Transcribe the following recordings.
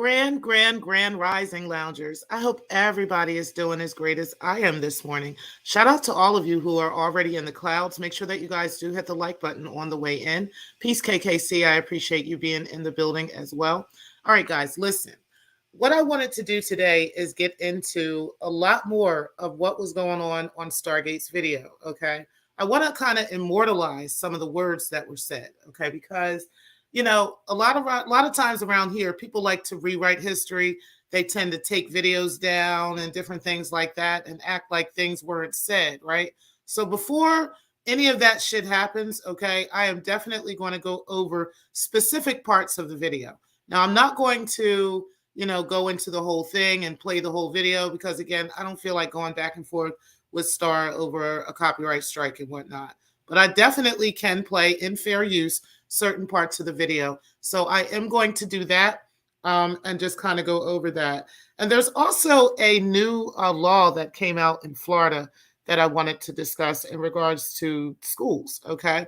Grand rising loungers. I hope everybody is doing as great as I am this morning. Shout out to all of you who are already in the clouds. Make sure that you guys do hit the like button on the way in. Peace, KKC. I appreciate you being in the building as well. All right, guys, listen. What I wanted to do today is get into a lot more of what was going on Stargate's video. Okay. I want to kind of immortalize some of the words that were said. Okay. Because a lot of times around here, people like to rewrite history. They tend to take videos down and different things like that and act like things weren't said, right? So before any of that shit happens, okay, I am definitely going to go over specific parts of the video. Now, I'm not going to, go into the whole thing and play the whole video because, again, I don't feel like going back and forth with Star over a copyright strike and whatnot. But I definitely can play in fair use certain parts of the video. So I am going to do that and just kind of go over that. And there's also a new law that came out in Florida that I wanted to discuss in regards to schools, okay?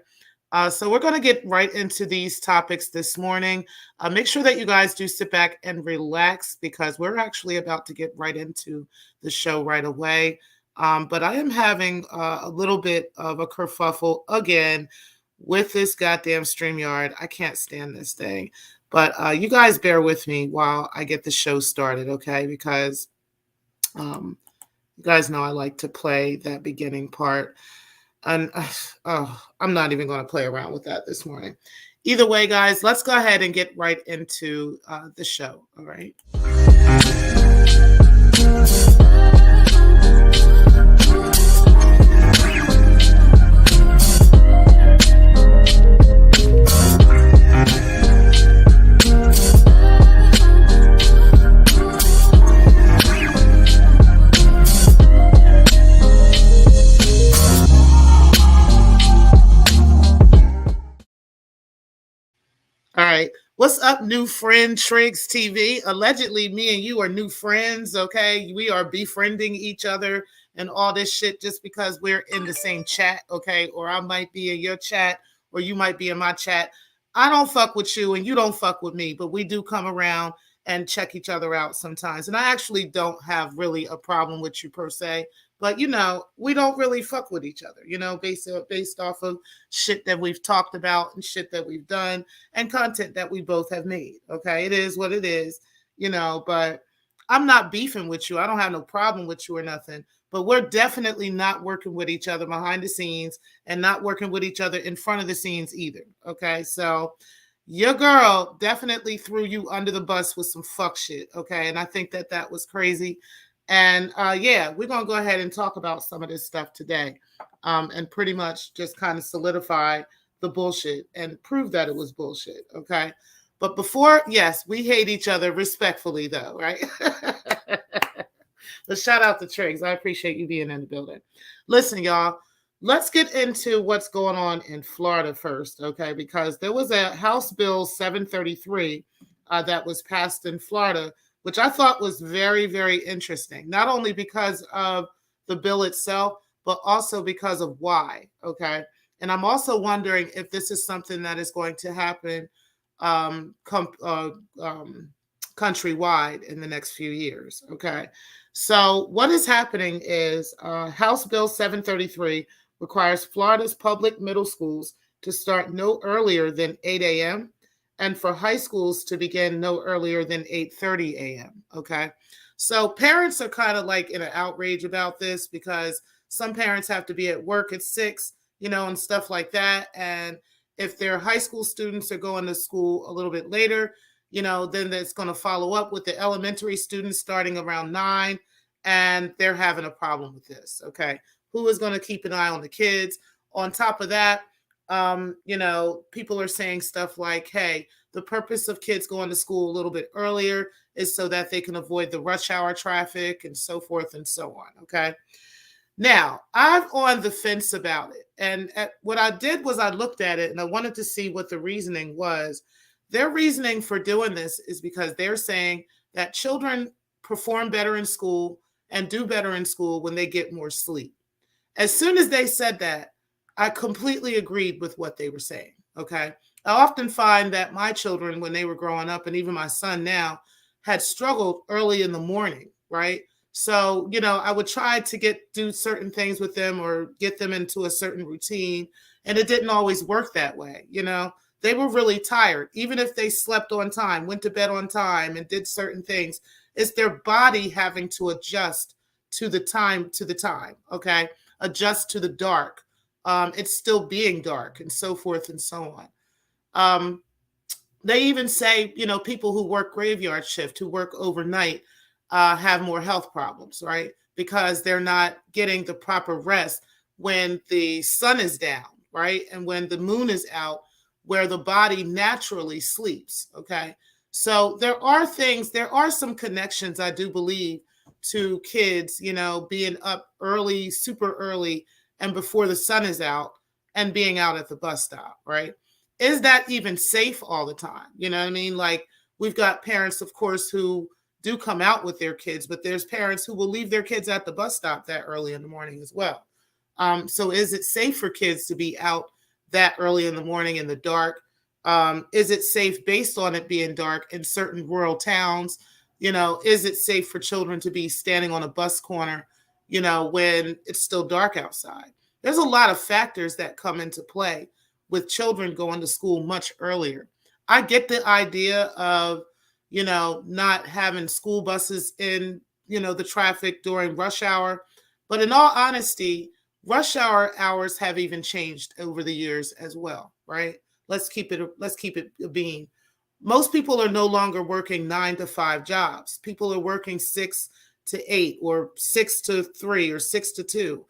So we're going to get right into these topics this morning. Make sure that you guys do sit back and relax because we're actually about to get right into the show right away. But I am having a little bit of a kerfuffle again with this goddamn StreamYard. I can't stand this thing. But you guys bear with me while I get the show started, okay? Because you guys know I like to play that beginning part. And I'm not even going to play around with that this morning. Either way, guys, let's go ahead and get right into the show, all right? All right. What's up, new friend Triggs TV? Allegedly, me and you are new friends, okay? We are befriending each other and all this shit just because we're in the same chat, okay? Or I might be in your chat or you might be in my chat. I don't fuck with you and you don't fuck with me, but we do come around and check each other out sometimes. And I actually don't have really a problem with you per se. But we don't really fuck with each other, based off of shit that we've talked about and shit that we've done and content that we both have made. Okay. It is what it is, but I'm not beefing with you. I don't have no problem with you or nothing, but we're definitely not working with each other behind the scenes and not working with each other in front of the scenes either. Okay. So your girl definitely threw you under the bus with some fuck shit. Okay. And I think that was crazy. And yeah, we're going to go ahead and talk about some of this stuff today and pretty much just kind of solidify the bullshit and prove that it was bullshit. Okay. But before, yes, we hate each other respectfully, though, right? But shout out to Triggs. I appreciate you being in the building. Listen, y'all, let's get into what's going on in Florida first, okay? Because there was a House Bill 733 that was passed in Florida, which I thought was very, very interesting, not only because of the bill itself, but also because of why, okay? And I'm also wondering if this is something that is going to happen countrywide in the next few years, okay? So what is happening is House Bill 733 requires Florida's public middle schools to start no earlier than 8 a.m., and for high schools to begin no earlier than 8:30 a.m., okay? So parents are kind of like in an outrage about this because some parents have to be at work at 6, and stuff like that. And if their high school students are going to school a little bit later, then it's going to follow up with the elementary students starting around 9, and they're having a problem with this, okay? Who is going to keep an eye on the kids? On top of that, people are saying stuff like, hey, the purpose of kids going to school a little bit earlier is so that they can avoid the rush hour traffic and so forth and so on. Okay. Now, I'm on the fence about it. And what I did was I looked at it and I wanted to see what the reasoning was. Their reasoning for doing this is because they're saying that children perform better in school and do better in school when they get more sleep. As soon as they said that, I completely agreed with what they were saying, okay? I often find that my children, when they were growing up, and even my son now, had struggled early in the morning, right? So, I would try to do certain things with them or get them into a certain routine, and it didn't always work that way. They were really tired. Even if they slept on time, went to bed on time, and did certain things, it's their body having to adjust to the time, okay? Adjust to the dark. It's still being dark, and so forth and so on. Um, they even say, people who work graveyard shift, who work overnight, have more health problems, right? Because they're not getting the proper rest when the sun is down, right? And when the moon is out, where the body naturally sleeps, okay? So there are some connections, I do believe, to kids, being up early, super early, and before the sun is out, and being out at the bus stop, right? Is that even safe all the time? You know what I mean? Like, we've got parents, of course, who do come out with their kids, but there's parents who will leave their kids at the bus stop that early in the morning as well. So is it safe for kids to be out that early in the morning in the dark? Is it safe based on it being dark in certain rural towns? Is it safe for children to be standing on a bus corner, when it's still dark outside? There's a lot of factors that come into play with children going to school much earlier. I get the idea of, not having school buses in, the traffic during rush hour. But in all honesty, rush hour hours have even changed over the years as well, right? Let's keep it a bean. Most people are no longer working 9 to 5 jobs. People are working 6 to 8 or 6 to 3 or 6 to 2.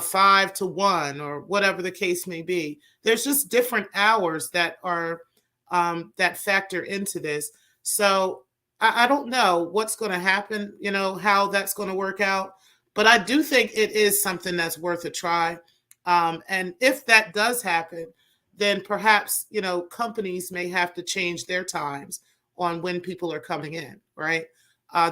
5 to 1, or whatever the case may be. There's just different hours that are that factor into this. So I don't know what's going to happen, how that's going to work out. But I do think it is something that's worth a try. And if that does happen, then perhaps, companies may have to change their times on when people are coming in, right?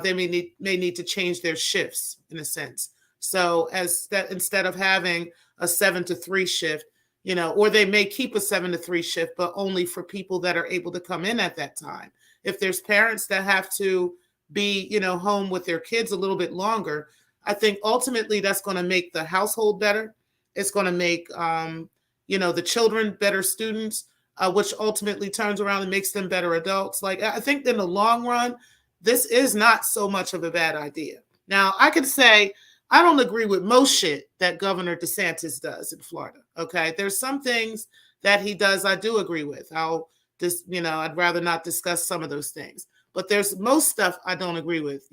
They may need to change their shifts in a sense. So as that, instead of having a 7 to 3 shift, or they may keep a 7 to 3 shift, but only for people that are able to come in at that time. If there's parents that have to be, home with their kids a little bit longer, I think ultimately that's going to make the household better. It's going to make, the children better students, which ultimately turns around and makes them better adults. Like, I think in the long run, this is not so much of a bad idea. Now, I could say, I don't agree with most shit that Governor DeSantis does in Florida. Okay. There's some things that he does I do agree with. I'd rather not discuss some of those things. But there's most stuff I don't agree with,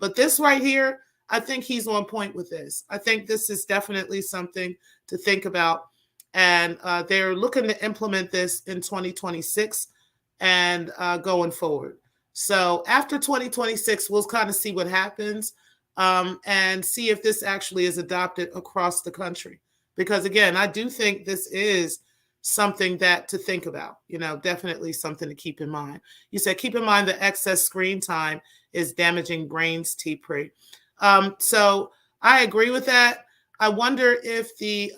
But this right here, I think he's on point with this. I think this is definitely something to think about. And they're looking to implement this in 2026 and going forward. So after 2026, we'll kind of see what happens. And see if this actually is adopted across the country. Because again, I do think this is something that to think about, definitely something to keep in mind. You said, keep in mind the excess screen time is damaging brains, T-Pre. So I agree with that. I wonder if the,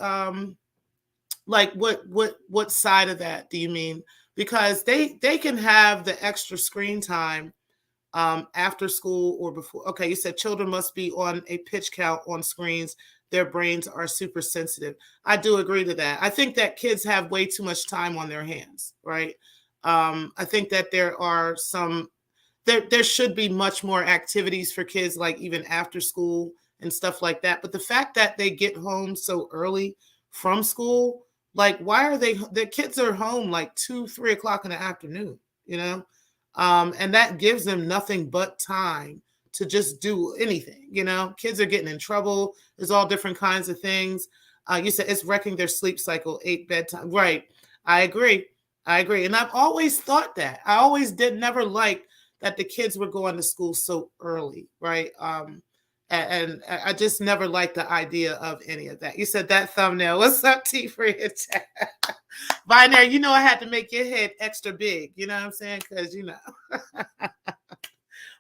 like what side of that do you mean? Because they can have the extra screen time after school or before. Okay, you said children must be on a pitch count on screens. Their brains are super sensitive. I do agree to that. I think that kids have way too much time on their hands, right? I think that there should be much more activities for kids, like even after school and stuff like that. But the fact that they get home so early from school, like, why are the kids are home like 2, 3 o'clock in the afternoon, and that gives them nothing but time to just do anything. Kids are getting in trouble. There's all different kinds of things. You said it's wrecking their sleep cycle, 8 bedtime. Right. I agree. And I've always thought that. I always never liked that the kids were going to school so early. Right. And I just never liked the idea of any of that. You said that thumbnail. What's up, T-Free? Binary, I had to make your head extra big. You know what I'm saying? Because,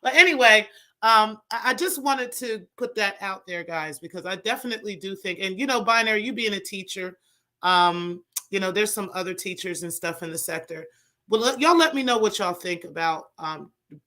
But anyway, I just wanted to put that out there, guys, because I definitely do think, and, Binary, you being a teacher, there's some other teachers and stuff in the sector. Well, y'all let me know what y'all think about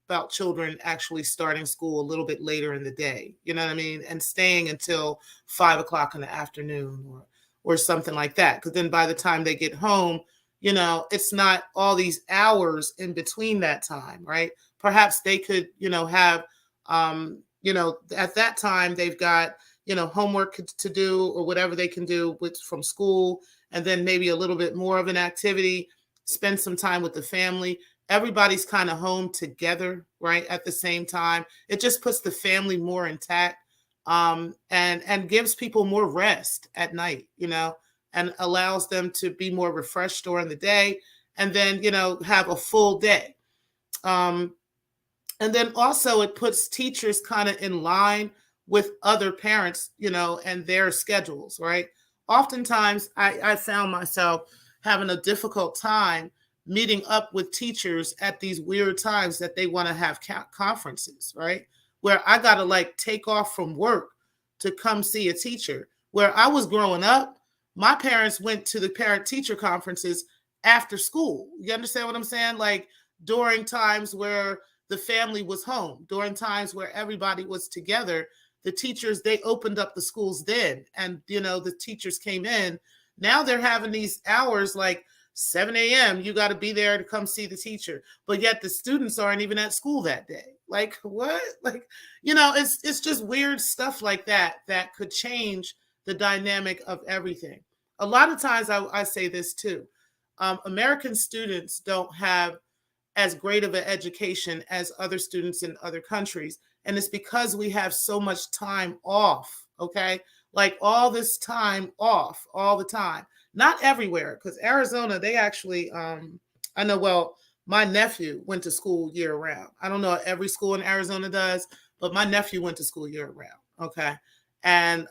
about children actually starting school a little bit later in the day, you know what I mean, and staying until 5 o'clock in the afternoon or something like that. Because then by the time they get home, it's not all these hours in between that time, right? Perhaps they could, have, at that time they've got, homework to do or whatever they can do from school, and then maybe a little bit more of an activity, spend some time with the family. Everybody's kind of home together, right, at the same time. It just puts the family more intact, and gives people more rest at night, and allows them to be more refreshed during the day, and then have a full day. Um, and then also it puts teachers kind of in line with other parents, and their schedules, right? Oftentimes I found myself having a difficult time meeting up with teachers at these weird times that they want to have conferences, right? Where I got to like take off from work to come see a teacher. Where I was growing up, my parents went to the parent teacher conferences after school. You understand what I'm saying? Like during times where the family was home, during times where everybody was together, the teachers, they opened up the schools then, and the teachers came in. Now they're having these hours like 7 a.m. You got to be there to come see the teacher, but yet the students aren't even at school that day. Like what? Like, it's just weird stuff like that that could change the dynamic of everything. A lot of times I say this too. American students don't have as great of an education as other students in other countries. And it's because we have so much time off, okay? Like all this time off all the time. Not everywhere, because Arizona, they actually, I know, well, my nephew went to school year round. I don't know if every school in Arizona does, but my nephew went to school year round, okay? And,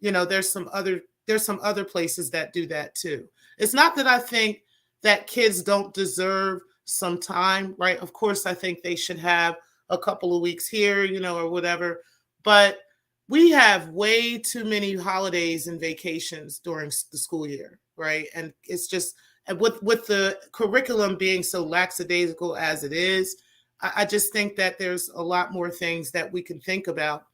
there's some other places that do that too. It's not that I think that kids don't deserve some time, right? Of course, I think they should have a couple of weeks here, or whatever. But we have way too many holidays and vacations during the school year, right? And it's just, and with the curriculum being so lackadaisical as it is, I just think that there's a lot more things that we can think about,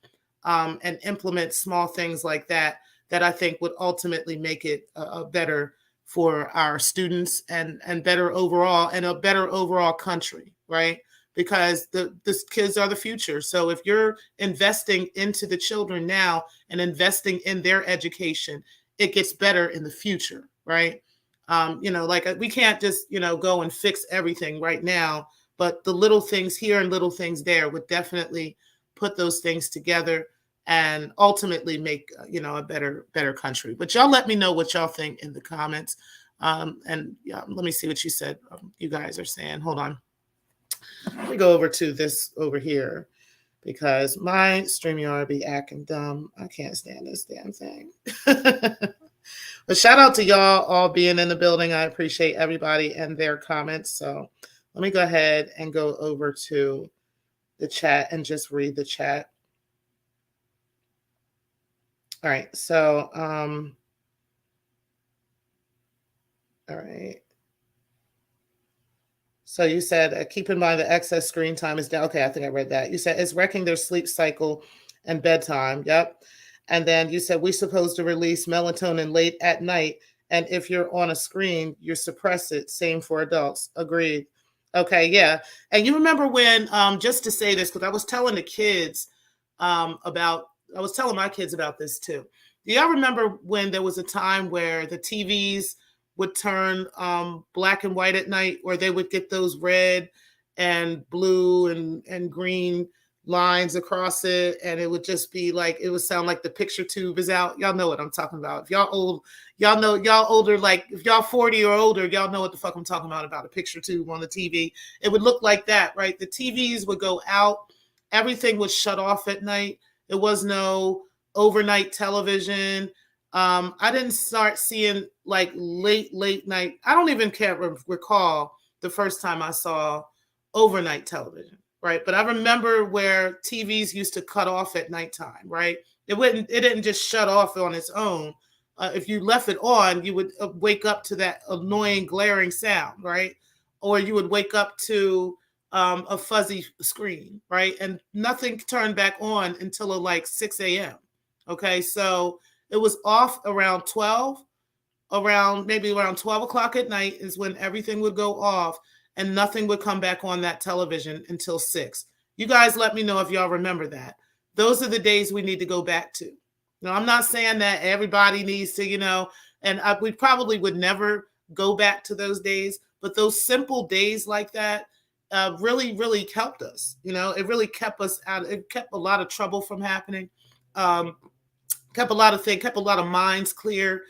and implement small things like that I think would ultimately make it a better for our students and better overall, and a better overall country, right? Because the kids are the future. So if you're investing into the children now and investing in their education, it gets better in the future, right? Like we can't just, go and fix everything right now, but the little things here and little things there would definitely put those things together and ultimately make, a better country. But y'all let me know what y'all think in the comments. And yeah, let me see what you said. You guys are saying, hold on. Let me go over to this over here, because my StreamYard be acting dumb. I can't stand this damn thing. But shout out to y'all all being in the building. I appreciate everybody and their comments. So let me go ahead and go over to the chat and just read the chat. All right. So, all right. So you said, keep in mind the excess screen time is down. Okay, I think I read that. You said it's wrecking their sleep cycle and bedtime. Yep. And then you said we're supposed to release melatonin late at night. And if you're on a screen, you suppress it. Same for adults. Agreed. Okay, yeah. And you remember when, just to say this, because I was telling the kids I was telling my kids about this too. Do y'all remember when there was a time where the TVs would turn black and white at night, or they would get those red and blue and green lines across it, and it would just be like, it would sound like the picture tube is out. Y'all know what I'm talking about. If y'all old, y'all know, y'all older, like if y'all 40 or older, y'all know what the fuck I'm talking about a picture tube on the TV. It would look like that, right? The TVs would go out, everything was shut off at night. There was no overnight television. I didn't start seeing like late night. I don't even recall the first time I saw overnight television, right? But I remember where TVs used to cut off at nighttime, right? It didn't just shut off on its own. If you left it on, you would wake up to that annoying glaring sound, right? Or you would wake up to a fuzzy screen, right? And nothing turned back on until like 6 a.m. Okay, so it was off around 12, around maybe around 12 o'clock at night is when everything would go off, and nothing would come back on that television until 6. You guys let me know if y'all remember that. Those are the days we need to go back to. Now, I'm not saying that everybody needs to, and we probably would never go back to those days, but those simple days like that really, really helped us. It really kept us out. It kept a lot of trouble from happening. Um, Kept a lot of things, kept a lot of minds clear.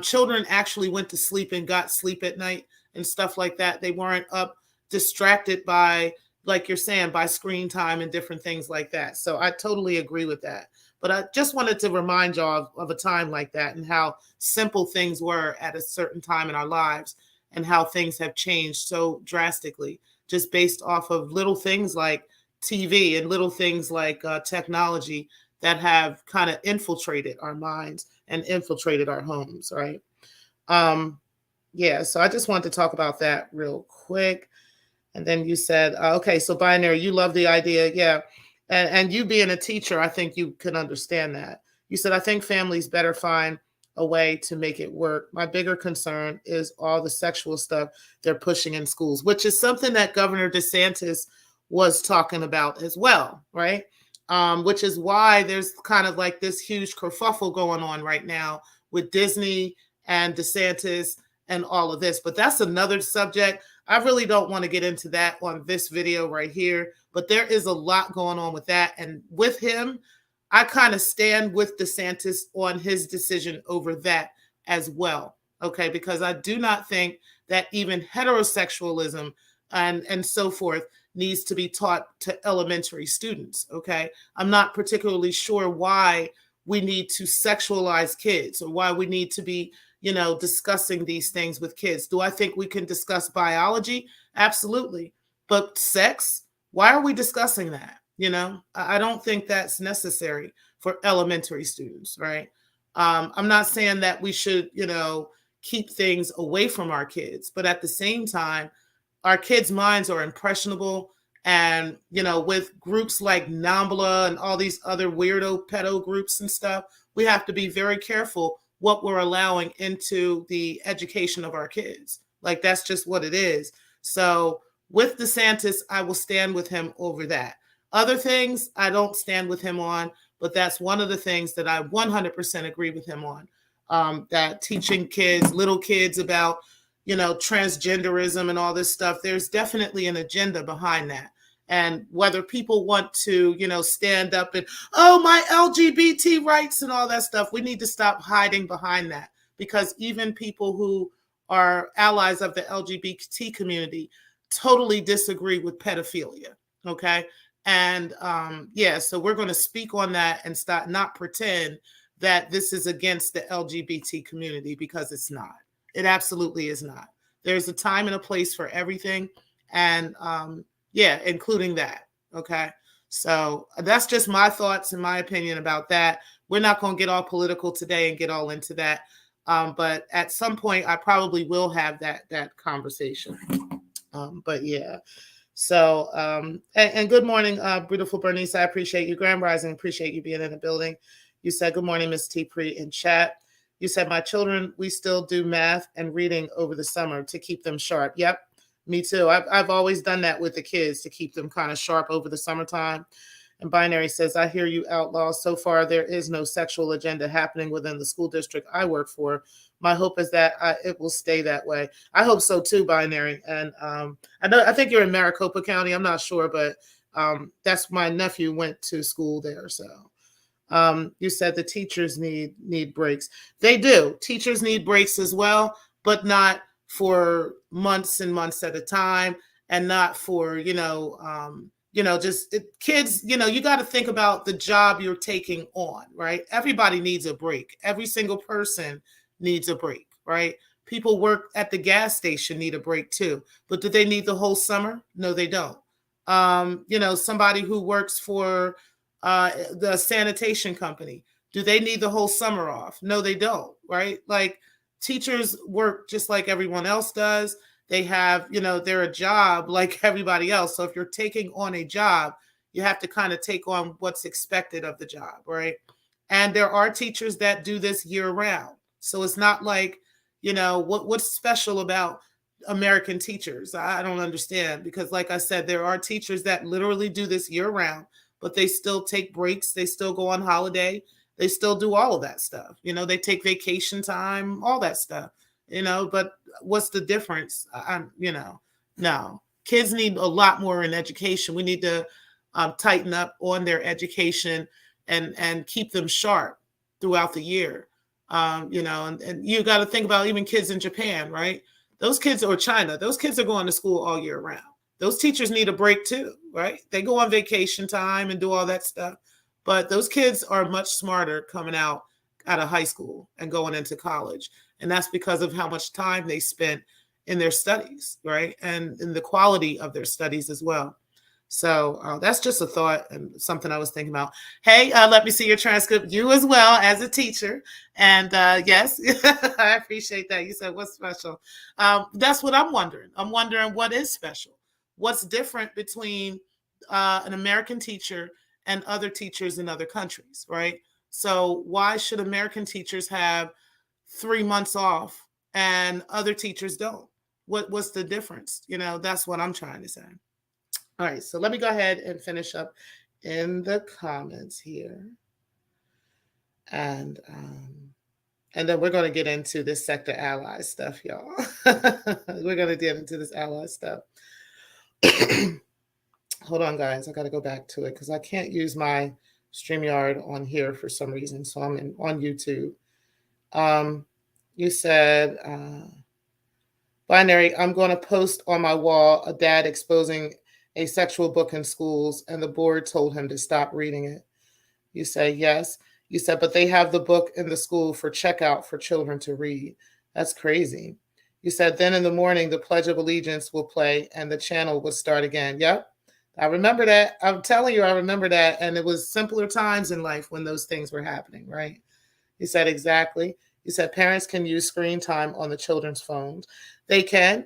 Children actually went to sleep and got sleep at night and stuff like that. They weren't up distracted by, like you're saying, by screen time and different things like that. So I totally agree with that. But I just wanted to remind y'all of a time like that and how simple things were at a certain time in our lives and how things have changed so drastically just based off of little things like TV and little things like technology that have kind of infiltrated our minds and infiltrated our homes, right? Um, yeah, so I just wanted to talk about that real quick. And then you said, okay, so binary, you love the idea. Yeah. And you being a teacher, I think you can understand that. You said, I think families better find a way to make it work. My bigger concern is all the sexual stuff they're pushing in schools, which is something that Governor DeSantis was talking about as well, right? Which is why there's kind of like this huge kerfuffle going on right now with Disney and DeSantis and all of this. But that's another subject. I really don't want to get into that on this video right here, but there is a lot going on with that. And with him, I kind of stand with DeSantis on his decision over that as well. Okay, because I do not think that even heterosexualism and so forth needs to be taught to elementary students. Okay, I'm not particularly sure why we need to sexualize kids or why we need to be discussing these things with kids. Do I think we can discuss biology? Absolutely. But sex, why are we discussing that? I don't think that's necessary for elementary students, right? I'm not saying that we should, keep things away from our kids, but at the same time, our kids' minds are impressionable. And, with groups like NAMBLA and all these other weirdo pedo groups and stuff, we have to be very careful what we're allowing into the education of our kids. Like, that's just what it is. So with DeSantis, I will stand with him over that. Other things I don't stand with him on, but that's one of the things that I 100% agree with him on. That teaching kids, little kids about, transgenderism and all this stuff, there's definitely an agenda behind that. And whether people want to, stand up and, oh, my LGBT rights and all that stuff, we need to stop hiding behind that, because even people who are allies of the LGBT community totally disagree with pedophilia. Okay. And so we're going to speak on that and not pretend that this is against the LGBT community, because it's not. It absolutely is not. There's a time and a place for everything. And including that. Okay. So that's just my thoughts and my opinion about that. We're not going to get all political today and get all into that. But at some point, I probably will have that conversation. But yeah. So, and good morning, beautiful Bernice. I appreciate you. Grand Rising, appreciate you being in the building. You said, good morning, Ms. T. Pre in chat. You said, my children, we still do math and reading over the summer to keep them sharp. Yep, me too. I've always done that with the kids to keep them kind of sharp over the summertime. And Binary says, I hear you, Outlaw. So far, there is no sexual agenda happening within the school district I work for. My hope is that it will stay that way. I hope so too, Binary. And I think you're in Maricopa County. I'm not sure, but that's my nephew went to school there. So you said the teachers need breaks. They do. Teachers need breaks as well, but not for months and months at a time, and not for kids. You got to think about the job you're taking on, right? Everybody needs a break. Every single person needs a break, right? People work at the gas station need a break too, but do they need the whole summer? No, they don't. Somebody who works for the sanitation company, do they need the whole summer off? No, they don't, right? Like, teachers work just like everyone else does. They have, they're a job like everybody else. So if you're taking on a job, you have to kind of take on what's expected of the job, right? And there are teachers that do this year round. So it's not like, what's special about American teachers? I don't understand, because like I said, there are teachers that literally do this year round, but they still take breaks, they still go on holiday, they still do all of that stuff. They take vacation time, all that stuff. But what's the difference? No. Kids need a lot more in education. We need to tighten up on their education and keep them sharp throughout the year. And you got to think about even kids in Japan, right? Those kids, or China, those kids are going to school all year round. Those teachers need a break too, right? They go on vacation time and do all that stuff. But those kids are much smarter coming out of high school and going into college. And that's because of how much time they spent in their studies, right? And in the quality of their studies as well. So that's just a thought and something I was thinking about. Hey, let me see your transcript. You as well as a teacher. And yes, I appreciate that. You said, what's special? That's what I'm wondering. I'm wondering what is special. What's different between an American teacher and other teachers in other countries, right? So why should American teachers have 3 months off and other teachers don't? What's the difference? That's what I'm trying to say. All right, so let me go ahead and finish up in the comments here. And then we're going to get into this Secktah ally stuff, y'all. We're going to get into this ally stuff. Hold on, guys. I got to go back to it because I can't use my StreamYard on here for some reason. So I'm on YouTube. You said, Binary, I'm going to post on my wall a dad exposing a sexual book in schools, and the board told him to stop reading it. You say, yes. You said, but they have the book in the school for checkout for children to read. That's crazy. You said, then in the morning, the Pledge of Allegiance will play and the channel will start again. Yep. I remember that. I'm telling you, I remember that. And it was simpler times in life when those things were happening, right? You said, exactly. You said, parents can use screen time on the children's phones. They can.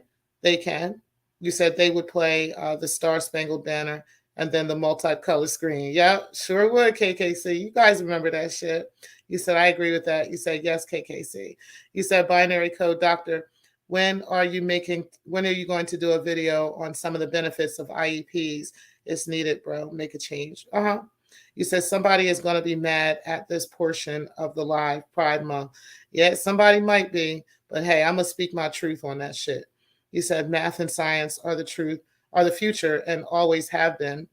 You said they would play the Star Spangled Banner and then the multicolored screen. Yeah, sure would, KKC. You guys remember that shit. You said, I agree with that. You said, yes, KKC. You said, binary code doctor, when are you going to do a video on some of the benefits of IEPs? It's needed, bro. Make a change. You said somebody is going to be mad at this portion of the live Pride Month. Yeah, somebody might be, but hey, I'm going to speak my truth on that shit. You said math and science are the future and always have been.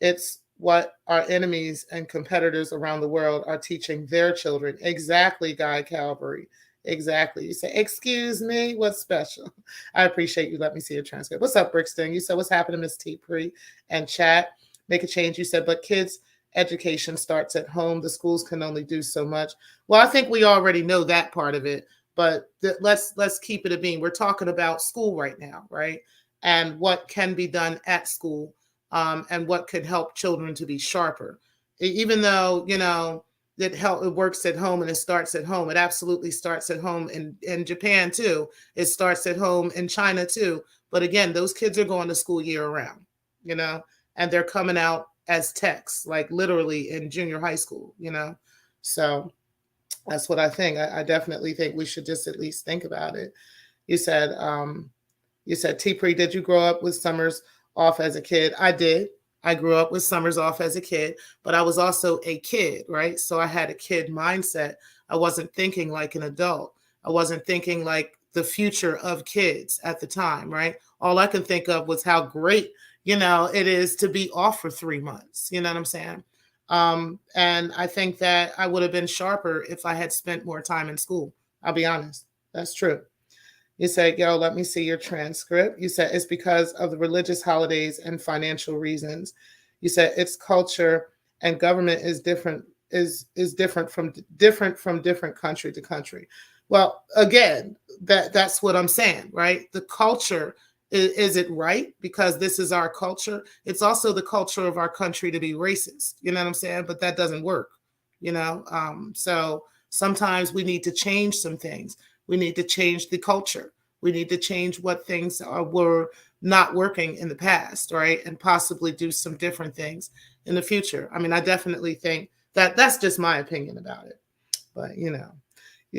It's what our enemies and competitors around the world are teaching their children. Exactly, Guy Calvary. Exactly. You say, excuse me, what's special? I appreciate you. Let me see your transcript. What's up, Brixton? You said, what's happening, Miss T. Pre and chat? Make a change. You said, but kids' education starts at home. The schools can only do so much. Well, I think we already know that part of it. But let's keep it a beam. We're talking about school right now, right? And what can be done at school, and what could help children to be sharper. Even though, it works at home and it starts at home. It absolutely starts at home in Japan too. It starts at home in China too. But again, those kids are going to school year round, and they're coming out as techs, like literally in junior high school, So that's what I think. I definitely think we should just at least think about it. You said, T-Pre, did you grow up with summers off as a kid? I did. I grew up with summers off as a kid, but I was also a kid, right? So I had a kid mindset. I wasn't thinking like an adult. I wasn't thinking like the future of kids at the time, right? All I could think of was how great, it is to be off for 3 months. You know what I'm saying? And I think that I would have been sharper if I had spent more time in school. I'll be honest. That's true. You said, yo, let me see your transcript. You said it's because of the religious holidays and financial reasons. You said its culture and government is different from different country to country. Well, again, that's what I'm saying, right? The culture, is it right? Because this is our culture. It's also the culture of our country to be racist. You know what I'm saying? But that doesn't work, So sometimes we need to change some things. We need to change the culture. We need to change what things were not working in the past, right? And possibly do some different things in the future. I mean, I definitely think that that's just my opinion about it. But, you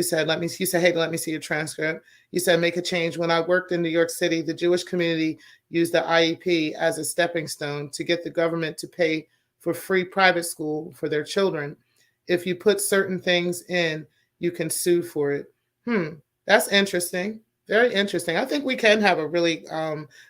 said, you said, hey, let me see your transcript. You said, make a change. When I worked in New York City, the Jewish community used the IEP as a stepping stone to get the government to pay for free private school for their children. If you put certain things in, you can sue for it. That's interesting. Very interesting. I think we can have a really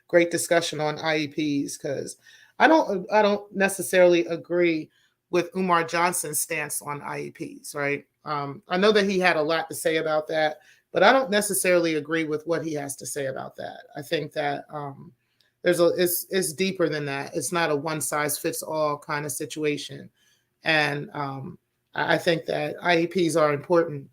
great discussion on IEPs, because I don't necessarily agree with Umar Johnson's stance on IEPs, right? I know that he had a lot to say about that, but I don't necessarily agree with what he has to say about that. I think that it's deeper than that. It's not a one size fits all kind of situation, and I think that IEPs are important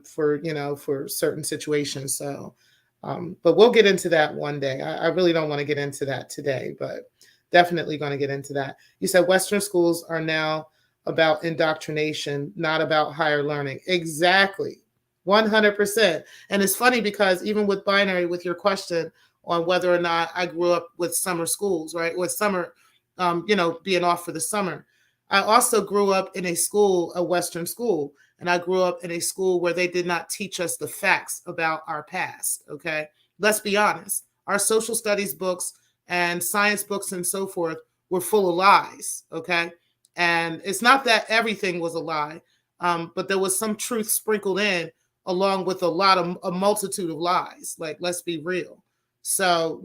for certain situations. So, but we'll get into that one day. I really don't want to get into that today, but definitely going to get into that. You said Western schools are now about indoctrination, not about higher learning. Exactly. 100%. And it's funny because even with binary, with your question on whether or not I grew up with summer schools, right? With summer, being off for the summer. I also grew up in a Western school, and I grew up in a school where they did not teach us the facts about our past. Okay. Let's be honest. Our social studies books and science books and so forth were full of lies. Okay. And it's not that everything was a lie, but there was some truth sprinkled in along with a multitude of lies. Like, let's be real. So,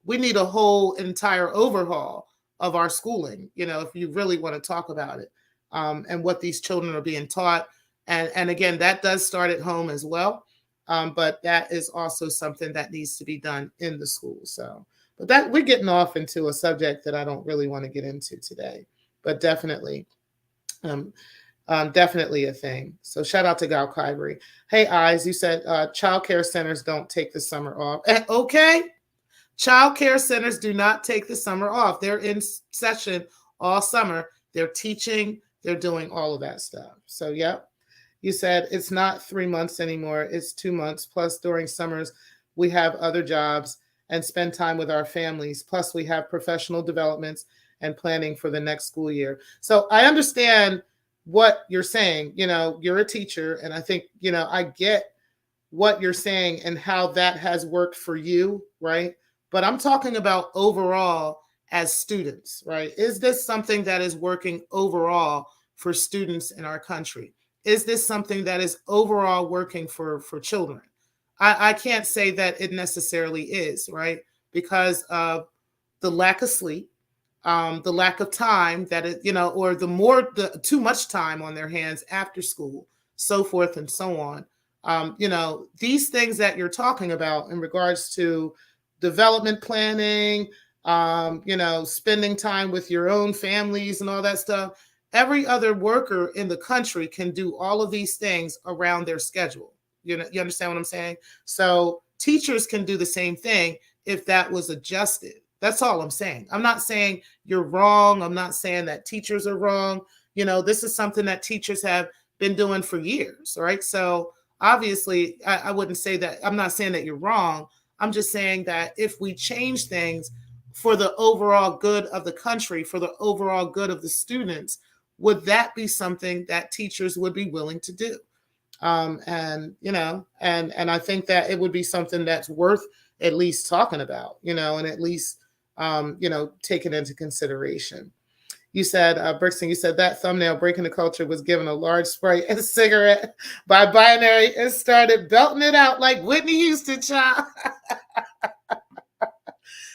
we need a whole entire overhaul of our schooling, if you really want to talk about it, and what these children are being taught. And again, that does start at home as well. But that is also something that needs to be done in the school. So, but that we're getting off into a subject that I don't really want to get into today. But definitely a thing. So shout out to Gal Kyrie. Hey, Eyes, you said child care centers don't take the summer off. Okay. Child care centers do not take the summer off. They're in session all summer. They're teaching. They're doing all of that stuff. So, yep. You said it's not 3 months anymore. It's 2 months. Plus, during summers, we have other jobs and spend time with our families. Plus, we have professional developments and planning for the next school year. So I understand what you're saying. You're a teacher, and I think, I get what you're saying and how that has worked for you, right? But I'm talking about overall as students, right? Is this something that is working overall for students in our country? Is this something that is overall working for children? I can't say that it necessarily is, right? Because of the lack of sleep, the lack of time that it, or the too much time on their hands after school, so forth and so on. These things that you're talking about in regards to development planning, spending time with your own families and all that stuff. Every other worker in the country can do all of these things around their schedule. You understand what I'm saying? So teachers can do the same thing if that was adjusted. That's all I'm saying. I'm not saying you're wrong. I'm not saying that teachers are wrong. This is something that teachers have been doing for years, right? So obviously, I wouldn't say that. I'm not saying that you're wrong. I'm just saying that if we change things for the overall good of the country, for the overall good of the students, would that be something that teachers would be willing to do? And I think that it would be something that's worth at least talking about, and at least, taken into consideration. You said, Brixton, you said that thumbnail, Breaking the Culture, was given a large Sprite and a cigarette by Binary and started belting it out like Whitney Houston, child.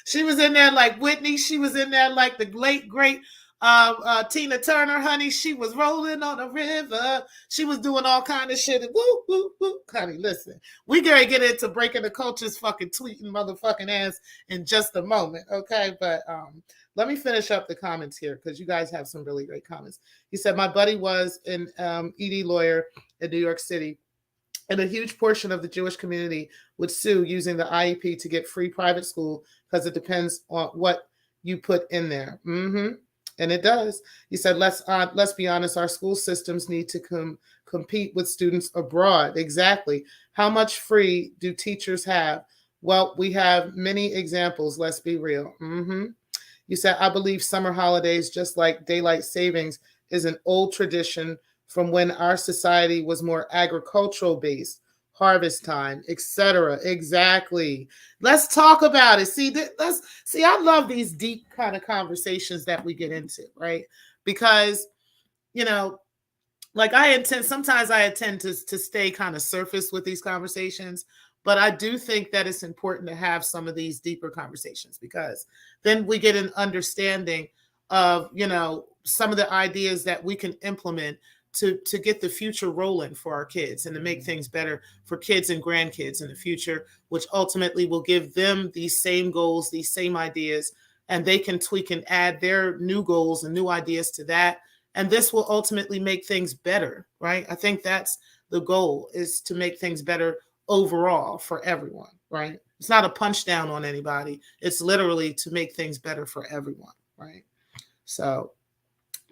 She was in there like Whitney. She was in there like the late, great Tina Turner, honey. She was rolling on the river. She was doing all kind of shit. And woo, woo, woo. Honey, listen. We gotta get into Breaking the Culture's fucking tweeting motherfucking ass in just a moment, okay? But let me finish up the comments here because you guys have some really great comments. He said, my buddy was an ED lawyer in New York City, and a huge portion of the Jewish community would sue using the IEP to get free private school because it depends on what you put in there. And it does. You said, let's be honest, our school systems need to compete with students abroad. Exactly. How much free do teachers have? Well, we have many examples. Let's be real. You said, I believe summer holidays, just like daylight savings, is an old tradition from when our society was more agricultural based, harvest time, etc. Exactly. Let's talk about it. See, I love these deep kind of conversations that we get into, right? Because, you know, like sometimes I intend to stay kind of surface with these conversations, but I do think that it's important to have some of these deeper conversations, because then we get an understanding of, some of the ideas that we can implement to get the future rolling for our kids and to make things better for kids and grandkids in the future, which ultimately will give them these same goals, these same ideas, and they can tweak and add their new goals and new ideas to that, and this will ultimately make things better, right? I think that's the goal, is to make things better overall for everyone, right? It's not a punch down on anybody. It's literally to make things better for everyone, right? So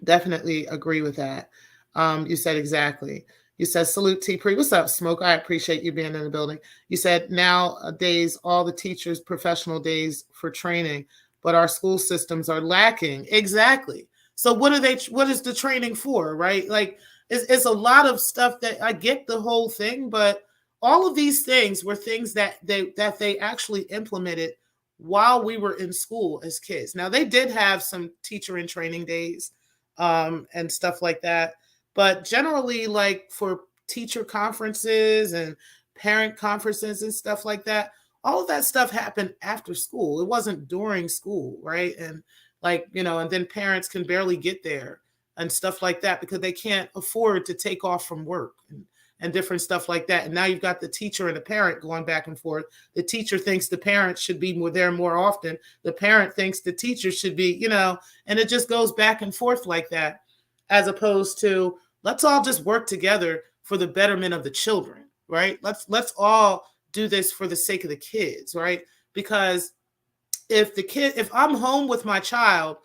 definitely agree with that. You said exactly. You said, salute T Pre. What's up, Smoke? I appreciate you being in the building. You said, nowadays, all the teachers' professional days for training, but our school systems are lacking. Exactly. So what is the training for, right? Like, it's a lot of stuff that I get the whole thing, but all of these things were things that they actually implemented while we were in school as kids. Now, they did have some teacher in training days, and stuff like that. But generally, like for teacher conferences and parent conferences and stuff like that, all of that stuff happened after school. It wasn't during school, right? And and then parents can barely get there and stuff like that because they can't afford to take off from work and different stuff like that. And now you've got the teacher and the parent going back and forth. The teacher thinks the parent should be there more often. The parent thinks the teacher should be, and it just goes back and forth like that, as opposed to, let's all just work together for the betterment of the children, right? Let's all do this for the sake of the kids, right? Because if I'm home with my child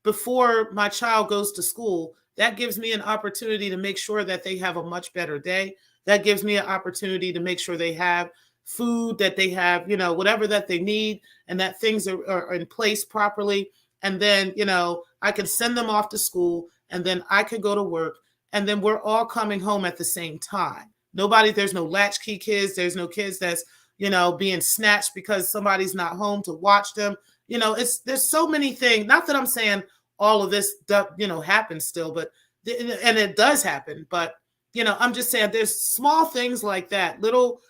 before my child goes to school, that gives me an opportunity to make sure that they have a much better day. That gives me an opportunity to make sure they have food, that they have, whatever that they need, and that things are in place properly. And then, I can send them off to school, and then I can go to work, and then we're all coming home at the same time. There's no latchkey kids. There's no kids that's, being snatched because somebody's not home to watch them. There's so many things. Not that I'm saying all of this, happens still, but and it does happen. But I'm just saying there's small things like that, little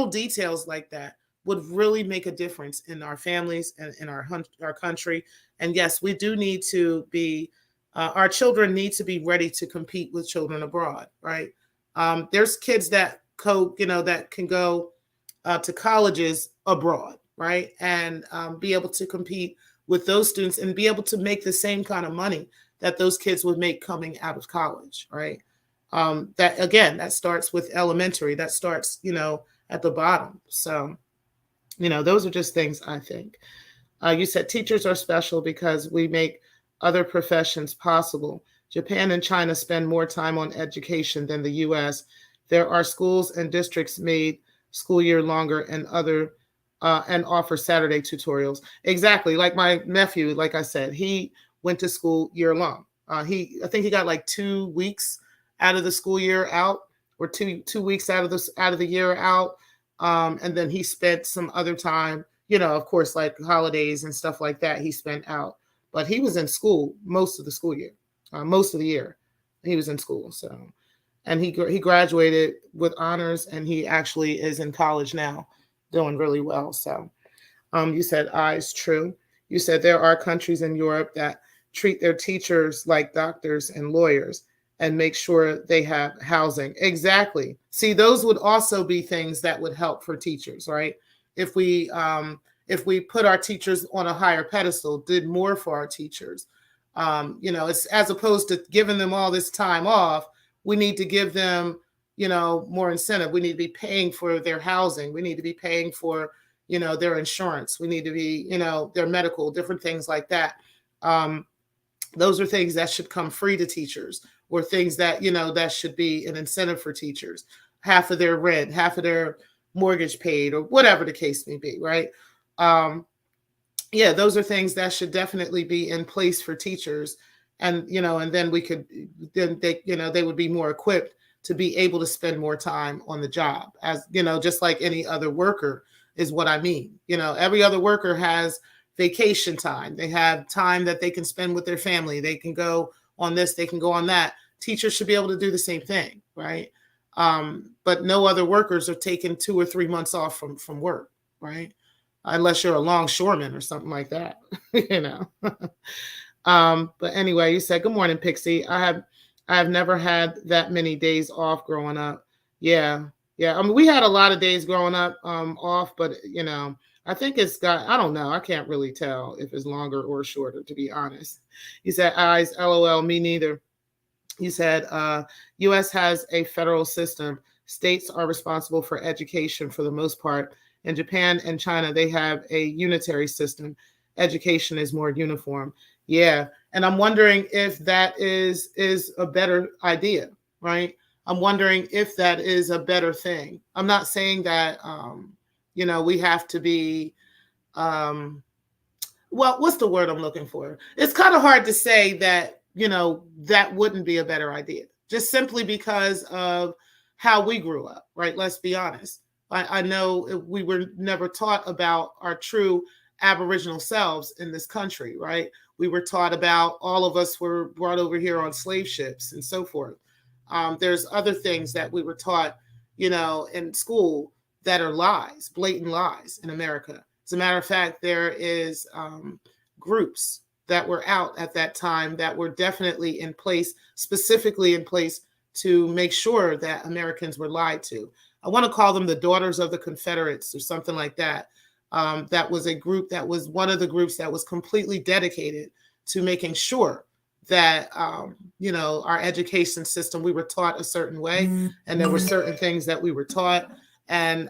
details like that would really make a difference in our families and in our country. And yes, we do need to be. Our children need to be ready to compete with children abroad, right? There's kids that that can go to colleges abroad, right? And be able to compete with those students and be able to make the same kind of money that those kids would make coming out of college, right? That starts with elementary. That starts, at the bottom. So, those are just things I think. You said teachers are special because we make other professions possible. Japan and China spend more time on education than the U.S. There are schools and districts made school year longer and offer Saturday tutorials. Exactly. Like my nephew, like I said, he went to school year long. I think he got like 2 weeks out of the school year out, or two weeks out of the year out. And then he spent some other time, of course, like holidays and stuff like that, he spent out. But he was in school most of the school year, most of the year he was in school. So, and he graduated with honors, and he actually is in college now, doing really well. So, you said is true. You said there are countries in Europe that treat their teachers like doctors and lawyers and make sure they have housing. Exactly. See, those would also be things that would help for teachers, right? If we put our teachers on a higher pedestal, did more for our teachers, it's as opposed to giving them all this time off, we need to give them, more incentive. We need to be paying for their housing. We need to be paying for, their insurance. We need to be, their medical, different things like that. Those are things that should come free to teachers, or things that, that should be an incentive for teachers. Half of their rent, half of their mortgage paid, or whatever the case may be, right? Yeah, those are things that should definitely be in place for teachers. And, and then then they would be more equipped to be able to spend more time on the job, as, just like any other worker is what I mean. Every other worker has vacation time. They have time that they can spend with their family. They can go on this, they can go on that. Teachers should be able to do the same thing, right? But no other workers are taking 2 or 3 months off from work, right? Unless you're a longshoreman or something like that, But anyway, you said, good morning, Pixie. I have never had that many days off growing up. Yeah. I mean, we had a lot of days growing up off, but I think I don't know. I can't really tell if it's longer or shorter, to be honest. You said, eyes, LOL, me neither. You said, U.S. has a federal system. States are responsible for education for the most part. In Japan and China, they have a unitary system. Education is more uniform. Yeah. And I'm wondering if that is a better idea, right? I'm wondering if that is a better thing. I'm not saying that, we have to be, well, what's the word I'm looking for? It's kind of hard to say that, that wouldn't be a better idea, just simply because of how we grew up, right? Let's be honest. I know we were never taught about our true Aboriginal selves in this country, right? We were taught about, all of us were brought over here on slave ships and so forth. There's other things that we were taught, in school that are lies, blatant lies in America. As a matter of fact, there is groups that were out at that time that were definitely in place, specifically in place to make sure that Americans were lied to. I want to call them the Daughters of the Confederates or something like that. That was a group that was one of the groups that was completely dedicated to making sure that, our education system, we were taught a certain way, and there were certain things that we were taught, and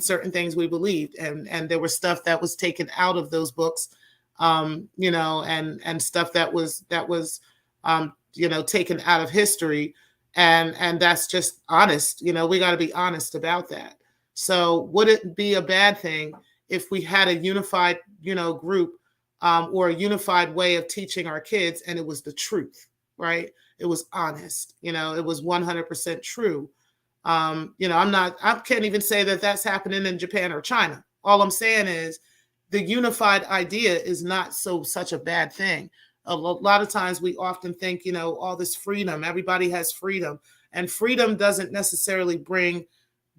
certain things we believed, and there was stuff that was taken out of those books, and stuff that was taken out of history. And that's just honest. We got to be honest about that. So would it be a bad thing if we had a unified, group or a unified way of teaching our kids, and it was the truth, right? It was honest. It was 100% true. I can't even say that that's happening in Japan or China. All I'm saying is the unified idea is not such a bad thing. A lot of times we often think, all this freedom, everybody has freedom, and freedom doesn't necessarily bring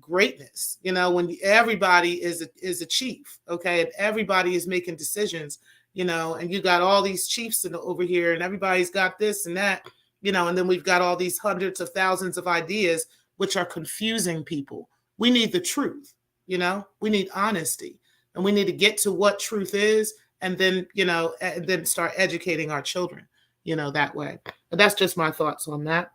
greatness. When everybody is a chief, okay, and everybody is making decisions, and you got all these chiefs over here, and everybody's got this and that, and then we've got all these hundreds of thousands of ideas, which are confusing people. We need the truth, we need honesty, and we need to get to what truth is. And then, and then start educating our children, that way. But that's just my thoughts on that.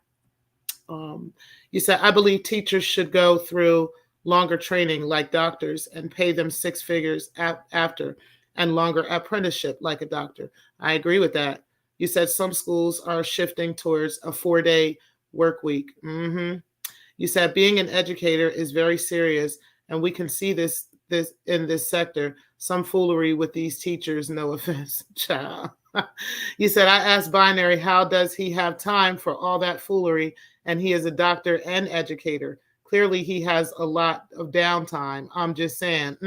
You said, I believe teachers should go through longer training like doctors and pay them 6 figures after, and longer apprenticeship like a doctor. I agree with that. You said some schools are shifting towards a 4-day work week. Mm-hmm. You said being an educator is very serious, and we can see this in this sector. Some foolery with these teachers, no offense, child. You said, I asked Binary, how does he have time for all that foolery? And he is a doctor and educator. Clearly, he has a lot of downtime. I'm just saying,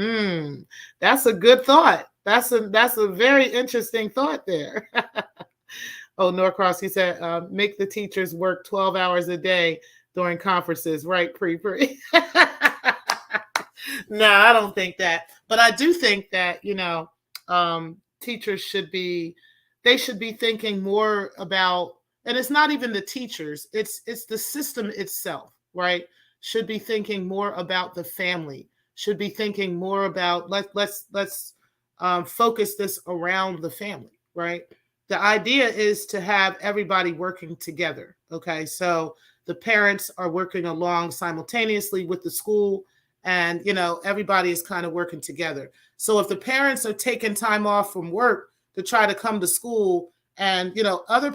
that's a good thought. That's a very interesting thought there. Oh, Norcross, he said, make the teachers work 12 hours a day during conferences, right, Pre? No, I don't think that. But I do think that, teachers should be thinking more about, and it's not even the teachers, it's the system itself, right? Should be thinking more about the family, should be thinking more about, let's focus this around the family, right? The idea is to have everybody working together, okay? So the parents are working along simultaneously with the school, and, everybody is kind of working together. So if the parents are taking time off from work to try to come to school And, some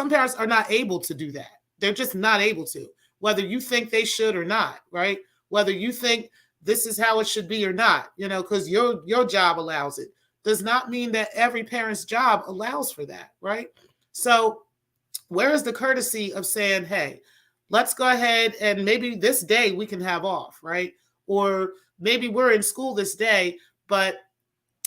parents are not able to do that. They're just not able to, whether you think they should or not, right? Whether you think this is how it should be or not, because your job allows it, does not mean that every parent's job allows for that, right? So where is the courtesy of saying, hey, let's go ahead and maybe this day we can have off, right? Or maybe we're in school this day, but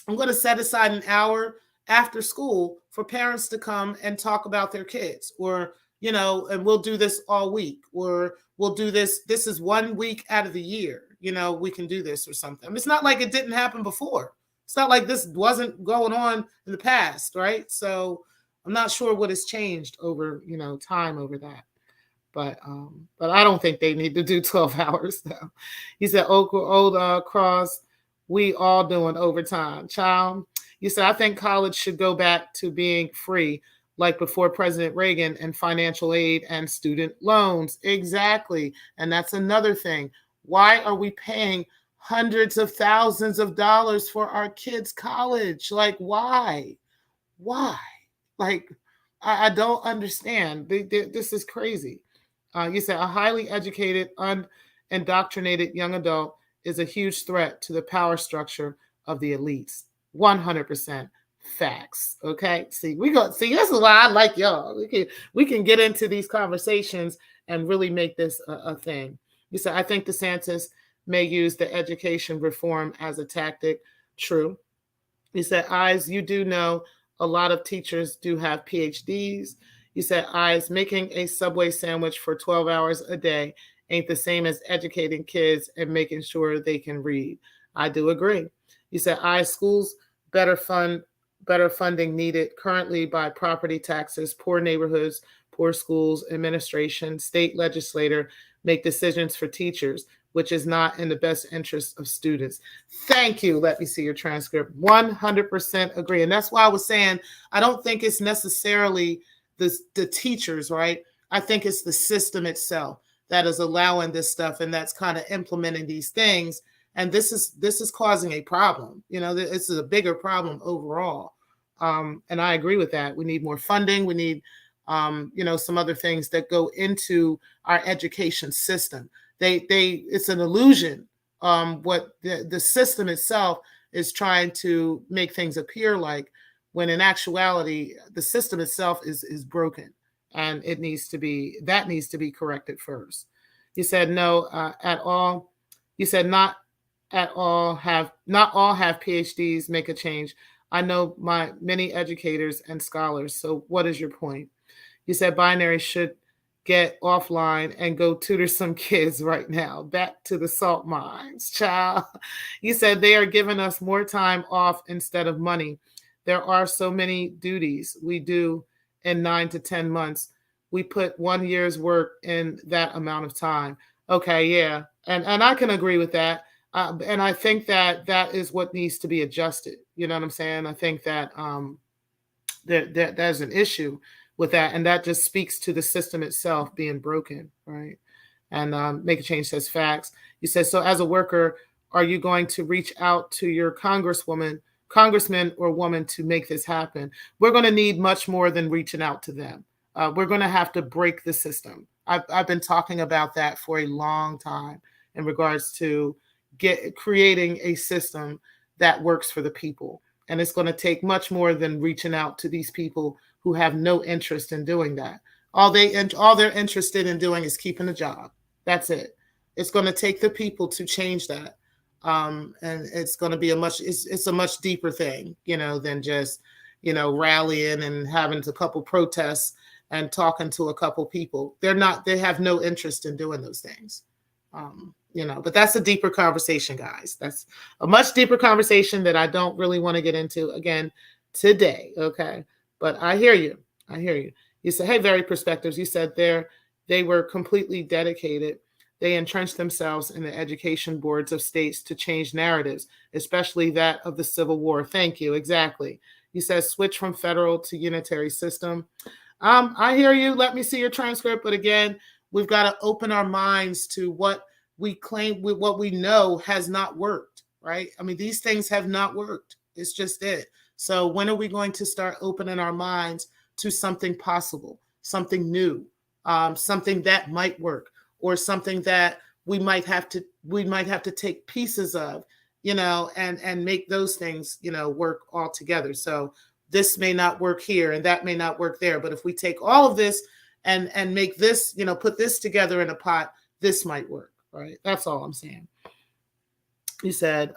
I'm going to set aside an hour after school for parents to come and talk about their kids, or, and we'll do this all week, or we'll do this. This is 1 week out of the year, we can do this or something. I mean, it's not like it didn't happen before. It's not like this wasn't going on in the past, right? So I'm not sure what has changed over, time over that. But I don't think they need to do 12 hours though. He said, old Cross, we all doing overtime. Child, you said, I think college should go back to being free, like before President Reagan, and financial aid and student loans. Exactly. And that's another thing. Why are we paying hundreds of thousands of dollars for our kids' college? Like, why? Why? Like, I don't understand. This is crazy. You said a highly educated, unindoctrinated young adult is a huge threat to the power structure of the elites. 100% facts. Okay. See, this is why I like y'all. We can get into these conversations and really make this a thing. You said, I think DeSantis may use the education reform as a tactic. True. You said, Eyes, you do know a lot of teachers do have PhDs. You said, Eyes, making a Subway sandwich for 12 hours a day ain't the same as educating kids and making sure they can read. I do agree. You said, Eyes, schools better funding needed currently by property taxes, poor neighborhoods, poor schools, administration, state legislator make decisions for teachers, which is not in the best interest of students. Thank you. Let me see your transcript. 100% agree. And that's why I was saying, I don't think it's necessarily the teachers, right? I think it's the system itself that is allowing this stuff and that's kind of implementing these things. And this is causing a problem. This is a bigger problem overall. And I agree with that. We need more funding. We need, some other things that go into our education system. It's an illusion. What the system itself is trying to make things appear like, when in actuality, the system itself is broken, and that needs to be corrected first. You said no at all. You said not all have PhDs make a change. I know my many educators and scholars. So what is your point? You said binary should get offline and go tutor some kids right now. Back to the salt mines, child. You said they are giving us more time off instead of money. There are so many duties we do in 9 to 10 months. We put 1 year's work in that amount of time. Okay, yeah. And I can agree with that. And I think that is what needs to be adjusted. You know what I'm saying? I think that there's an issue with that. And that just speaks to the system itself being broken, right? And Make a Change says facts. You said, so as a worker, are you going to reach out to your congressman or woman to make this happen? We're going to need much more than reaching out to them. We're going to have to break the system. I've been talking about that for a long time in regards to creating a system that works for the people. And it's going to take much more than reaching out to these people who have no interest in doing that. All they're interested in doing is keeping a job. That's it. It's going to take the people to change that. And it's going to be it's a much deeper thing, than just, rallying and having a couple protests and talking to a couple people. They have no interest in doing those things. But that's a deeper conversation, guys. That's a much deeper conversation that I don't really want to get into again today. Okay. But I hear you. You said, hey, Very Perspectives. You said they were completely dedicated. They entrenched themselves in the education boards of states to change narratives, especially that of the Civil War. Thank you. Exactly. You said switch from federal to unitary system. I hear you. Let me see your transcript. But again, we've got to open our minds to what we claim, what we know has not worked, right? I mean, these things have not worked. It's just it. So when are we going to start opening our minds to something possible, something new, something that might work, or something that we might have to take pieces of, and make those things, work all together. So this may not work here and that may not work there, but if we take all of this and make this, put this together in a pot, this might work. Right? That's all I'm saying. He said,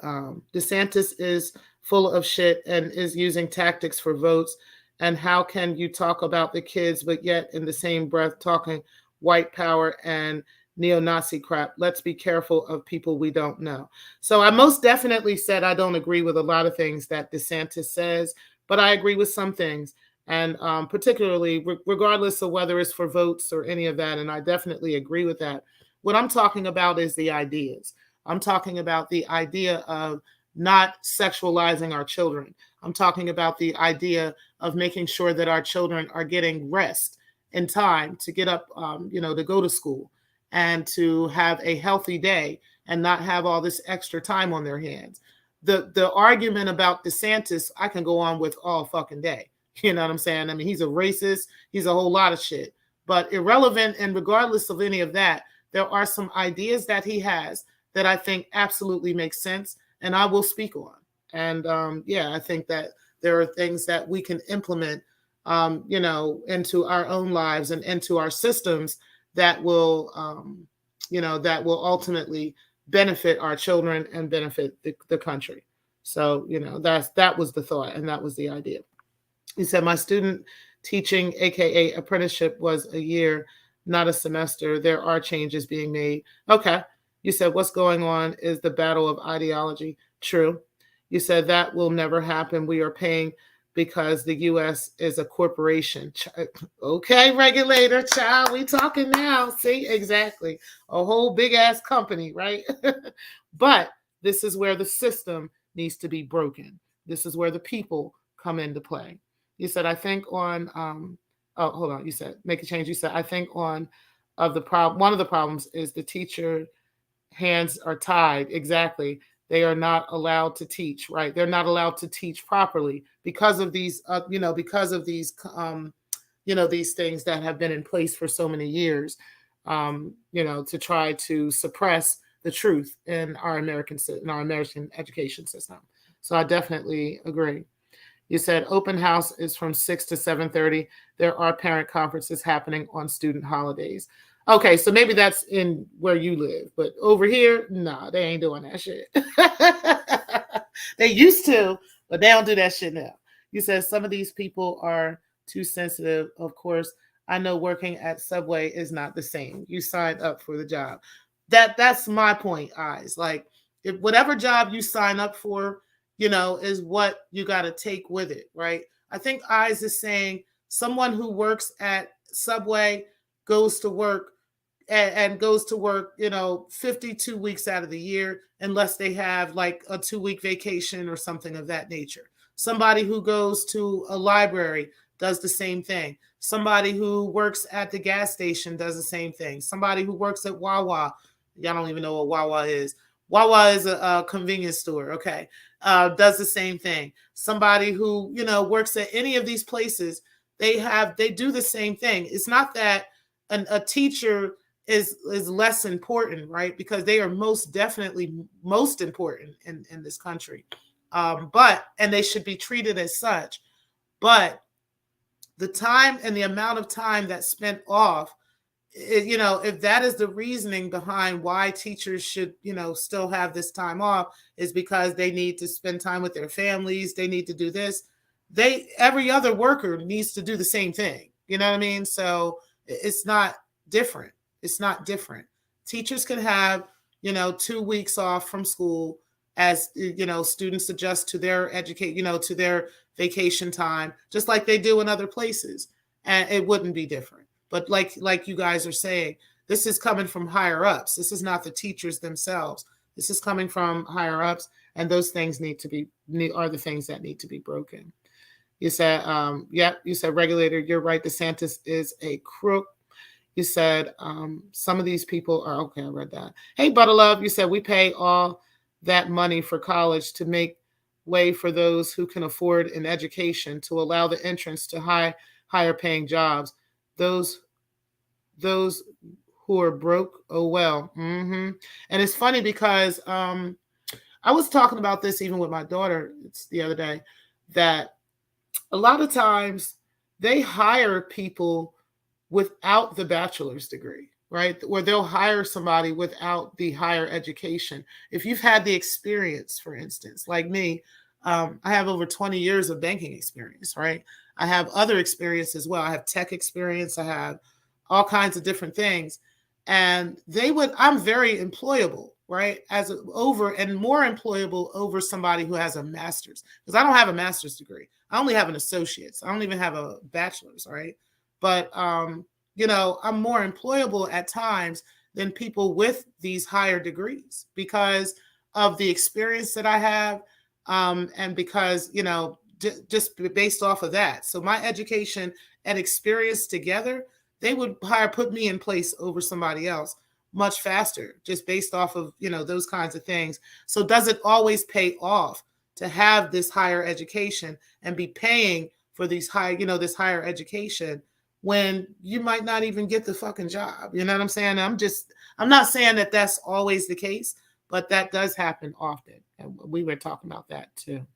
DeSantis is full of shit and is using tactics for votes. And how can you talk about the kids, but yet in the same breath talking white power and neo-Nazi crap? Let's be careful of people we don't know. So I most definitely said I don't agree with a lot of things that DeSantis says, but I agree with some things. And particularly, regardless of whether it's for votes or any of that, and I definitely agree with that. What I'm talking about is the ideas. I'm talking about the idea of not sexualizing our children. I'm talking about the idea of making sure that our children are getting rest and time to get up, to go to school and to have a healthy day and not have all this extra time on their hands. The argument about DeSantis, I can go on with all fucking day. You know what I'm saying? I mean, he's a racist. He's a whole lot of shit. But irrelevant and regardless of any of that, there are some ideas that he has that I think absolutely makes sense and I will speak on. And I think that there are things that we can implement, into our own lives and into our systems that will, that will ultimately benefit our children and benefit the country. So, that was the thought and that was the idea. He said, my student teaching, AKA apprenticeship, was a year, not a semester. There are changes being made. Okay. You said, what's going on is the battle of ideology. True. You said that will never happen. We are paying because the U.S. is a corporation. Okay, regulator, child, we talking now. See, exactly. A whole big ass company, right? But this is where the system needs to be broken. This is where the people come into play. You said, I think on, hold on. You said, make a change. You said, I think one of the problems is the teacher hands are tied. Exactly. They are not allowed to teach, right? They're not allowed to teach properly because of these, these things that have been in place for so many years, to try to suppress the truth in our American education system. So I definitely agree. You said open house is from 6 to 7:30. There are parent conferences happening on student holidays. Okay, so maybe that's in where you live, but over here, nah, they ain't doing that shit. They used to, but they don't do that shit now. You said some of these people are too sensitive. Of course, I know working at Subway is not the same. You signed up for the job. That's my point, Eyes. Like, if whatever job you sign up for, is what you got to take with it, right? I think Eyes is saying someone who works at Subway goes to work and goes to work, 52 weeks out of the year, unless they have like a 2-week vacation or something of that nature. Somebody who goes to a library does the same thing. Somebody who works at the gas station does the same thing. Somebody who works at Wawa, y'all don't even know what Wawa is. Wawa is a convenience store, okay, does the same thing. Somebody who, works at any of these places, they do the same thing. It's not that a teacher is less important, right? Because they are most definitely most important in this country. And they should be treated as such. But the time and the amount of time that's spent off, if that is the reasoning behind why teachers should, still have this time off, is because they need to spend time with their families. They need to do this. Every other worker needs to do the same thing. You know what I mean? So it's not different. It's not different. Teachers can have, 2 weeks off from school as, students adjust to their to their vacation time, just like they do in other places. And it wouldn't be different. But like you guys are saying, this is coming from higher ups. This is not the teachers themselves. This is coming from higher ups. And those things are the things that need to be broken. You said, you said, regulator, you're right. DeSantis is a crook. You said, some of these people are, okay, I read that. Hey, Butterlove, you said we pay all that money for college to make way for those who can afford an education, to allow the entrance to higher paying jobs. Those those who are broke, oh well. And it's funny because I was talking about this even with my daughter the other day, that a lot of times they hire people without the bachelor's degree, right? Where they'll hire somebody without the higher education. If you've had the experience, for instance, like me, I have over 20 years of banking experience, right? I have other experience as well. I have tech experience. I have all kinds of different things. And I'm very employable, right? Over and more employable over somebody who has a master's, because I don't have a master's degree. I only have an associate's. I don't even have a bachelor's, right? But I'm more employable at times than people with these higher degrees because of the experience that I have, and because just based off of that. So my education and experience together, they would put me in place over somebody else much faster, just based off of those kinds of things. So does it always pay off to have this higher education and be paying for this higher education when you might not even get the fucking job? You know what I'm saying? I'm not saying that that's always the case, but that does happen often. And we were talking about that too.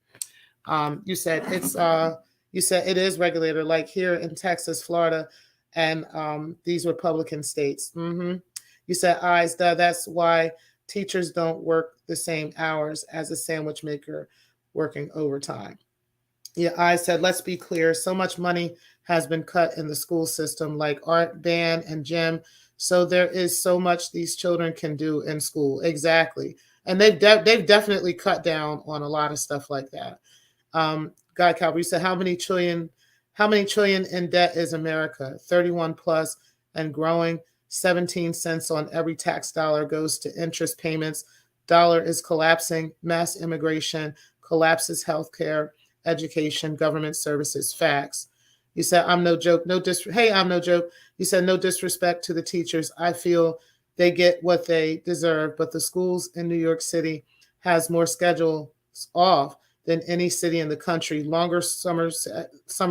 You said it is regulated, like here in Texas, Florida, and these Republican states. You said, that's why teachers don't work the same hours as a sandwich maker working overtime. Yeah, I said, let's be clear. So much money has been cut in the school system, like art, band, and gym. So there is so much these children can do in school. Exactly. And they've definitely cut down on a lot of stuff like that. God Calvary said, how many trillion in debt is America? 31 plus and growing. 17 cents on every tax dollar goes to interest payments. Dollar is collapsing. Mass immigration collapses healthcare, education, government services. Facts. You said, I'm no joke. Hey, I'm no joke. You said, no disrespect to the teachers. I feel they get what they deserve, but the schools in New York City has more schedules off than any city in the country. Longer summer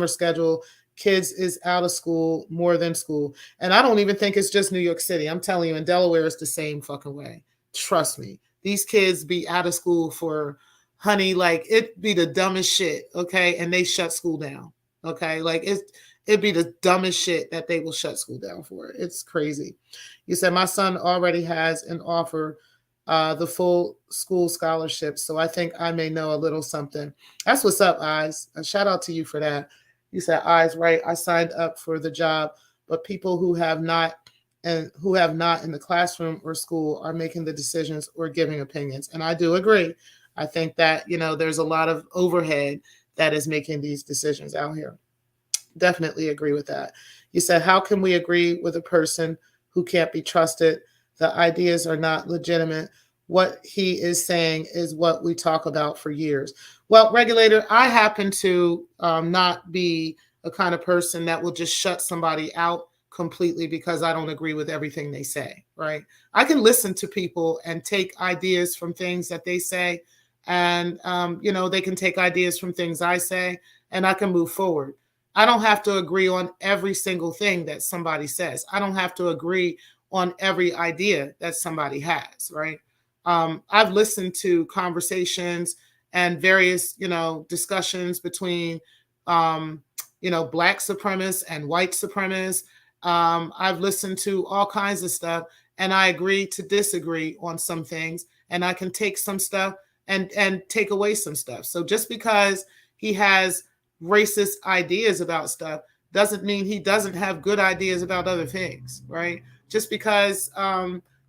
schedule. Kids is out of school more than school. And I don't even think it's just New York City. I'm telling you, in Delaware, it's the same fucking way. Trust me. These kids be out of school for, honey, like it'd be the dumbest shit, okay? And they shut school down, okay? Like it'd be the dumbest shit that they will shut school down for. It's crazy. You said, my son already has an offer, the full school scholarship. So I think I may know a little something. That's what's up, Eyes. A shout out to you for that. You said, Eyes, right. I signed up for the job, but people who have not in the classroom or school are making the decisions or giving opinions. And I do agree. I think that, there's a lot of overhead that is making these decisions out here. Definitely agree with that. You said, how can we agree with a person who can't be trusted? The ideas are not legitimate. What he is saying is what we talk about for years. Well, regulator, I happen to not be a kind of person that will just shut somebody out completely because I don't agree with everything they say, right? I can listen to people and take ideas from things that they say, and they can take ideas from things I say, and I can move forward. I don't have to agree on every single thing that somebody says. I don't have to agree on every idea that somebody has, right? I've listened to conversations and various, discussions between, Black supremacists and white supremacists. I've listened to all kinds of stuff, and I agree to disagree on some things, and I can take some stuff and take away some stuff. So just because he has racist ideas about stuff doesn't mean he doesn't have good ideas about other things, right? Just because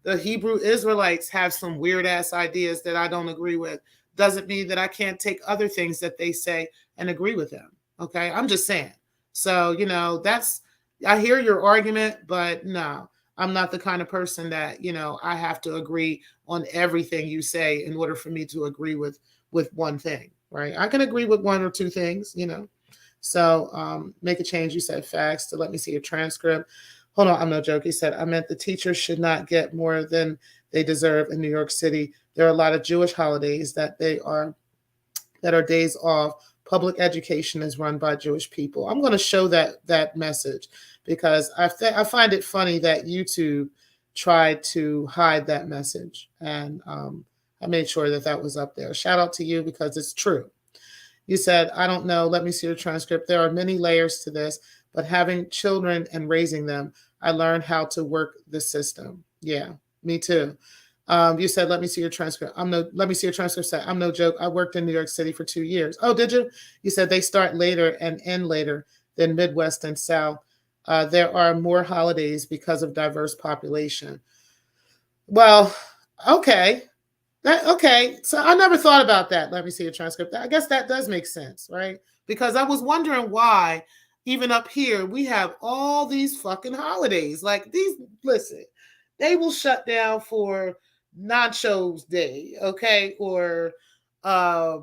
the Hebrew Israelites have some weird ass ideas that I don't agree with doesn't mean that I can't take other things that they say and agree with them. Okay. I'm just saying. So, I hear your argument, but no, I'm not the kind of person that, I have to agree on everything you say in order for me to agree with one thing, right? I can agree with one or two things, So make a change. You said facts to let me see your transcript. Hold on, I'm no joke. He said, I meant the teachers should not get more than they deserve in New York City. There are a lot of Jewish holidays that are days off, public education is run by Jewish people. I'm going to show that message because I find it funny that YouTube tried to hide that message, and I made sure that was up there. Shout out to you because it's true. You said, I don't know. Let me see your transcript. There are many layers to this, but having children and raising them, I learned how to work the system. Yeah, me too. You said, let me see your transcript. Let me see your transcript. Say, I'm no joke. I worked in New York City for 2 years. Oh, did you? You said they start later and end later than Midwest and South. There are more holidays because of diverse population. Well, okay. Okay, so I never thought about that. Let me see a transcript. I guess that does make sense, right? Because I was wondering why, even up here, we have all these fucking holidays. Like these, listen, they will shut down for Nachos Day, okay, or uh,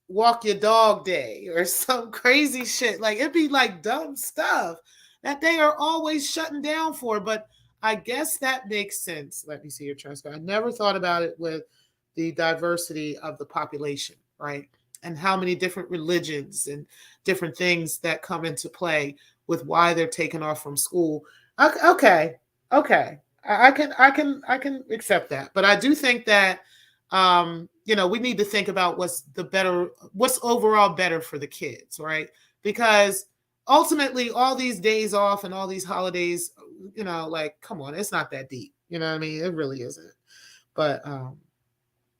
Walk Your Dog Day, or some crazy shit. Like it'd be like dumb stuff that they are always shutting down for. But I guess that makes sense. Let me see your transcript. I never thought about it with the diversity of the population, right? And how many different religions and different things that come into play with why they're taken off from school. Okay. I can accept that. But I do think that we need to think about what's overall better for the kids, right? Because ultimately all these days off and all these holidays, like, come on, it's not that deep. You know what I mean? It really isn't. But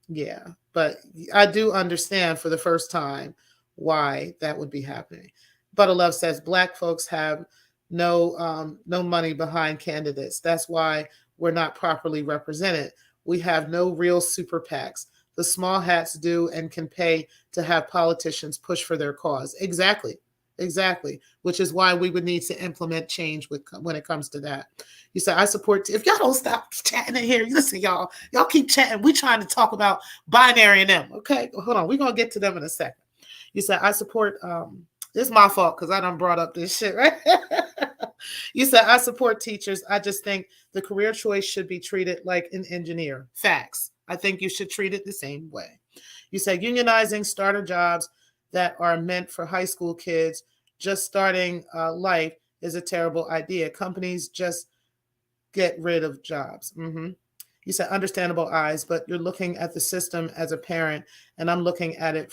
yeah, but I do understand for the first time why that would be happening. But Love says Black folks have no money behind candidates. That's why we're not properly represented. We have no real super PACs. The small hats do and can pay to have politicians push for their cause. Exactly. Which is why we would need to implement change when it comes to that. You said, I support, if y'all don't stop chatting in here, listen, y'all keep chatting. We're trying to talk about binary and them. Okay, hold on. We're going to get to them in a second. You said, I support, it's my fault because I done brought up this shit, right? You said, I support teachers. I just think the career choice should be treated like an engineer. Facts. I think you should treat it the same way. You said, unionizing starter jobs that are meant for high school kids just starting life is a terrible idea. Companies just get rid of jobs. Mm-hmm. You said understandable eyes, but you're looking at the system as a parent, and I'm looking at it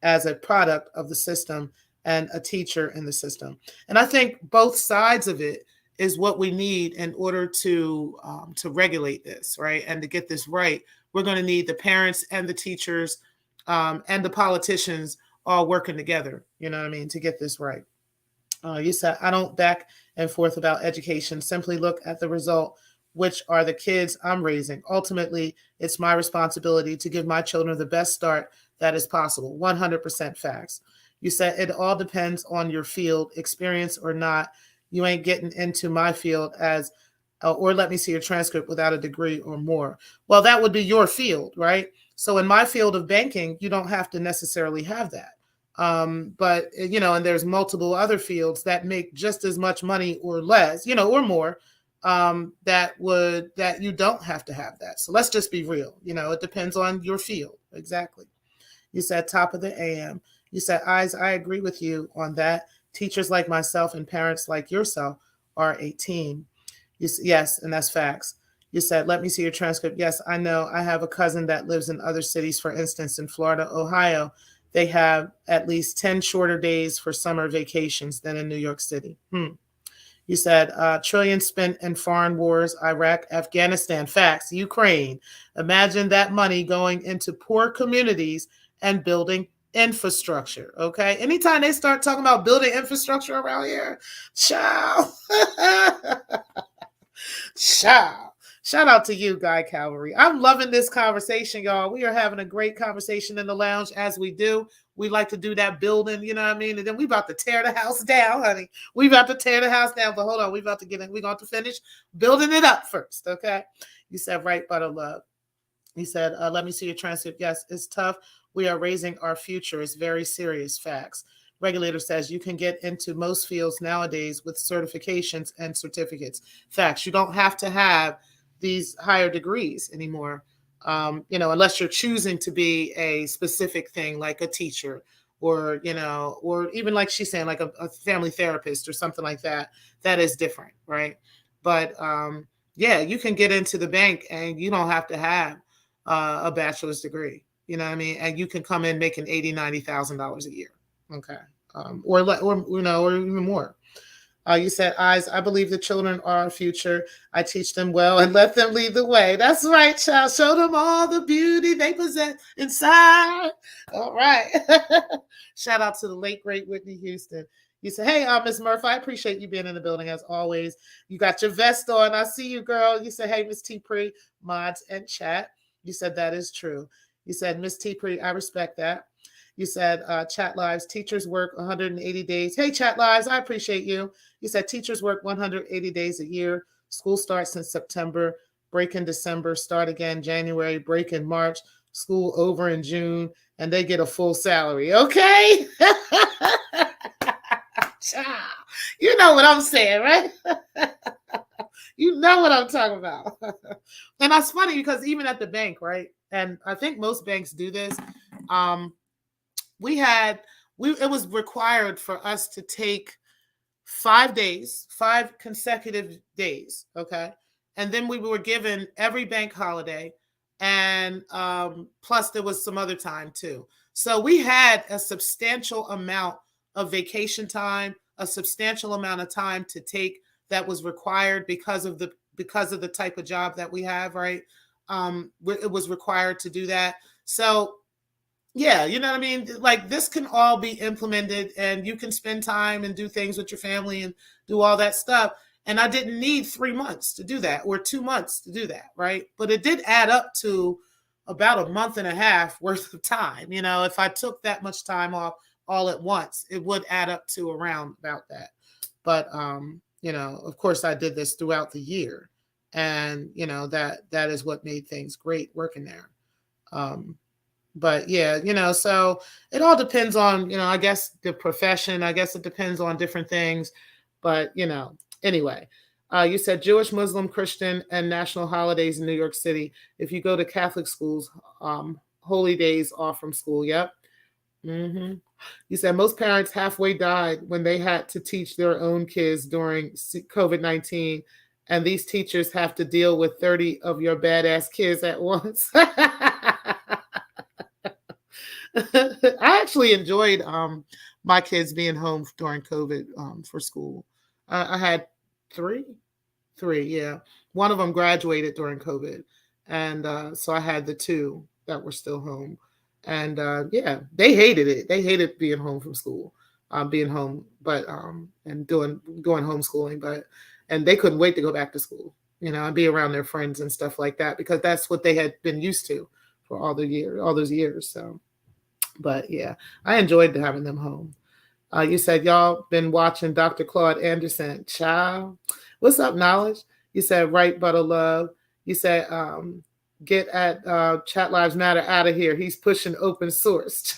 as a product of the system and a teacher in the system. And I think both sides of it is what we need in order to regulate this, right? And to get this right, we're going to need the parents and the teachers and the politicians all working together, you know what I mean, to get this right. You said, I don't back and forth about education. Simply look at the result, which are the kids I'm raising. Ultimately, it's my responsibility to give my children the best start that is possible. 100% facts. You said it all depends on your field, experience or not. You ain't getting into my field or let me see your transcript without a degree or more. Well, that would be your field, right? So in my field of banking, you don't have to necessarily have that. But and there's multiple other fields that make just as much money or less, or more, that you don't have to have that. So let's just be real. It depends on your field. Exactly. You said top of the AM. You said, I agree with you on that. Teachers like myself and parents like yourself are a team. Yes, and that's facts. You said, let me see your transcript. Yes, I know. I have a cousin that lives in other cities. For instance, in Florida, Ohio, they have at least 10 shorter days for summer vacations than in New York City. You said, trillions spent in foreign wars, Iraq, Afghanistan, facts, Ukraine. Imagine that money going into poor communities and building infrastructure, okay? Anytime they start talking about building infrastructure around here, ciao. Ciao. Shout out to you, Guy Calvary. I'm loving this conversation, y'all. We are having a great conversation in the lounge as we do. We like to do that building, you know what I mean? And then we about to tear the house down, honey. We about to tear the house down, but hold on. We about to get in. We're going to finish building it up first, okay? You said, right, Butter Love. You said, let me see your transcript. Yes, it's tough. We are raising our future. It's very serious. Facts. Regulator says you can get into most fields nowadays with certifications and certificates. Facts. You don't have to have these higher degrees anymore, unless you're choosing to be a specific thing like a teacher or, or even like she's saying, like a family therapist or something like that. That is different, right? But yeah, you can get into the bank and you don't have to have a bachelor's degree. You know what I mean? And you can come in making $80,000-$90,000 a year. Okay. Or even more. You said, Eyes, I believe the children are our future. I teach them well and let them lead the way. That's right, child. Show them all the beauty they possess inside. All right. Shout out to the late, great Whitney Houston. You said, hey, Miss Murphy, I appreciate you being in the building as always. You got your vest on. I see you, girl. You said, hey, Miss T. Pre, mods and chat. You said that is true. You said, Miss T. Pre, I respect that. You said, Chat Lives, teachers work 180 days. Hey, Chat Lives, I appreciate you. You said teachers work 180 days a year. School starts in September, break in December, start again January, break in March, school over in June, and they get a full salary. Okay? You know what I'm saying, right? You know what I'm talking about. And that's funny because even at the bank, right? And I think most banks do this. It was required for us to take 5 days, 5 consecutive days. Okay. And then we were given every bank holiday. And plus there was some other time too. So we had a substantial amount of vacation time, a substantial amount of time to take that was required because of the type of job that we have, right? It was required to do that. So yeah, you know what I mean? Like this can all be implemented and you can spend time and do things with your family and do all that stuff. And I didn't need 3 months to do that or 2 months to do that, right? But it did add up to about a month and a half worth of time. If I took that much time off all at once, it would add up to around about that. But of course I did this throughout the year. And that is what made things great working there. But yeah, so it all depends on, I guess the profession. I guess it depends on different things. But, anyway, you said Jewish, Muslim, Christian, and national holidays in New York City. If you go to Catholic schools, holy days off from school. Yep. Mm-hmm. You said most parents halfway died when they had to teach their own kids during COVID-19. And these teachers have to deal with 30 of your badass kids at once. I actually enjoyed my kids being home during COVID for school. I had three, yeah. One of them graduated during COVID, and so I had the 2 that were still home. And yeah, they hated it. They hated being home from school, being home, but and going homeschooling, and they couldn't wait to go back to school, and be around their friends and stuff like that because that's what they had been used to for all those years. So. But yeah, I enjoyed having them home. You said y'all been watching Dr. Claude Anderson. Child. What's up, Knowledge? You said right, but a love. You said get at Chat Lives Matter out of here. He's pushing open source.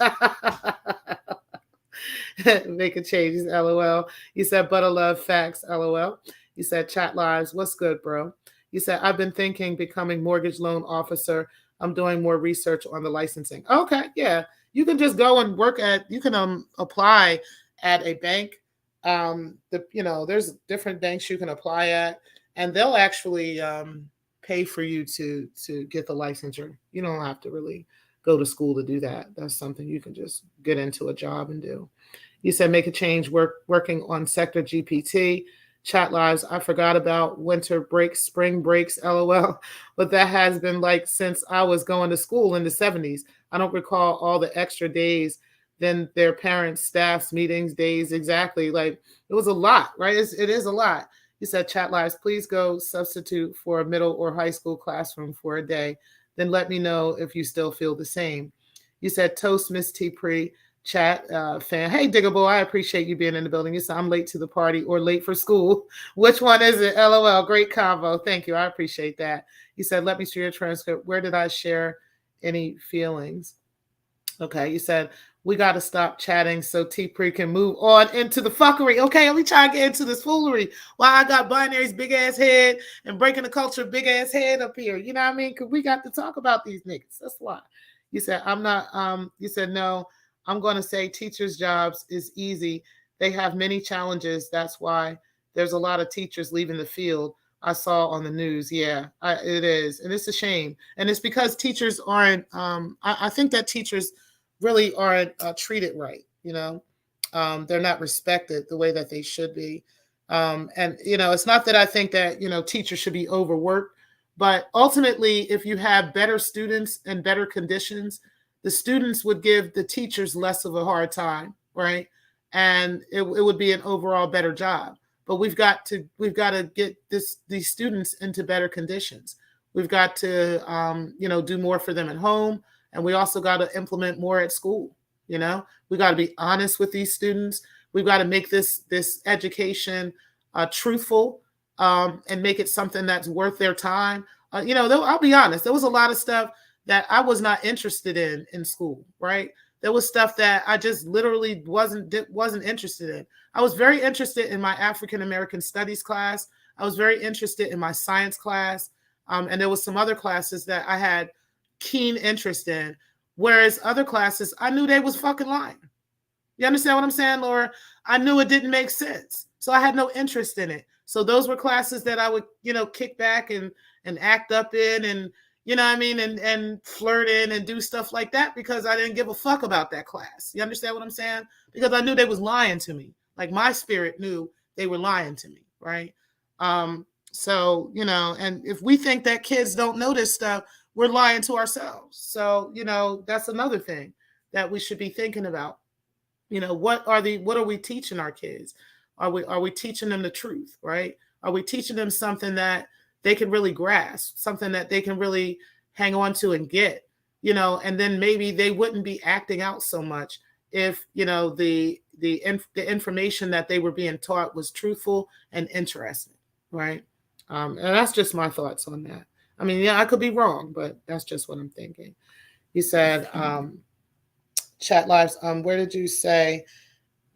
Make a change. LOL. You said but a love facts. LOL. You said Chat Lives. What's good, bro? You said I've been thinking becoming mortgage loan officer. I'm doing more research on the licensing. Okay, yeah. You can just go and you can apply at a bank. There's different banks you can apply at, and they'll actually pay for you to get the licensure. You don't have to really go to school to do that. That's something you can just get into a job and do. You said make a change working on Secktah GPT. Chat Lives, I forgot about winter breaks, spring breaks, LOL. But that has been like since I was going to school in the 70s. I don't recall all the extra days, then their parents, staffs, meetings, days, exactly. Like it was a lot, right? It is a lot. You said, Chat Lives, please go substitute for a middle or high school classroom for a day. Then let me know if you still feel the same. You said, Toast, Miss T. Pre. Chat fan. Hey, Diggable, I appreciate you being in the building. You said I'm late to the party or late for school. Which one is it? LOL. Great combo. Thank you. I appreciate that. You said, let me share your transcript. Where did I share any feelings? Okay. You said, we got to stop chatting so T-Pre can move on into the fuckery. Okay, let me try to get into this foolery. While I got Binary's big ass head and Breaking the Culture big ass head up here. You know what I mean? Because we got to talk about these niggas. That's why. You said, I'm not, you said, no, I'm going to say teachers' jobs is easy. They have many challenges. That's why there's a lot of teachers leaving the field. I saw on the news. Yeah, it is. And it's a shame. And it's because teachers aren't, I think that teachers really aren't treated right. They're not respected the way that they should be. And, it's not that I think that, teachers should be overworked, but ultimately, if you have better students and better conditions, the students would give the teachers less of a hard time, right? And it would be an overall better job. But we've got to get these students into better conditions. We've got to do more for them at home, and we also got to implement more at school. We got to be honest with these students. We've got to make this education truthful, and make it something that's worth their time. I'll be honest. There was a lot of stuff that I was not interested in school, right? There was stuff that I just literally wasn't interested in. I was very interested in my African American Studies class. I was very interested in my science class, and there was some other classes that I had keen interest in. Whereas other classes, I knew they was fucking lying. You understand what I'm saying, Laura? I knew it didn't make sense, so I had no interest in it. So those were classes that I would, kick back and act up in, and and flirt in and do stuff like that because I didn't give a fuck about that class. You understand what I'm saying? Because I knew they was lying to me. Like my spirit knew they were lying to me, right? So, and if we think that kids don't know this stuff, we're lying to ourselves. So, that's another thing that we should be thinking about. What are we teaching our kids? Are we teaching them the truth, right? Are we teaching them something that they can really grasp, something that they can really hang on to and get, and then maybe they wouldn't be acting out so much if, the information that they were being taught was truthful and interesting, right? And that's just my thoughts on that. I mean, yeah, I could be wrong, but that's just what I'm thinking. You said, chat lives,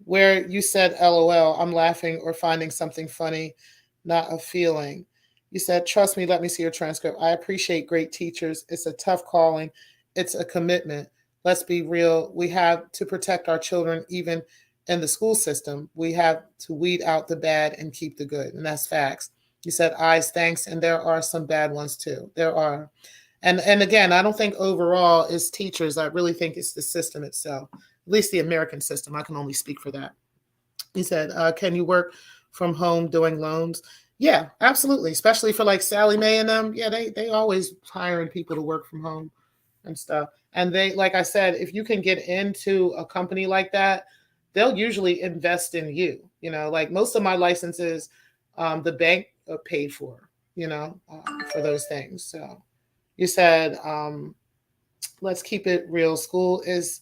where you said LOL, I'm laughing or finding something funny, not a feeling. You said, trust me, let me see your transcript. I appreciate great teachers. It's a tough calling. It's a commitment. Let's be real. We have to protect our children, even in the school system. We have to weed out the bad and keep the good. And that's facts. You said, eyes, thanks. And there are some bad ones too. There are. And again, I don't think overall it's teachers. I really think it's the system itself, at least the American system. I can only speak for that. He said, can you work from home doing loans? Yeah, absolutely. Especially for like Sally Mae and them. Yeah, they always hiring people to work from home and stuff. And they, like I said, if you can get into a company like that, they'll usually invest in you. Like most of my licenses, the bank paid for, for those things. So you said, let's keep it real. School is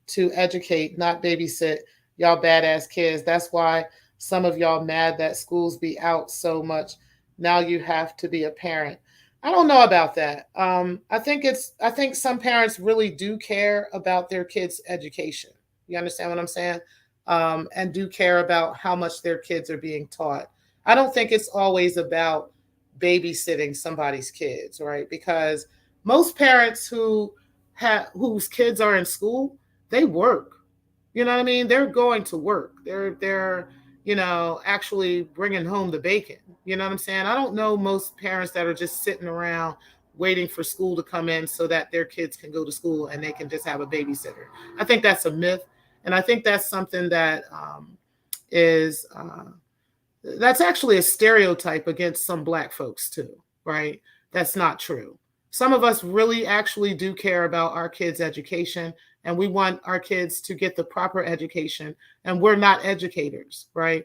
to educate, not babysit. Y'all badass kids. That's why some of y'all mad that schools be out so much. Now you have to be a parent. I don't know about that. I think some parents really do care about their kids' education. You understand what I'm saying? And do care about how much their kids are being taught. I don't think it's always about babysitting somebody's kids, right? Because most parents whose kids are in school, they work. You know what I mean? They're going to work. They're actually bringing home the bacon. You know what I'm saying? I don't know most parents that are just sitting around waiting for school to come in so that their kids can go to school and they can just have a babysitter. I think that's a myth. And I think that's something that is that's actually a stereotype against some Black folks too, right? That's not true. Some of us really actually do care about our kids' education, and we want our kids to get the proper education, and we're not educators, right?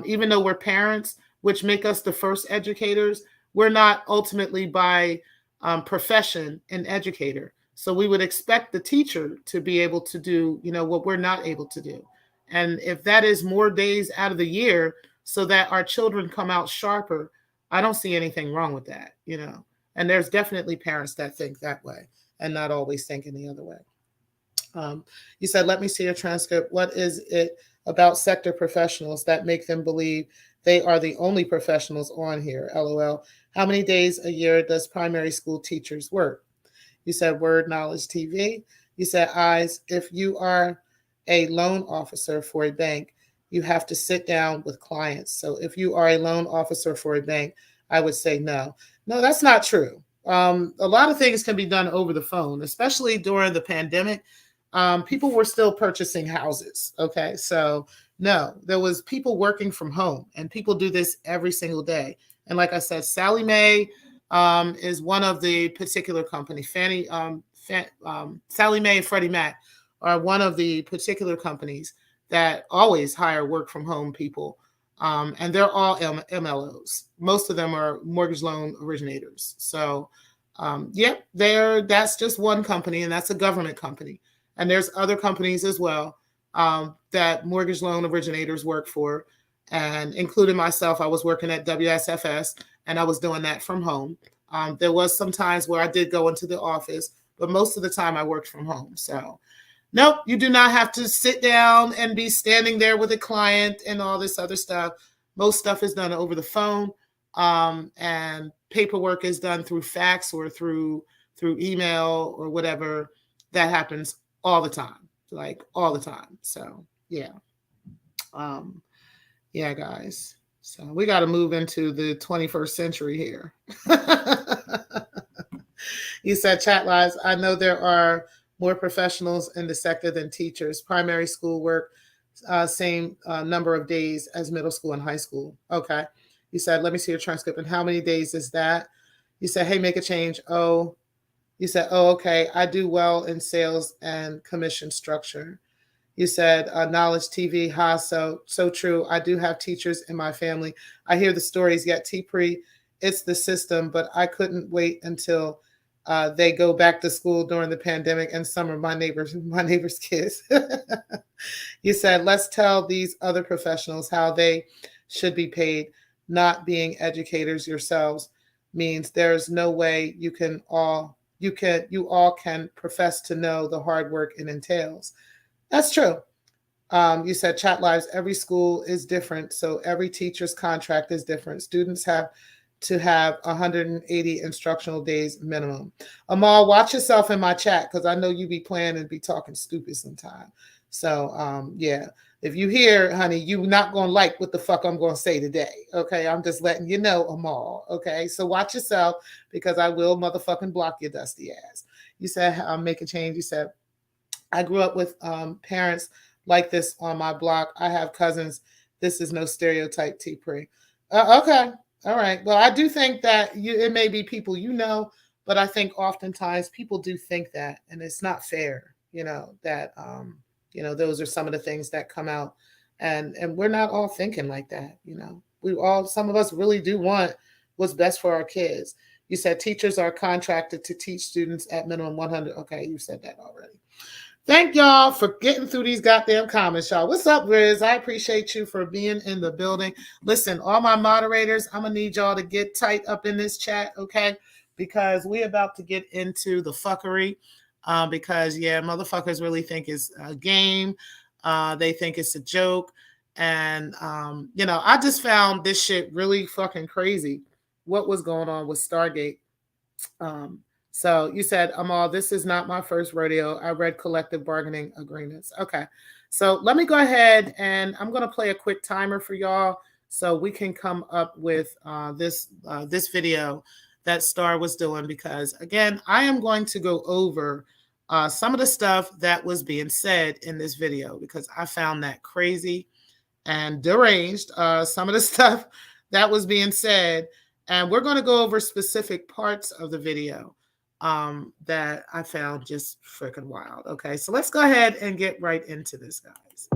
Even though we're parents, which make us the first educators, we're not ultimately by profession an educator. So we would expect the teacher to be able to do, what we're not able to do. And if that is more days out of the year so that our children come out sharper, I don't see anything wrong with that, And there's definitely parents that think that way and not always thinking the other way. You said, let me see your transcript. What is it about sector professionals that make them believe they are the only professionals on here? LOL. How many days a year does primary school teachers work? You said Word Knowledge TV. You said eyes. If you are a loan officer for a bank, you have to sit down with clients. So if you are a loan officer for a bank, I would say no. No, that's not true. A lot of things can be done over the phone, especially during the pandemic. People were still purchasing houses. Okay, so no, there was people working from home, and people do this every single day. And like I said, Sally Mae is one of the particular company. Sally Mae and Freddie Mac are one of the particular companies that always hire work from home people. And they're all MLOs. Most of them are mortgage loan originators. So, yep, that's just one company, and that's a government company. And there's other companies as well that mortgage loan originators work for. And including myself, I was working at WSFS, and I was doing that from home. There was some times where I did go into the office, but most of the time I worked from home. So, nope, you do not have to sit down and be standing there with a client and all this other stuff. Most stuff is done over the phone, and paperwork is done through fax or through email or whatever. That happens all the time, like all the time. So yeah, yeah, guys. So we got to move into the 21st century here. You said, chat lives, I know there are more professionals in the sector than teachers. Primary school work, same number of days as middle school and high school. Okay. You said, let me see your transcript. And how many days is that? You said, hey, make a change. Oh, you said, oh, okay. I do well in sales and commission structure. You said, knowledge TV, so true. I do have teachers in my family. I hear the stories, yet TPRE, it's the system, but I couldn't wait until they go back to school during the pandemic and some of my neighbors' kids. You said, let's tell these other professionals how they should be paid. Not being educators yourselves means there's no way you all can profess to know the hard work it entails. That's true. You said, chat lives, every school is different, so every teacher's contract is different. Students have to have 180 instructional days minimum. Amal, watch yourself in my chat, because I know you be playing and be talking stupid sometimes. So, yeah, if you hear, honey, you're not going to like what the fuck I'm going to say today, okay? I'm just letting you know, Amal, okay? So watch yourself, because I will motherfucking block your dusty ass. You said, make a change. You said, I grew up with parents like this on my block. I have cousins. This is no stereotype, TPRE. Okay. All right. Well, I do think that it may be people but I think oftentimes people do think that, and it's not fair, that, those are some of the things that come out, and we're not all thinking like that. Some of us really do want what's best for our kids. You said teachers are contracted to teach students at minimum 100. Okay. You said that already. Thank y'all for getting through these goddamn comments, y'all. What's up, Riz? I appreciate you for being in the building. Listen, all my moderators, I'm going to need y'all to get tight up in this chat, okay? Because we're about to get into the fuckery. Because, yeah, motherfuckers really think it's a game. They think it's a joke. And, I just found this shit really fucking crazy. What was going on with Stargate? So you said, Amal, this is not my first rodeo. I read collective bargaining agreements. Okay. So let me go ahead, and I'm going to play a quick timer for y'all so we can come up with this video that Star was doing, because, again, I am going to go over some of the stuff that was being said in this video, because I found that crazy and deranged, some of the stuff that was being said. And we're going to go over specific parts of the video that I found just freaking wild. Okay, so let's go ahead and get right into this, guys.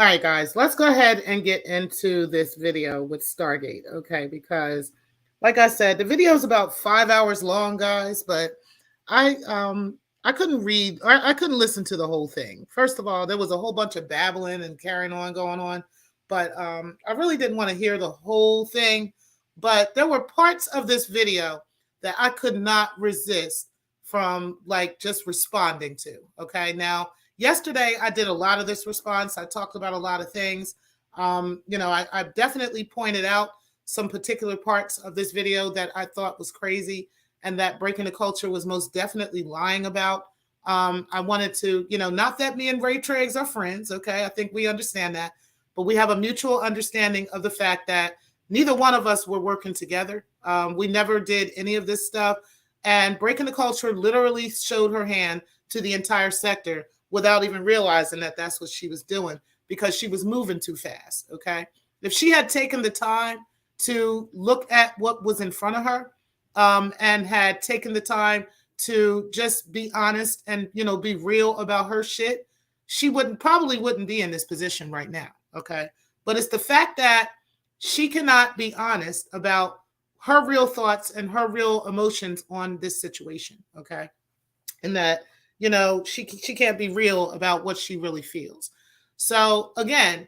All right, guys, let's go ahead and get into this video with Stargate, okay? Because, like I said, the video is about 5 hours long, guys, but I couldn't read or I couldn't listen to the whole thing. First of all, there was a whole bunch of babbling and carrying on going on, but I really didn't want to hear the whole thing. But there were parts of this video that I could not resist from like just responding to. Okay, now yesterday I did a lot of this response. I talked about a lot of things. I definitely pointed out some particular parts of this video that I thought was crazy and that Breaking the Culture was most definitely lying about. I wanted to, not that me and Ray Triggs are friends, okay? I think we understand that, but we have a mutual understanding of the fact that neither one of us were working together. We never did any of this stuff. And Breaking the Culture literally showed her hand to the entire sector without even realizing that that's what she was doing because she was moving too fast, okay? If she had taken the time to look at what was in front of her and had taken the time to just be honest and, be real about her shit, she probably wouldn't be in this position right now, okay? But it's the fact that she cannot be honest about her real thoughts and her real emotions on this situation, okay? And that, she can't be real about what she really feels. So again,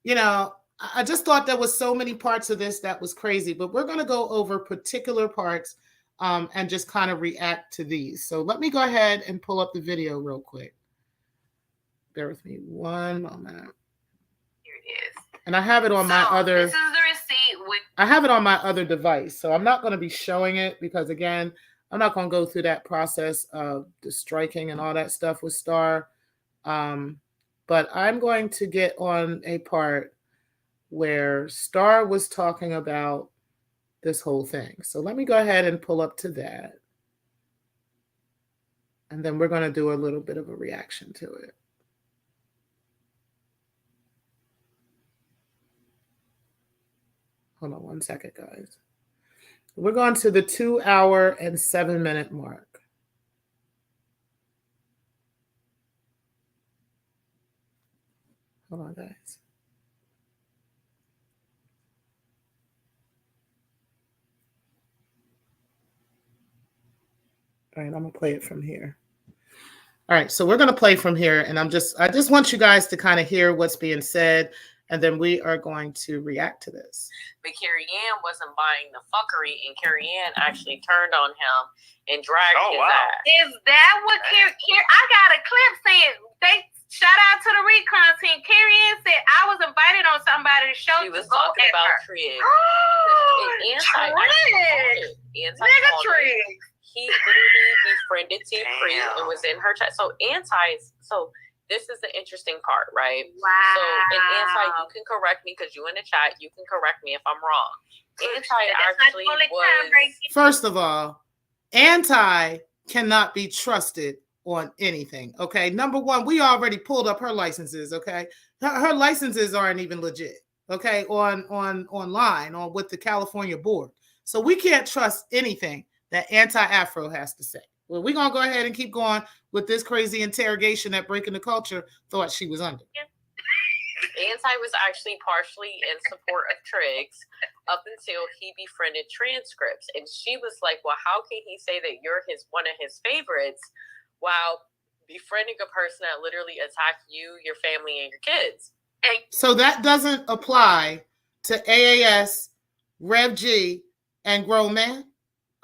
I just thought there was so many parts of this that was crazy, but we're going to go over particular parts and just kind of react to these. So let me go ahead and pull up the video real quick. Bear with me one moment. Here it is. And I have it on my other. This is the receipt. I have it on my other device, so I'm not going to be showing it because, again, I'm not going to go through that process of the striking and all that stuff with Star. But I'm going to get on a part where Star was talking about this whole thing. So let me go ahead and pull up to that. And then we're going to do a little bit of a reaction to it. Hold on one second, guys. We're going to the 2 hour and 7 minute mark. Hold on, guys. All right, I'm gonna play it from here. All right, so we're gonna play from here, and I just want you guys to kind of hear what's being said, and then we are going to react to this. But Carrie Ann wasn't buying the fuckery, and Carrie Ann actually turned on him and dragged his ass. Is that what Carrie? I got a clip saying they shout out to the recon team. Carrie Ann said I was invited on somebody's show. She was talking about Triggs. Nigga Triggs. He literally befriended T. Priest and was in her chat. So this is the interesting part, right? Wow. So in Anti, you can correct me because you in the chat, you can correct me if I'm wrong. Anti actually was. First of all, Anti cannot be trusted on anything. Okay. Number one, we already pulled up her licenses. Okay. Her licenses aren't even legit. Okay. Online with the California board. So we can't trust anything that Anti-Afro has to say. Well, we're going to go ahead and keep going with this crazy interrogation that Breaking the Culture thought she was under. Anti was actually partially in support of Triggs up until he befriended Transcripts. And she was like, well, how can he say that you're one of his favorites while befriending a person that literally attacked you, your family, and your kids? So that doesn't apply to AAS, Rev G, and Grown Man?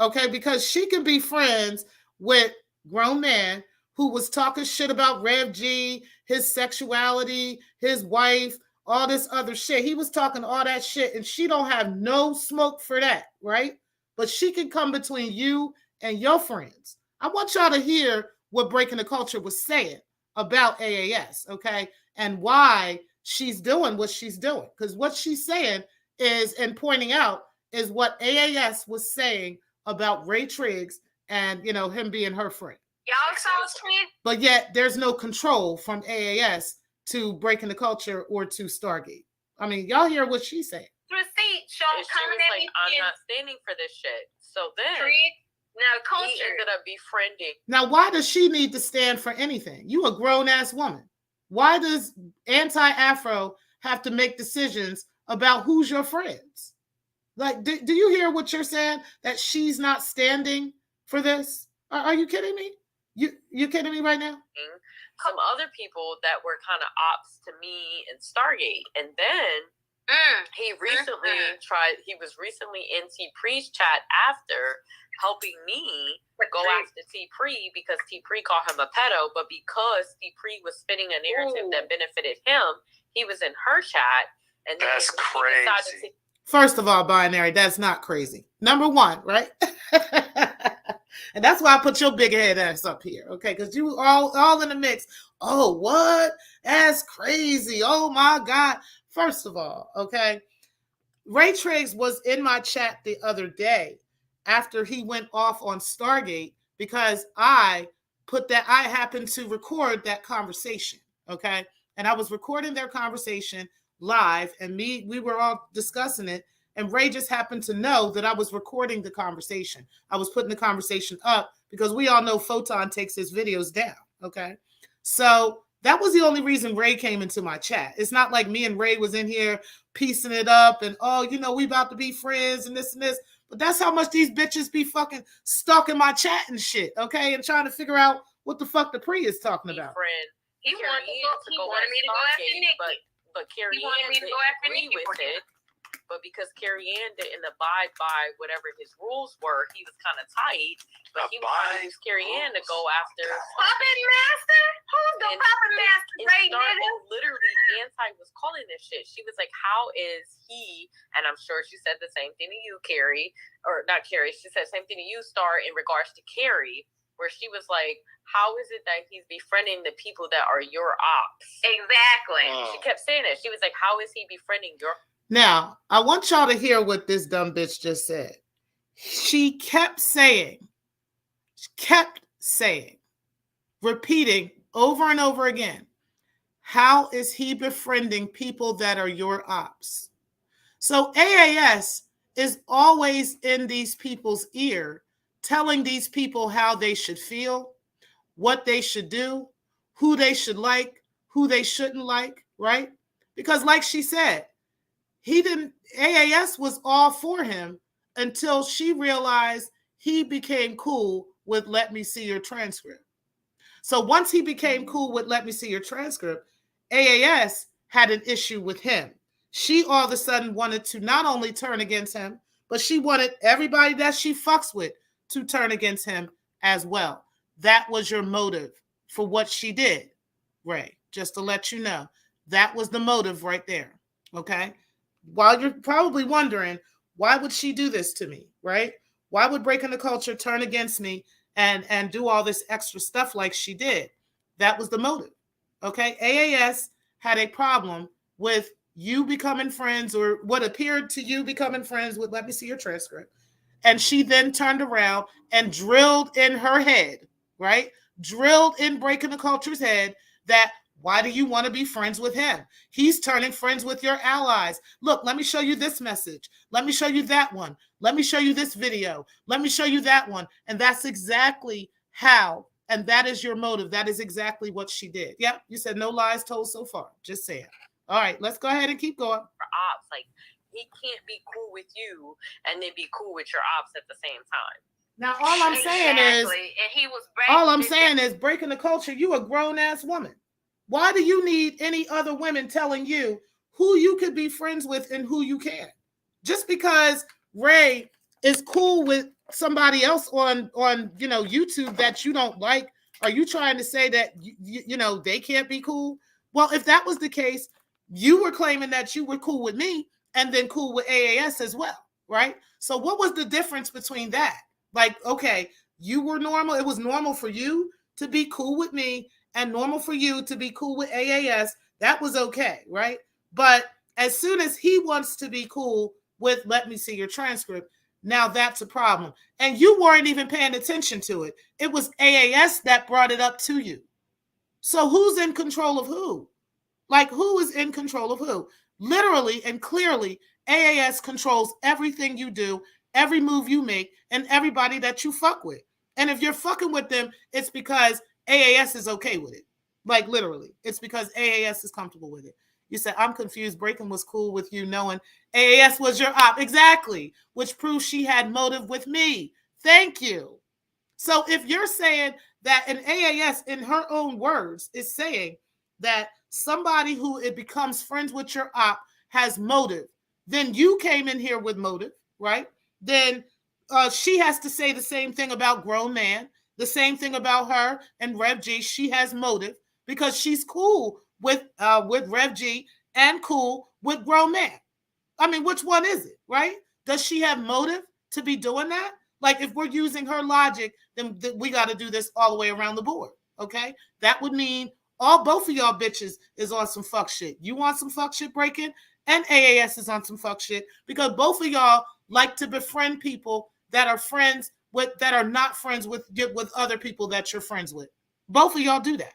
Okay, because she can be friends with Grown Man who was talking shit about Rev G, his sexuality, his wife, all this other shit. He was talking all that shit, and she don't have no smoke for that, right? But she can come between you and your friends. I want y'all to hear what Breaking the Culture was saying about AAS, okay, and why she's doing what she's doing. Because what she's saying is, and pointing out, is what AAS was saying about Ray Triggs and, him being her friend. Y'all saw Triggs? But yet there's no control from AAS to Breaking the Culture or to Stargate. I mean, y'all hear what she's saying. Receipt showing coming at me. I'm not standing for this shit. So then he ended up befriending. Now, why does she need to stand for anything? You a grown-ass woman. Why does anti-Afro have to make decisions about who's your friends? Like, do you hear what you're saying? That she's not standing for this? Are you kidding me? You kidding me right now? Some other people that were kind of ops to me in Stargate, and then he was recently in T Pre's chat after helping me go after T Pre because T Pre called him a pedo, but because T Pre was spinning a narrative that benefited him, he was in her chat, and then that's crazy. First of all, binary, that's not crazy. Number one, right? And that's why I put your big head ass up here, okay? Because you all in the mix. Oh, what? That's crazy. Oh my God. First of all, okay, Ray Triggs was in my chat the other day after he went off on Stargate because I happened to record that conversation, okay? And I was recording their conversation live, and we were all discussing it, and Ray just happened to know that I was recording the conversation. I was putting the conversation up because we all know Photon takes his videos down, okay? So that was the only reason Ray came into my chat. It's not like me and Ray was in here piecing it up and, oh, we about to be friends and this and this. But that's how much these bitches be fucking stalking my chat and shit, okay? And trying to figure out what the fuck the pre is talking about. He wanted me to go after Nikki. But Carrie Ann didn't agree with it. But because Carrie Ann didn't abide by whatever his rules were, he was kind of tight. But he wanted Carrie Ann to go after Puppet Master? Who's the Puppet Master right now? Literally, Anti was calling this shit. She was like, how is he, and I'm sure she said the same thing to you, Carrie, or not Carrie, she said the same thing to you, Star, in regards to Carrie, where she was like, how is it that he's befriending the people that are your ops? Exactly. She kept saying it. She was like, how is he befriending your... Now, I want y'all to hear what this dumb bitch just said. She kept saying, repeating over and over again, how is he befriending people that are your ops? So AAS is always in these people's ear, telling these people how they should feel, what they should do, who they should like, who they shouldn't like, right? Because like she said, AAS was all for him until she realized he became cool with let me see your transcript. So once he became cool with let me see your transcript, AAS had an issue with him. She all of a sudden wanted to not only turn against him, but she wanted everybody that she fucks with to turn against him as well. That was your motive for what she did, Ray, just to let you know. That was the motive right there, okay? While you're probably wondering, why would she do this to me, right? Why would Breaking the Culture turn against me and do all this extra stuff like she did? That was the motive, okay? AAS had a problem with you becoming friends, or what appeared to you becoming friends with let me see your transcript. And she then turned around and drilled in her head, right? Drilled in Breaking the Culture's head that why do you want to be friends with him? He's turning friends with your allies. Look, let me show you this message. Let me show you that one. Let me show you this video. Let me show you that one. And that's exactly how, and that is your motive. That is exactly what she did. Yep, you said no lies told so far. Just saying. All right, let's go ahead and keep going. For ops, like, he can't be cool with you and then be cool with your ops at the same time. Now, all I'm saying is, and he was Breaking the Culture, you a grown-ass woman. Why do you need any other women telling you who you could be friends with and who you can't? Just because Ray is cool with somebody else on YouTube that you don't like, are you trying to say that they can't be cool? Well, if that was the case, you were claiming that you were cool with me and then cool with AAS as well, right? So what was the difference between that? Like, okay, you were normal. It was normal for you to be cool with me and normal for you to be cool with AAS. That was okay, right? But as soon as he wants to be cool with let me see your transcript, now that's a problem. And you weren't even paying attention to it. It was AAS that brought it up to you. So who's in control of who? Like, who is in control of who? Literally and clearly, AAS controls everything you do, every move you make, and everybody that you fuck with. And if you're fucking with them, it's because AAS is okay with it. Like literally. It's because AAS is comfortable with it. You said, I'm confused. Breaking was cool with you knowing AAS was your op. Exactly. Which proves she had motive with me. Thank you. So if you're saying that an AAS, in her own words, is saying that somebody who it becomes friends with your op has motive, then you came in here with motive, right? Then she has to say the same thing about Grown Man, the same thing about her and Rev G. She has motive because she's cool with Rev G and cool with Grown Man. I mean, which one is it, right? Does she have motive to be doing that? Like, if we're using her logic, then we got to do this all the way around the board, okay? That would mean both of y'all bitches is on some fuck shit. You want some fuck shit breaking, and AAS is on some fuck shit because both of y'all like to befriend people that are friends with that are not friends with other people that you're friends with. Both of y'all do that.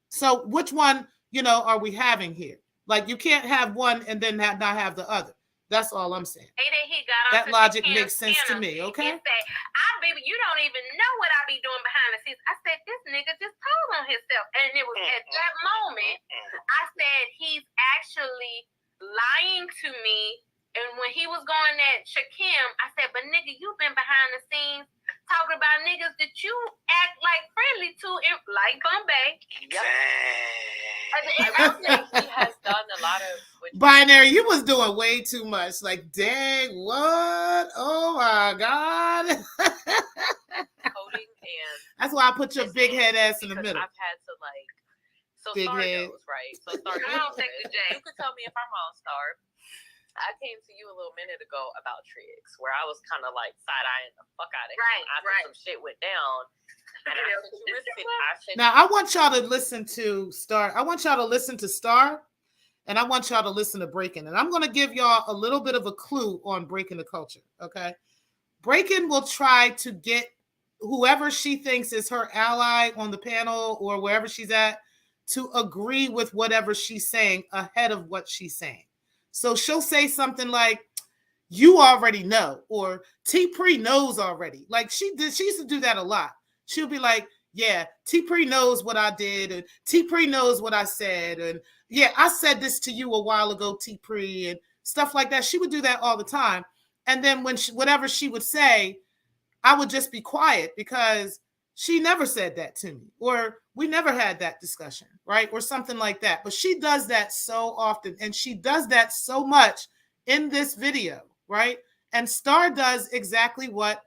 So which one, are we having here? Like, you can't have one and then not have the other. That's all I'm saying. That logic makes sense to me, okay? And say, baby, you don't even know what I be doing behind the scenes. I said, this nigga just told on himself. And it was at that moment, I said, he's actually lying to me. And when he was going at Shakim, I said, but nigga, you've been behind the scenes talking about niggas that you act like friendly to, like Bombay. Yep. I will say he has done a lot of... Binary, you was doing way too much. Like, dang, what? Oh, my God. Coding and... That's why I put your big head ass in the middle. I've had to, like... So big Star head. knows, right? So Star knows. You could tell me if I'm wrong, Star. I came to you a little minute ago about Triggs, where I was kind of like side-eyeing the fuck out of him after some shit went down. And I said, now, I want y'all to listen to Star. I want y'all to listen to Star, and I want y'all to listen to Breaking. And I'm going to give y'all a little bit of a clue on Breaking the Culture, okay? Breaking will try to get whoever she thinks is her ally on the panel or wherever she's at to agree with whatever she's saying ahead of what she's saying. So she'll say something like, you already know, or T-Pre knows already. Like she used to do that a lot. She'll be like, yeah, T-Pre knows what I did, and T-Pre knows what I said, and yeah, I said this to you a while ago, T-Pre, and stuff like that. She would do that all the time. And then when whatever she would say, I would just be quiet because she never said that to me, or we never had that discussion, right? Or something like that. But she does that so often, and she does that so much in this video, right? And Star does exactly what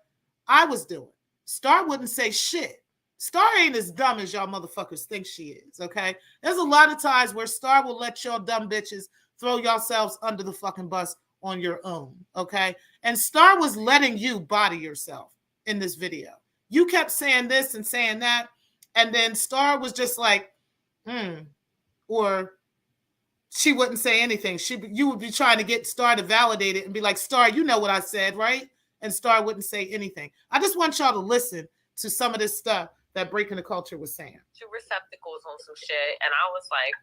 I was doing. Star wouldn't say shit. Star ain't as dumb as y'all motherfuckers think she is, okay? There's a lot of times where Star will let y'all dumb bitches throw yourselves under the fucking bus on your own, okay? And Star was letting you body yourself in this video. You kept saying this and saying that, and then Star was just like, or she wouldn't say anything. You would be trying to get Star to validate it and be like, Star, you know what I said, right? And Star wouldn't say anything. I just want y'all to listen to some of this stuff that Breaking the Culture was saying. 2 receptacles on some shit, and I was like,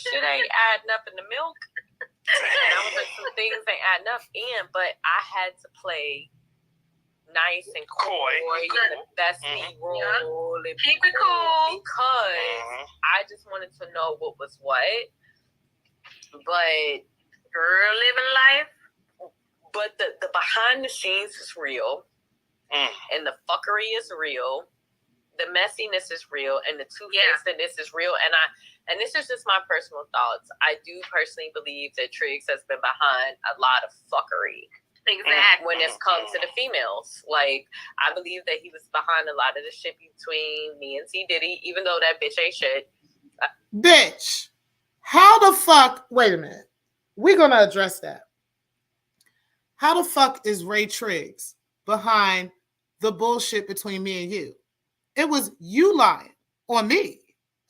shit ain't adding up in the milk. And I was like, some things ain't adding up, but I had to play nice and coy, the best role, and keep it cool because I just wanted to know what was what. But girl, living life. But the behind the scenes is real, and the fuckery is real, the messiness is real, and the two-facedness is real. And this is just my personal thoughts. I do personally believe that Triggs has been behind a lot of fuckery. Exactly. When it comes to the females, like I believe that he was behind a lot of the shit between me and T Diddy, even though that bitch ain't shit. Bitch, how the fuck? Wait a minute, we're gonna address that. How the fuck is Ray Triggs behind the bullshit between me and you? It was you lying on me,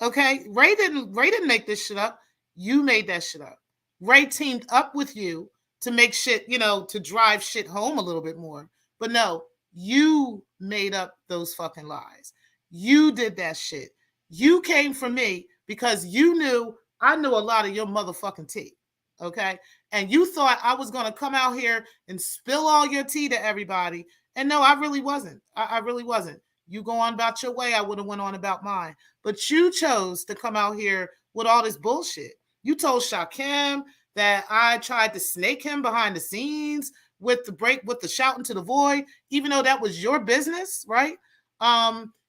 okay? Ray didn't make this shit up. You made that shit up. Ray teamed up with you to make shit, to drive shit home a little bit more. But no, you made up those fucking lies. You did that shit. You came for me because you knew I knew a lot of your motherfucking tea, okay? And you thought I was going to come out here and spill all your tea to everybody. And no, I really wasn't. I really wasn't. You go on about your way, I would have went on about mine. But you chose to come out here with all this bullshit. You told Shakim that I tried to snake him behind the scenes with the shouting to the void, even though that was your business, right?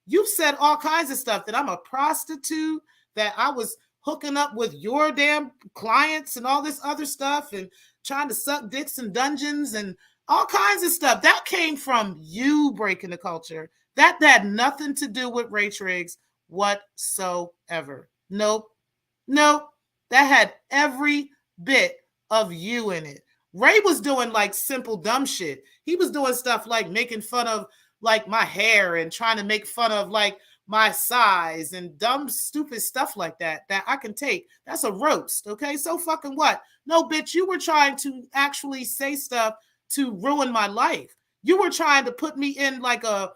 You've said all kinds of stuff, that I'm a prostitute, that I was hooking up with your damn clients and all this other stuff, and trying to suck dicks in dungeons and all kinds of stuff. That came from you breaking the culture. That had nothing to do with Ray Triggs whatsoever. Nope. That had every bit of you in it. Ray was doing like simple dumb shit. He was doing stuff like making fun of like my hair and trying to make fun of like my size and dumb stupid stuff like that I can take. That's a roast, okay? So fucking what? No, bitch, you were trying to actually say stuff to ruin my life. You were trying to put me in like a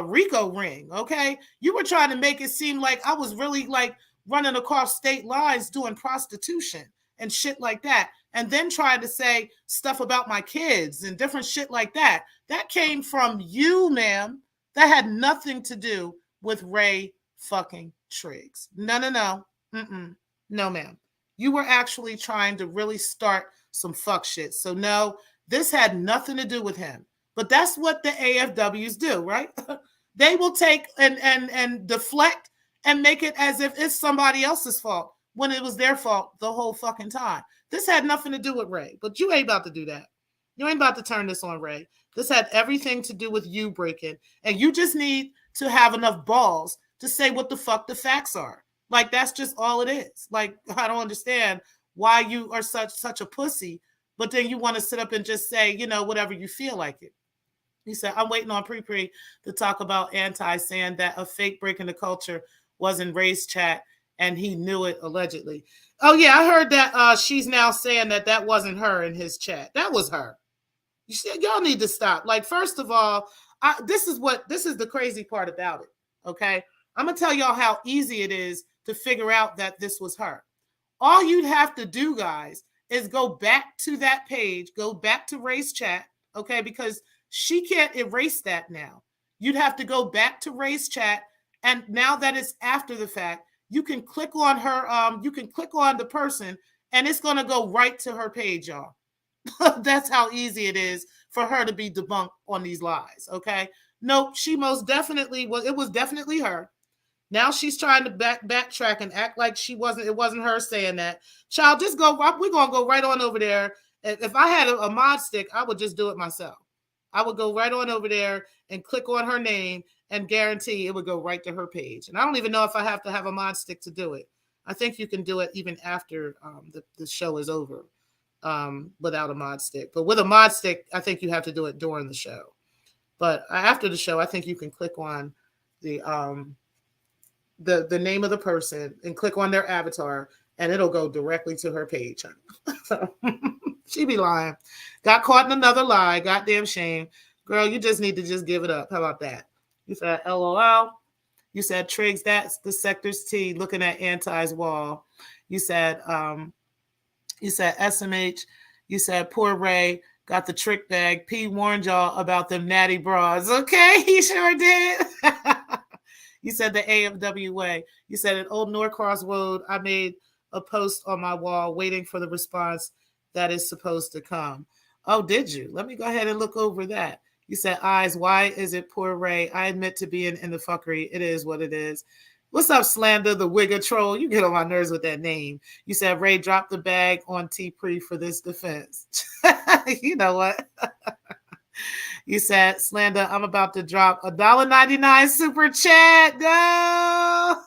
Rico ring, okay? You were trying to make it seem like I was really like running across state lines doing prostitution and shit like that, and then trying to say stuff about my kids and different shit like that. That came from you, ma'am. That had nothing to do with Ray fucking Triggs. No. No, ma'am. You were actually trying to really start some fuck shit. So no, this had nothing to do with him. But that's what the AFWs do, right? They will take and deflect and make it as if it's somebody else's fault when it was their fault the whole fucking time. This had nothing to do with Ray, but you ain't about to do that. You ain't about to turn this on Ray. This had everything to do with you breaking, and you just need to have enough balls to say what the fuck the facts are. Like, that's just all it is. Like, I don't understand why you are such a pussy, but then you want to sit up and just say, you know, whatever you feel like it. He said, I'm waiting on Pre to talk about Anti, saying that a fake breaking the culture was in Ray's chat and he knew it allegedly. Oh, yeah, I heard that she's now saying that wasn't her in his chat. That was her. Y'all need to stop. Like, first of all, this is the crazy part about it, okay? I'm going to tell y'all how easy it is to figure out that this was her. All you'd have to do, guys, is go back to that page, go back to Ray's chat, okay? Because she can't erase that now. You'd have to go back to Ray's chat, and now that it's after the fact, you can click on her, you can click on the person, and it's going to go right to her page, y'all. That's how easy it is for her to be debunked on these lies, okay? Nope, she most definitely was. It was definitely her. Now she's trying to backtrack and act like it wasn't her saying that. Child, just go. We're going to go right on over there. If I had a mod stick, I would just do it myself. I would go right on over there and click on her name and guarantee it would go right to her page. And I don't even know if I have to have a mod stick to do it. I think you can do it even after the show is over without a mod stick. But with a mod stick, I think you have to do it during the show. But after the show, I think you can click on the name of the person and click on their avatar, and it'll go directly to her page. She be lying. Got caught in another lie. Goddamn shame. Girl, you just need to just give it up. How about that? You said LOL. You said Triggs, that's the Sector's T looking at Anti's wall. You said SMH. You said poor Ray got the trick bag. P warned y'all about them natty bras. Okay, he sure did. You said the AFWA. You said at Old Norcross Road, I made a post on my wall waiting for the response that is supposed to come. Oh, did you? Let me go ahead and look over that. You said, eyes, why is it poor Ray? I admit to being in the fuckery. It is what it is. What's up, Slander, the Wigger troll? You get on my nerves with that name. You said, Ray dropped the bag on T-Pre for this defense. You know what? You said, Slander, I'm about to drop $1.99 super chat. No!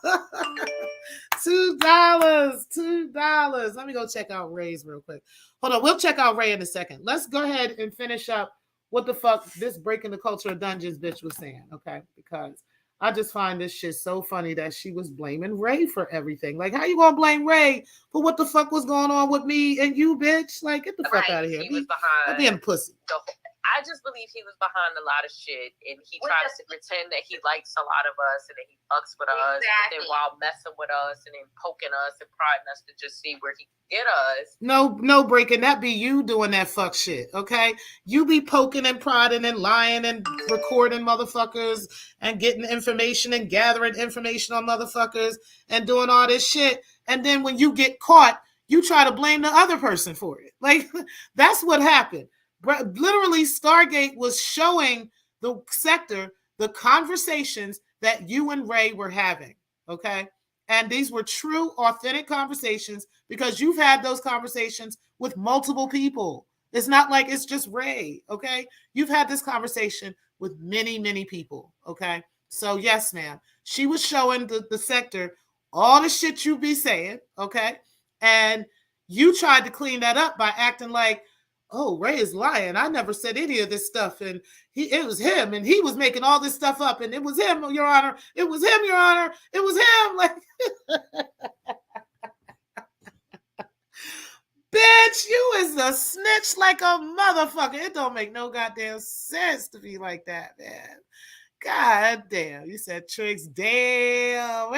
$2. Let me go check out Ray's real quick. Hold on. We'll check out Ray in a second. Let's go ahead and finish up what the fuck this breaking the culture of dungeons bitch was saying, okay? Because I just find this shit so funny that she was blaming Ray for everything. Like, how you gonna blame Ray for what the fuck was going on with me and you, bitch? Like, get the fuck out of here. He was behind. Being a pussy. I just believe he was behind a lot of shit, and he tries to pretend that he likes a lot of us and that he fucks with us, and then while messing with us and then poking us and prodding us to just see where he can get us. No, breaking. That be you doing that fuck shit, okay? You be poking and prodding and lying and recording motherfuckers and getting information and gathering information on motherfuckers and doing all this shit. And then when you get caught, you try to blame the other person for it. Like, that's what happened. Literally, Stargate was showing the Secktah the conversations that you and Ray were having, okay? And these were true, authentic conversations because you've had those conversations with multiple people. It's not like it's just Ray, okay? You've had this conversation with many, many people, okay? So yes, ma'am. She was showing the Secktah all the shit you be saying, okay? And you tried to clean that up by acting like, oh, Ray is lying. I never said any of this stuff. And it was him. And he was making all this stuff up. And it was him, Your Honor. It was him, Your Honor. It was him. Like, bitch, you is a snitch like a motherfucker. It don't make no goddamn sense to be like that, man. God damn. You said Triggs, damn.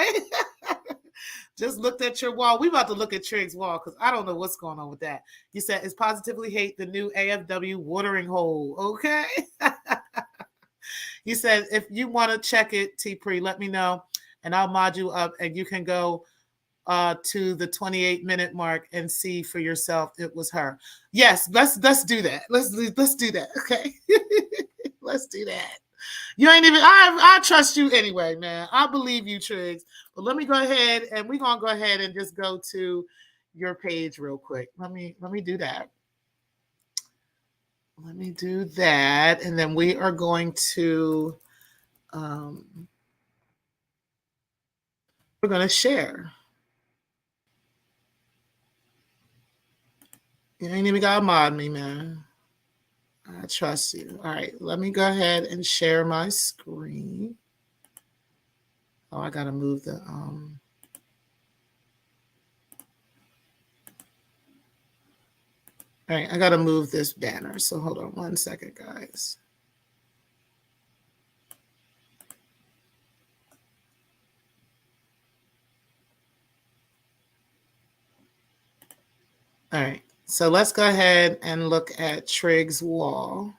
Just looked at your wall. We about to look at Triggs' wall because I don't know what's going on with that. You said it's positively hate the new AFW watering hole. Okay. You said if you want to check it, T-Pre, let me know and I'll mod you up and you can go to the 28-minute mark and see for yourself it was her. Yes, let's do that. Let's do that. Okay. Let's do that. You ain't even, I trust you anyway, man. I believe you, Triggs. But let me go ahead and we're going to go ahead and just go to your page real quick. Let me do that. Let me do that. And then we are going to, we're going to share. You ain't even got to mod me, man. I trust you. All right, let me go ahead and share my screen. Oh, I gotta move the All right, I gotta move this banner. So hold on 1 second, guys. All right, so let's go ahead and look at Triggs' wall.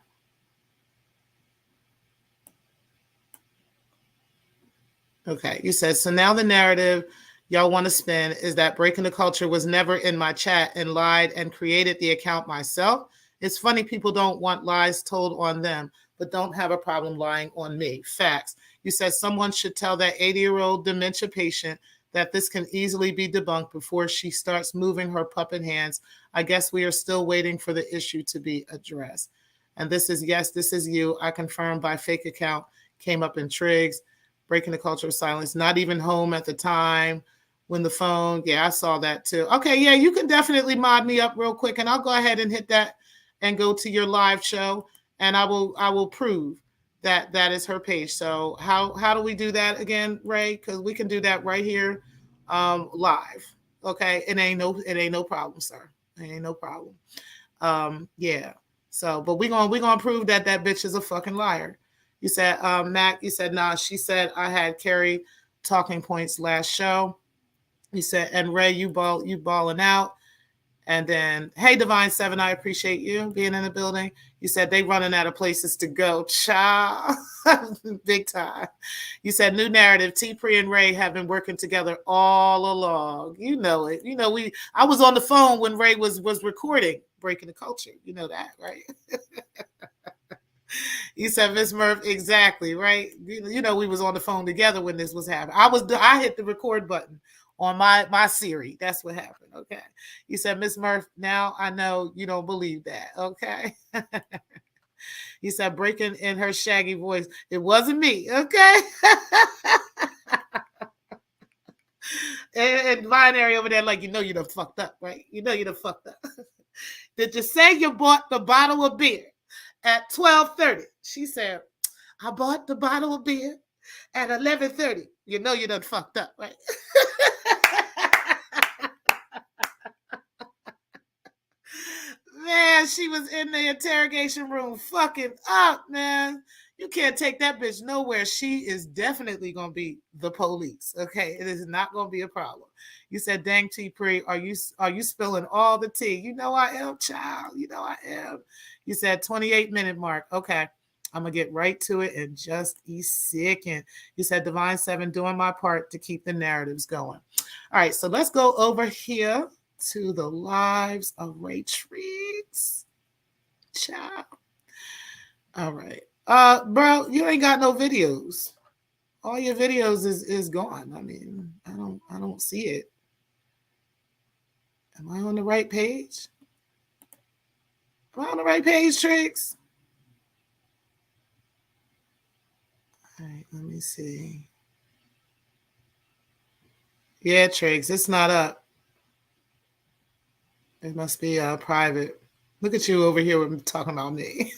Okay, you said, so now the narrative y'all want to spin is that Breaking the Culture was never in my chat and lied and created the account myself. It's funny people don't want lies told on them, but don't have a problem lying on me. Facts. You said someone should tell that 80-year-old dementia patient that this can easily be debunked before she starts moving her puppet hands. I guess we are still waiting for the issue to be addressed. And this is, yes, this is you. I confirmed by fake account, came up in Triggs. Breaking the Culture of Silence, not even home at the time when the phone, yeah, I saw that too. Okay, yeah, you can definitely mod me up real quick and I'll go ahead and hit that and go to your live show and I will prove that that is her page. So how do we do that again, Ray? Because we can do that right here live. Okay, it ain't no problem, sir. It ain't no problem. Yeah. So, but we're gonna prove that that bitch is a fucking liar. You said, Mac, you said, nah, she said I had Carrie talking points last show. You said, and Ray, you balling out. And then, hey, Divine 7, I appreciate you being in the building. You said they running out of places to go. Child. Big time. You said new narrative. T-Pre and Ray have been working together all along. You know it. You know, I was on the phone when Ray was recording Breaking the Culture. You know that, right? You said Miss Murph, exactly, right? You know, we was on the phone together when this was happening. I hit the record button on my Siri. That's what happened. Okay. You said, Miss Murph, now I know you don't believe that. Okay. You said, breaking in her shaggy voice. It wasn't me. Okay. and binary over there, like, you know, you done fucked up, right? You know, you done fucked up. Did you say you bought the bottle of beer at 12:30? She said, I bought the bottle of beer at 11:30. You know you done fucked up, right? Man, she was in the interrogation room fucking up, man. You can't take that bitch nowhere. She is definitely going to be the police. Okay, it is not going to be a problem. You said, "Dang T-Pre, are you spilling all the tea?" You know I am, child. You know I am. You said 28-minute mark. Okay, I'm gonna get right to it in just a second. You said Divine 7, doing my part to keep the narratives going. All right, so let's go over here to the lives of Ray Triggs. Ciao. All right. Bro, you ain't got no videos. All your videos is gone. I mean, I don't see it. Am I on the right page? Am I on the right page, Triggs? All right, let me see. Yeah, Triggs, it's not up. It must be private. Look at you over here talking about me.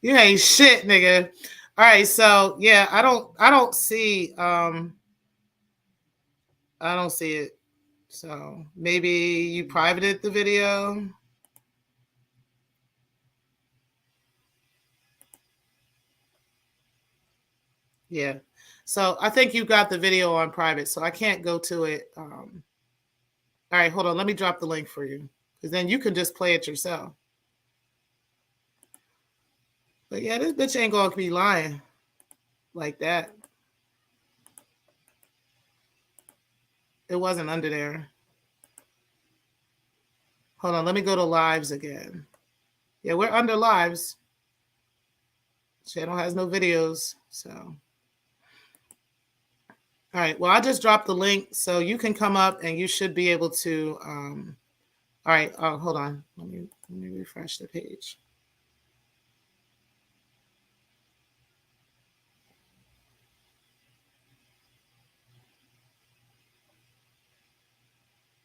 You ain't shit, nigga. All right, so yeah, I don't see I don't see it. So maybe you privated the video. Yeah. So I think you got the video on private, so I can't go to it. All right, hold on. Let me drop the link for you, because then you can just play it yourself. But yeah, this bitch ain't gonna be lying like that. It wasn't under there. Hold on, let me go to lives again. Yeah, we're under lives. Channel has no videos, so. All right, well, I just dropped the link, so you can come up and you should be able to. All right, hold on. Let me refresh the page.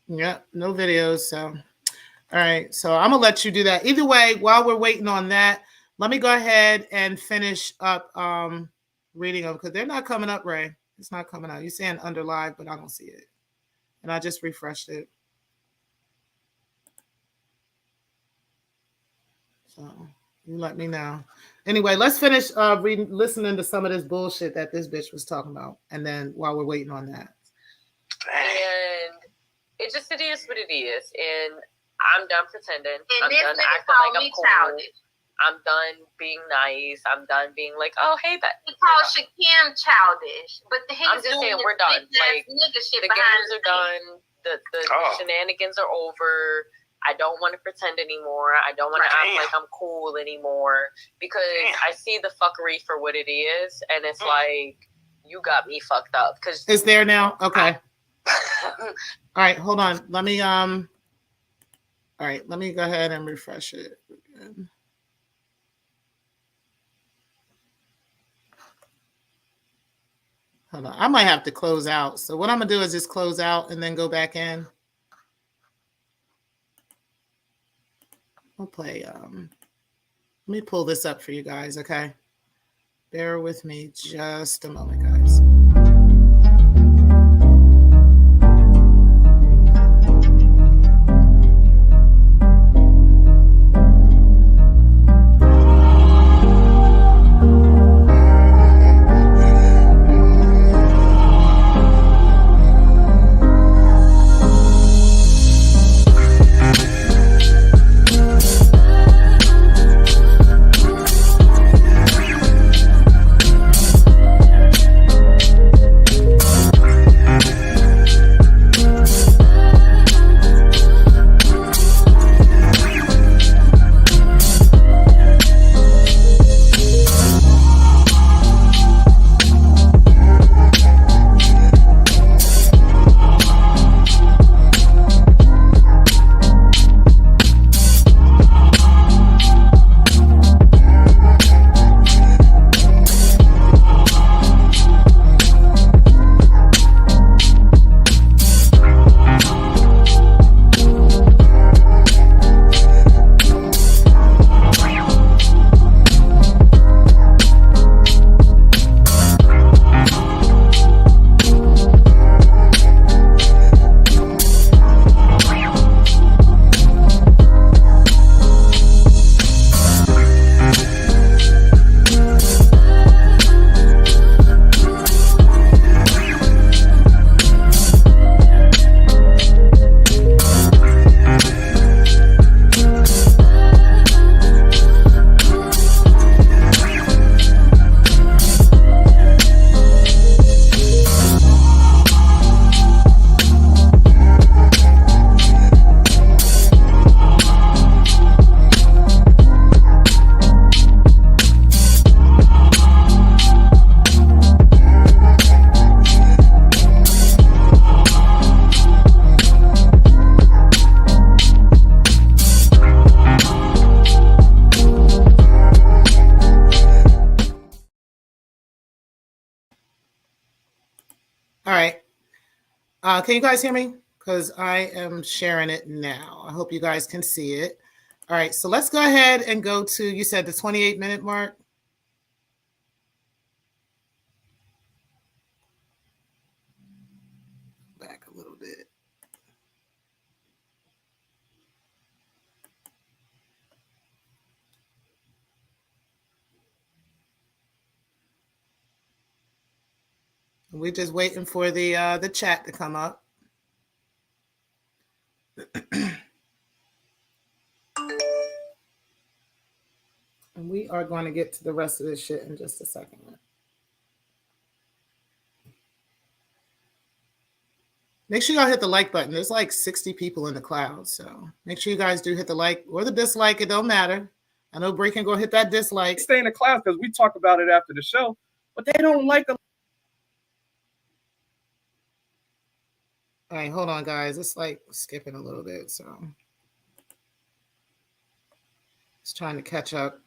Yep, no videos. So, all right. So I'm gonna let you do that. Either way, while we're waiting on that, let me go ahead and finish up reading them, because they're not coming up, Ray. It's not coming out. You're saying under live, but I don't see it. And I just refreshed it. So you let me know. Anyway, let's finish listening to some of this bullshit that this bitch was talking about, and then while we're waiting on that. And it is what it is. And I'm done pretending. And I'm this done nigga acting called like me I'm cool. childish. I'm done being nice. I'm done being like, oh, hey, that. He called Shakim childish, but I'm just saying we're done. Like, nigga shit the behind games are done. The shenanigans are over. I don't want to pretend anymore. I don't want to act like I'm cool anymore, because I see the fuckery for what it is, and it's like, you got me fucked up. Cause it's there now. Okay. All right, hold on. Let me all right, let me go ahead and refresh it again. Hold on. I might have to close out. So what I'm gonna do is just close out and then go back in. I'll play let me pull this up for you guys, okay? Bear with me just a moment, guys. Can you guys hear me? Because I am sharing it now. I hope you guys can see it. All right, so let's go ahead and go to, you said the 28-minute mark. Back a little bit. We're just waiting for the chat to come up. And we are going to get to the rest of this shit in just a second. Make sure y'all hit the like button. There's like 60 people in the cloud, so make sure you guys do hit the like or the dislike. It don't matter. I know Bray can go hit that dislike. Stay in the cloud because we talk about it after the show, but they don't like the. All right, hold on, guys. It's like skipping a little bit, so it's trying to catch up.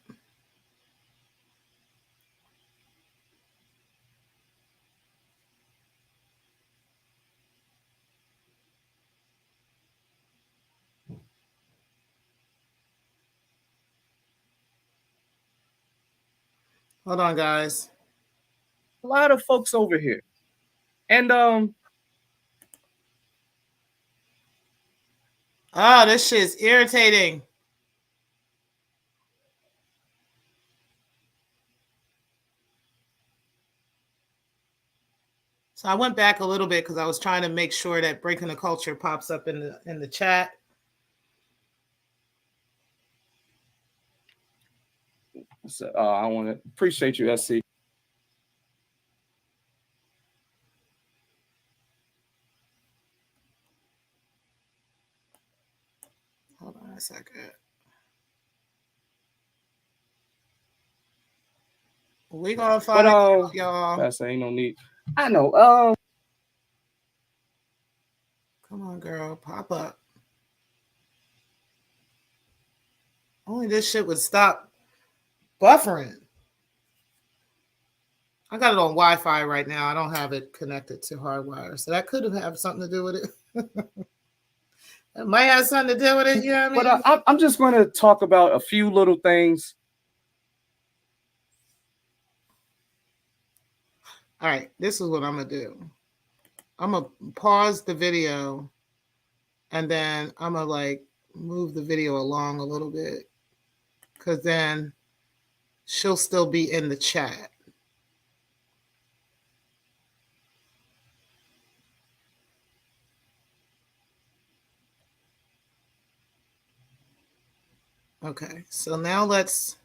Hold on, guys. A lot of folks over here, and oh, this shit is irritating. So I went back a little bit because I was trying to make sure that Breaking the Culture pops up in the chat. So, I want to appreciate you, SC. Hold on a second. We gonna find y'all. That's ain't no need. I know. Come on, girl, pop up. Only this shit would stop buffering. I got it on Wi-Fi right now. I don't have it connected to hardwire, so that could have something to do with it. It might have something to do with it. You know what I mean? But I'm just going to talk about a few little things. All right, this is what I'm gonna do. I'm gonna pause the video, and then I'm gonna like move the video along a little bit, because then she'll still be in the chat. Okay, so now let's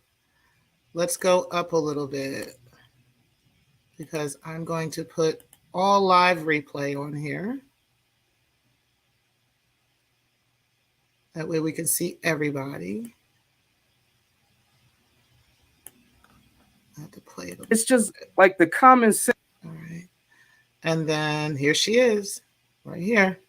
go up a little bit, because I'm going to put all live replay on here. That way we can see everybody. I have to play it. It's just like the common sense. All right. And then here she is, right here.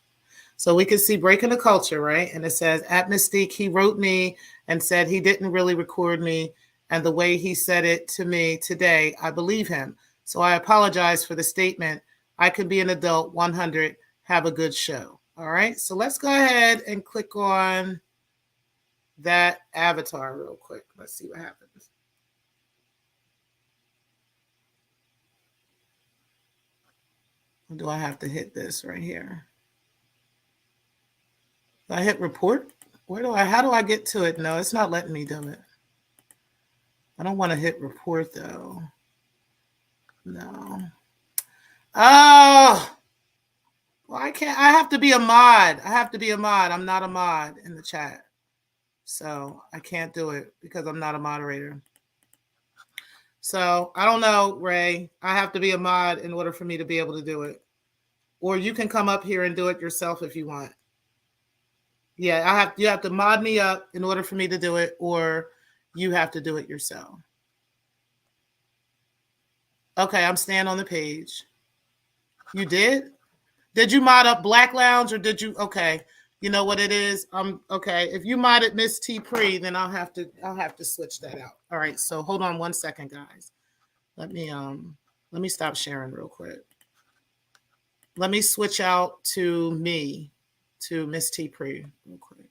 So we can see Breaking the Culture, right? And it says, at Mystique, he wrote me and said he didn't really record me. And the way he said it to me today, I believe him. So I apologize for the statement. I could be an adult, 100, have a good show. All right. So let's go ahead and click on that avatar real quick. Let's see what happens. Or do I have to hit this right here? Do I hit report? How do I get to it? No, it's not letting me do it. I don't want to hit report though. No. Oh, well, I can't. I have to be a mod. I'm not a mod in the chat. So I can't do it because I'm not a moderator. So I don't know, Ray. I have to be a mod in order for me to be able to do it. Or you can come up here and do it yourself if you want. Yeah, you have to mod me up in order for me to do it, or you have to do it yourself. Okay, I'm staying on the page. You did? Did you mod up Black Lounge, or did you? Okay, you know what it is. Okay. If you modded Miss T Pre, then I'll have to switch that out. All right. So hold on 1 second, guys. Let me stop sharing real quick. Let me switch out to Miss T Pre real quick.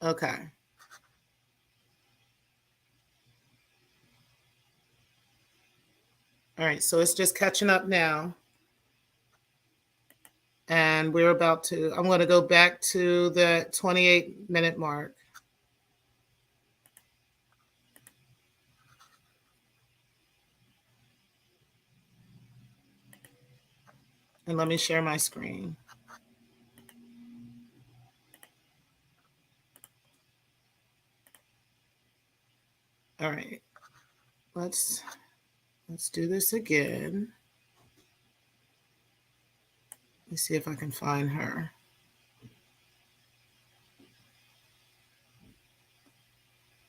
Okay. All right, so it's just catching up now. And we're about to, I'm going to go back to the 28-minute mark. And let me share my screen. All right, let's do this again. Let me see if I can find her.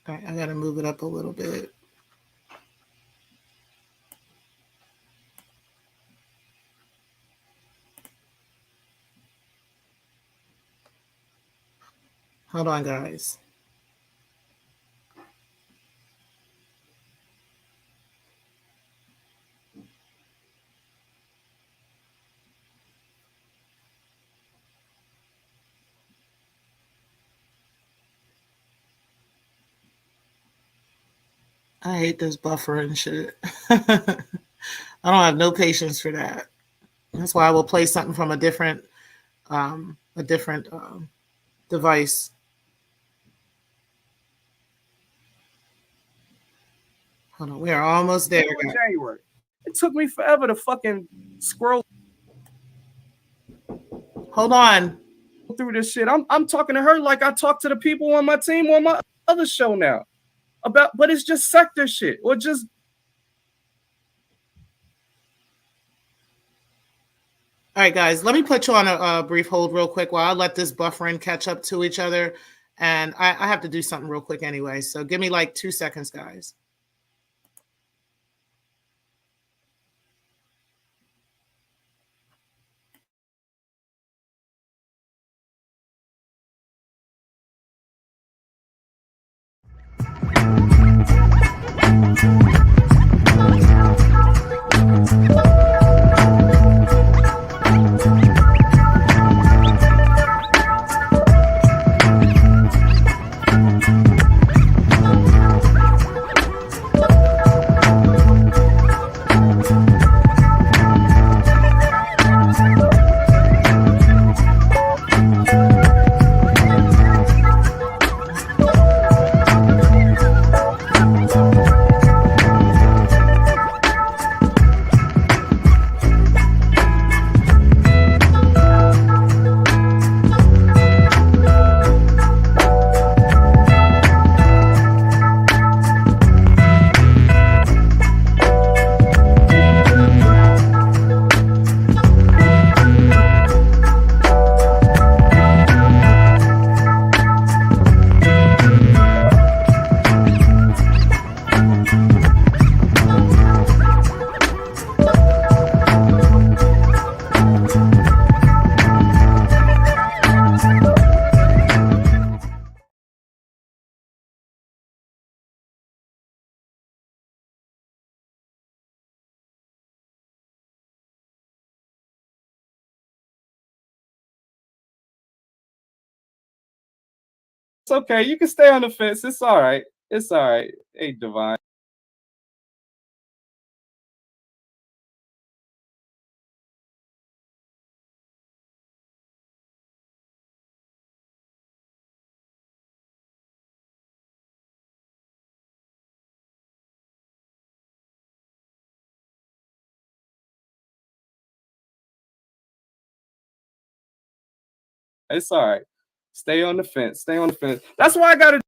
All right, I got to move it up a little bit. Hold on, guys. I hate this buffering shit. I don't have no patience for that. That's why I will play something from a different device. Hold on, we are almost there. January. It took me forever to fucking scroll Hold on. through this shit. I'm talking to her like I talk to the people on my team on my other show now. But it's just Secktah shit. Or just All right, guys, let me put you on a brief hold real quick while I let this buffering catch up to each other. And I have to do something real quick anyway. So give me like 2 seconds, guys. it's okay. You can stay on the fence. It's all right. It's all right. Hey, Divine. It's all right. Stay on the fence. Stay on the fence. That's why I gotta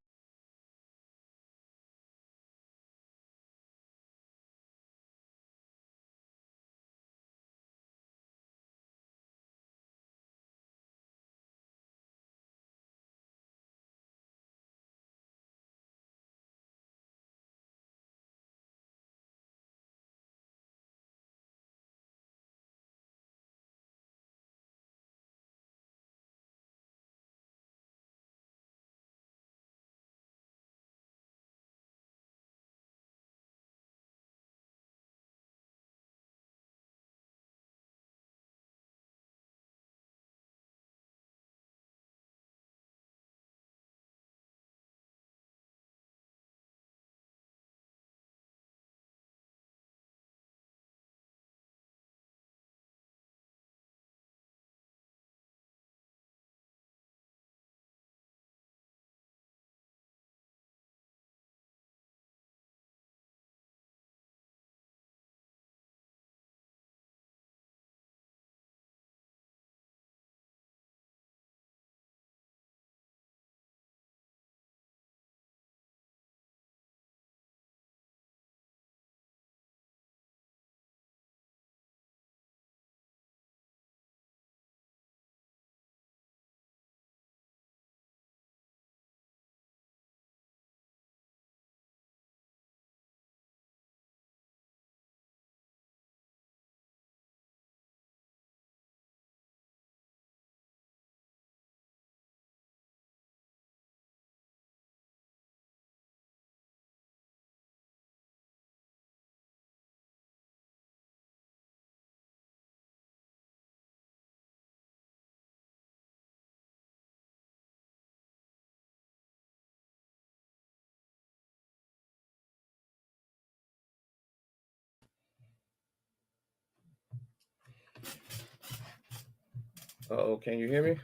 Oh, can you hear me?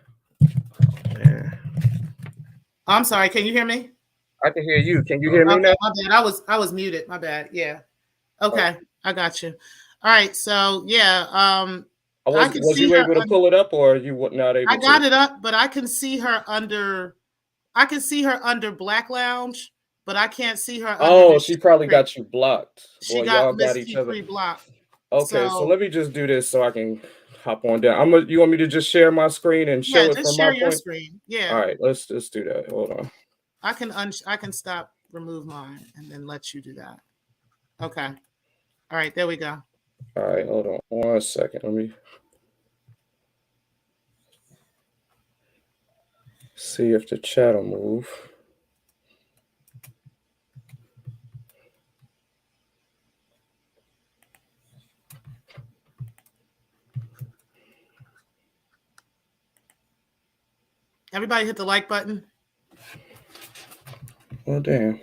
Yeah. I'm sorry. Can you hear me? I can hear you. Can you hear me now? My bad. I was muted. My bad. Yeah. Okay. I got you. All right. So yeah. I can Was see you her. able to pull it up, or you were not able I to? got it up, but I can see her under. I can see her under Black Lounge, but I can't see her. Oh, she probably got you blocked. She Or got y'all got Miss each other. T3 blocked. Okay, so let me just do this so I can hop on down. You want me to just share my screen and show it from my share your point? screen. Yeah. All right, let's just do that. Hold on. I can stop, remove mine, and then let you do that. Okay. All right, there we go. All right, hold on 1 second. Let me see if the chat will move. Everybody hit the like button. Oh, damn.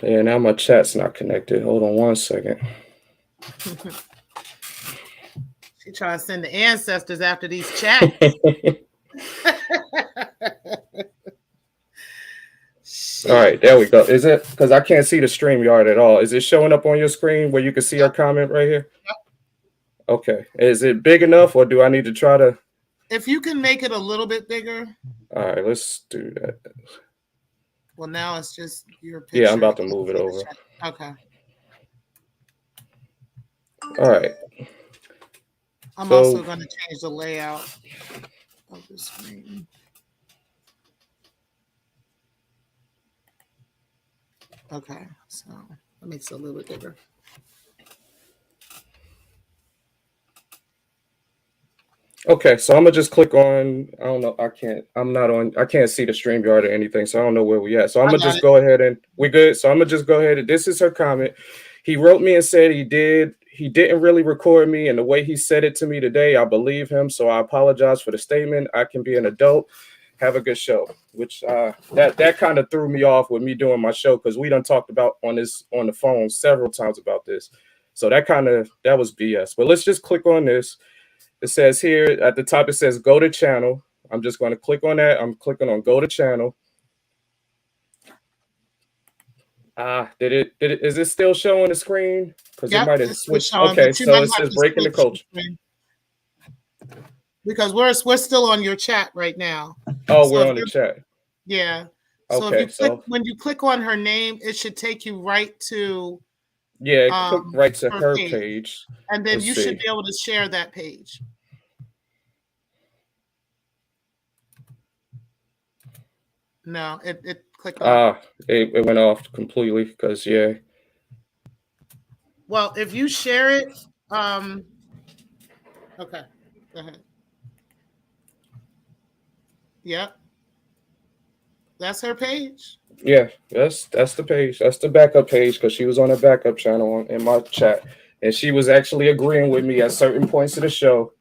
Yeah, now my chat's not connected. Hold on 1 second. She trying to send the ancestors after these chats. All right, there we go. Is it because I can't see the StreamYard at all? Is it showing up on your screen where you can see our comment right here? Yep. Okay. Is it big enough, or do I need to try to? If you can make it a little bit bigger. All right, let's do that. Well, now it's just your picture. Yeah, I'm about to move it over. Okay. All right. I'm also going to change the layout of the screen. Okay, so that makes it a little bit bigger. Okay, so I'm gonna just click on. I don't know. I can't see the StreamYard or anything, so I don't know where we at. So I'm gonna just go ahead and we good. So I'm gonna just go ahead and this is her comment. He wrote me and said he didn't really record me, and the way he said it to me today, I believe him. So I apologize for the statement. I can be an adult. Have a good show. Which that kind of threw me off with me doing my show because we done talked about on the phone several times about this. So that was BS. But let's just click on this. It says here at the top, it says go to channel. I'm just going to click on that. I'm clicking on go to channel. Is it still showing the screen? Because it might have switched. Okay, so it says breaking the culture. Because we're still on your chat right now. Oh, we're on the chat. Yeah. So okay, when you click on her name, it should take you right to click right to her page. And then you should be able to share that page. No, it clicked off. It went off completely because Well, if you share it, okay, go ahead. Yep. That's her page. Yeah, that's the page. That's the backup page because she was on a backup channel in my chat. And she was actually agreeing with me at certain points of the show,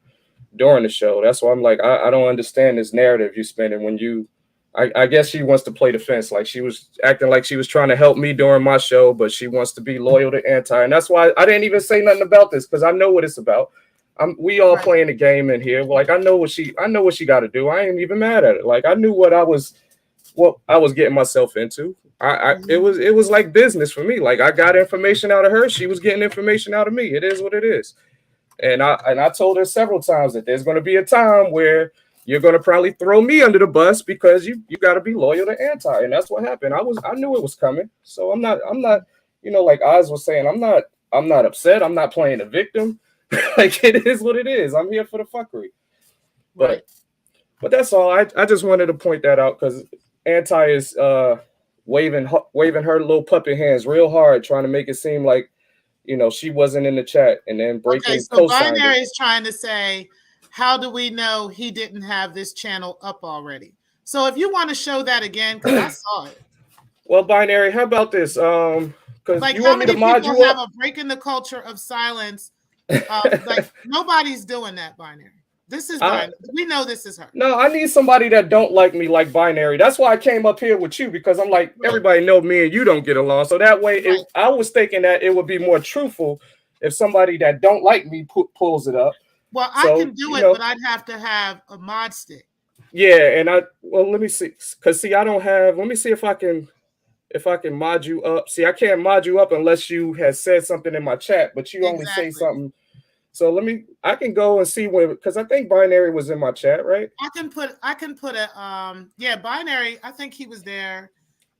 during the show. That's why I'm like, I don't understand this narrative you spending when you, I guess she wants to play defense. Like she was acting like she was trying to help me during my show, but she wants to be loyal to anti. And that's why I didn't even say nothing about this because I know what it's about. We all playing the game in here. Like I know what she got to do. I ain't even mad at it. Like I knew what I was getting myself into. It was like business for me. Like I got information out of her. She was getting information out of me. It is what it is. And I told her several times that there's going to be a time where you're going to probably throw me under the bus because you got to be loyal to anti. And that's what happened. I knew it was coming. So I'm not, like Oz was saying, I'm not upset. I'm not playing a victim. Like it is what it is. I'm here for the fuckery. Right. But that's all. I just wanted to point that out because anti is waving her little puppet hands real hard, trying to make it seem like, she wasn't in the chat and then breaking. Okay, so Binary is trying to say, how do we know he didn't have this channel up already? So if you want to show that again, because I saw it. Well, Binary, how about this? Because like, how many people have a breaking the culture of silence? Like nobody's doing that, Binary. This is binary. We know this is her. No, I need somebody that don't like me like binary. That's why I came up here with you, because I'm like, everybody know me and you don't get along. So that way, I was thinking that it would be more truthful if somebody that don't like me pulls it up. Well, I can do it, but I'd have to have a mod stick. Yeah, and let me see, because see, I don't have. Let me see if I can mod you up. See, I can't mod you up unless you had said something in my chat, but you only say something. So I can go and see when, because I think binary was in my chat, right? I can put a binary. I think he was there.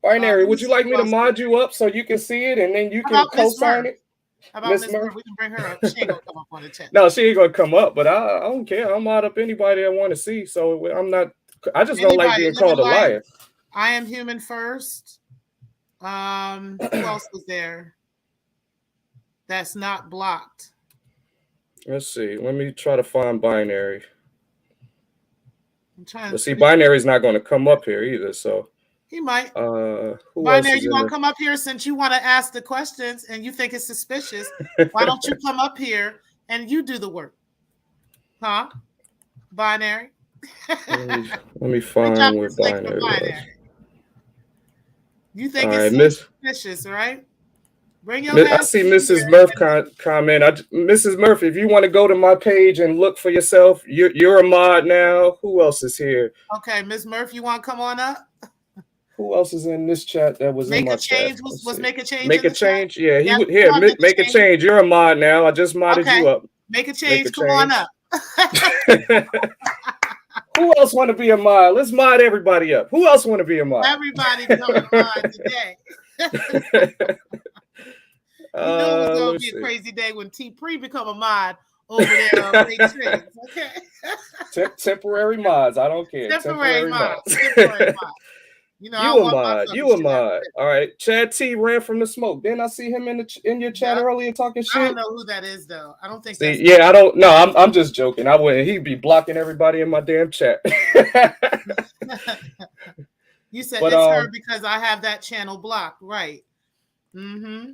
Binary, would you like me to mod you up so you can see it and then you can co-sign it? How about Miss Murph? We can bring her up. She ain't gonna come up on the chat. No, she ain't gonna come up, but I don't care. I'll mod up anybody I want to see. So I just don't like being called a liar. I am human first. Who else was there? That's not blocked. Let's see. Let me try to find binary. But see, binary is not going to come up here either. So he might. Binary, you want to come up here since you want to ask the questions and you think it's suspicious? Why don't you come up here and you do the work? Huh? Binary. let me find where binary was. You think it's suspicious, right? Bring your I see Mrs. Murph comment. Mrs. Murph, if you want to go to my page and look for yourself, you're a mod now. Who else is here? Okay, Miss Murph, you want to come on up? Who else is in this chat that was in my chat? Was Make a Change? Make a Change? Chat? Yeah, he would here. Make a change. You're a mod now. I just modded you up. Make a change. Come on up. Who else want to be a mod? Let's mod everybody up. Who else want to be a mod? Everybody become a mod today. You know it's gonna be a crazy day when T Pre become a mod over there on Make Change. Okay. Temporary mods. I don't care. Temporary mods. Temporary mods. You know, you a mod. All right. Chad T ran from the smoke. Didn't I see him in your chat earlier talking shit? I don't know who that is though. I don't think. I don't know. I'm just joking. I wouldn't. He'd be blocking everybody in my damn chat. You said it's her because I have that channel blocked, right? Mm-hmm.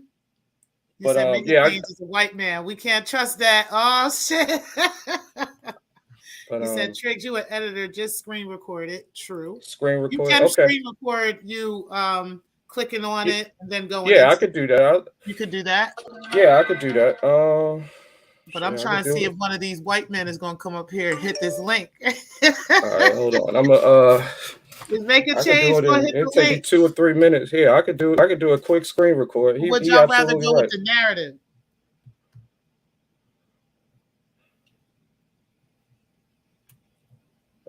You said Make a Change is a white man. We can't trust that. Oh shit. You said, Triggs, you an editor, just screen record it. True. Screen record. You can screen record you clicking on it and then going. Yeah, I could do that. You could do that? Yeah, I could do that. But I'm trying to see if one of these white men is gonna come up here and hit this link. All right, hold on. I'm Just Make a Change. It'll take you 2 or 3 minutes. Here, I could do a quick screen record. Would y'all rather go with the narrative?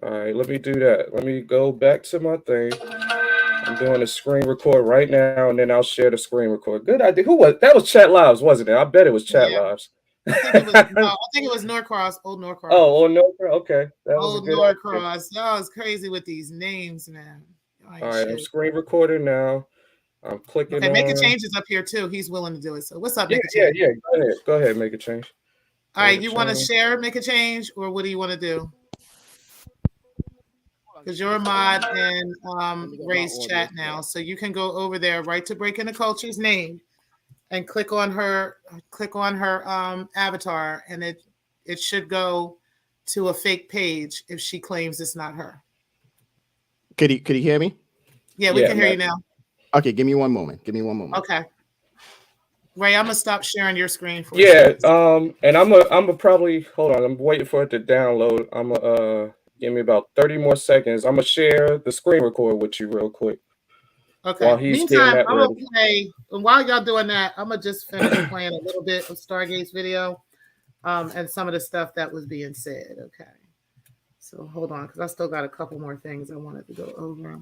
All right, let me do that. Let me go back to my thing. I'm doing a screen record right now, and then I'll share the screen record. Good idea. Who was that? Was Chat Lives, wasn't it? I bet it was Chat Lives. I think it was Norcross, old Norcross. Oh, old Norcross. Okay. Old Norcross. Y'all is crazy with these names, man. All right, I'm screen recording now. I'm clicking. Okay, Make a Change is up here too. He's willing to do it. So what's up, Make a Change? Yeah. Go ahead, Make a Change. All right, you want to share Make a Change, or what do you want to do? Because you're a mod in Ray's chat now, so you can go over there, right to Breaking the Culture's name, and click on her avatar, and it should go to a fake page if she claims it's not her. Could you hear me? Yeah, we can hear you now. Okay, give me one moment. Okay. Ray, I'm gonna stop sharing your screen for you. And I'm probably hold on. I'm waiting for it to download. Give me about 30 more seconds. I'm gonna share the screen record with you real quick. Okay. While he's Meantime, I'm gonna play. And while y'all doing that, I'm gonna just finish playing a little bit of Stargate's video, and some of the stuff that was being said. Okay. So hold on, because I still got a couple more things I wanted to go over.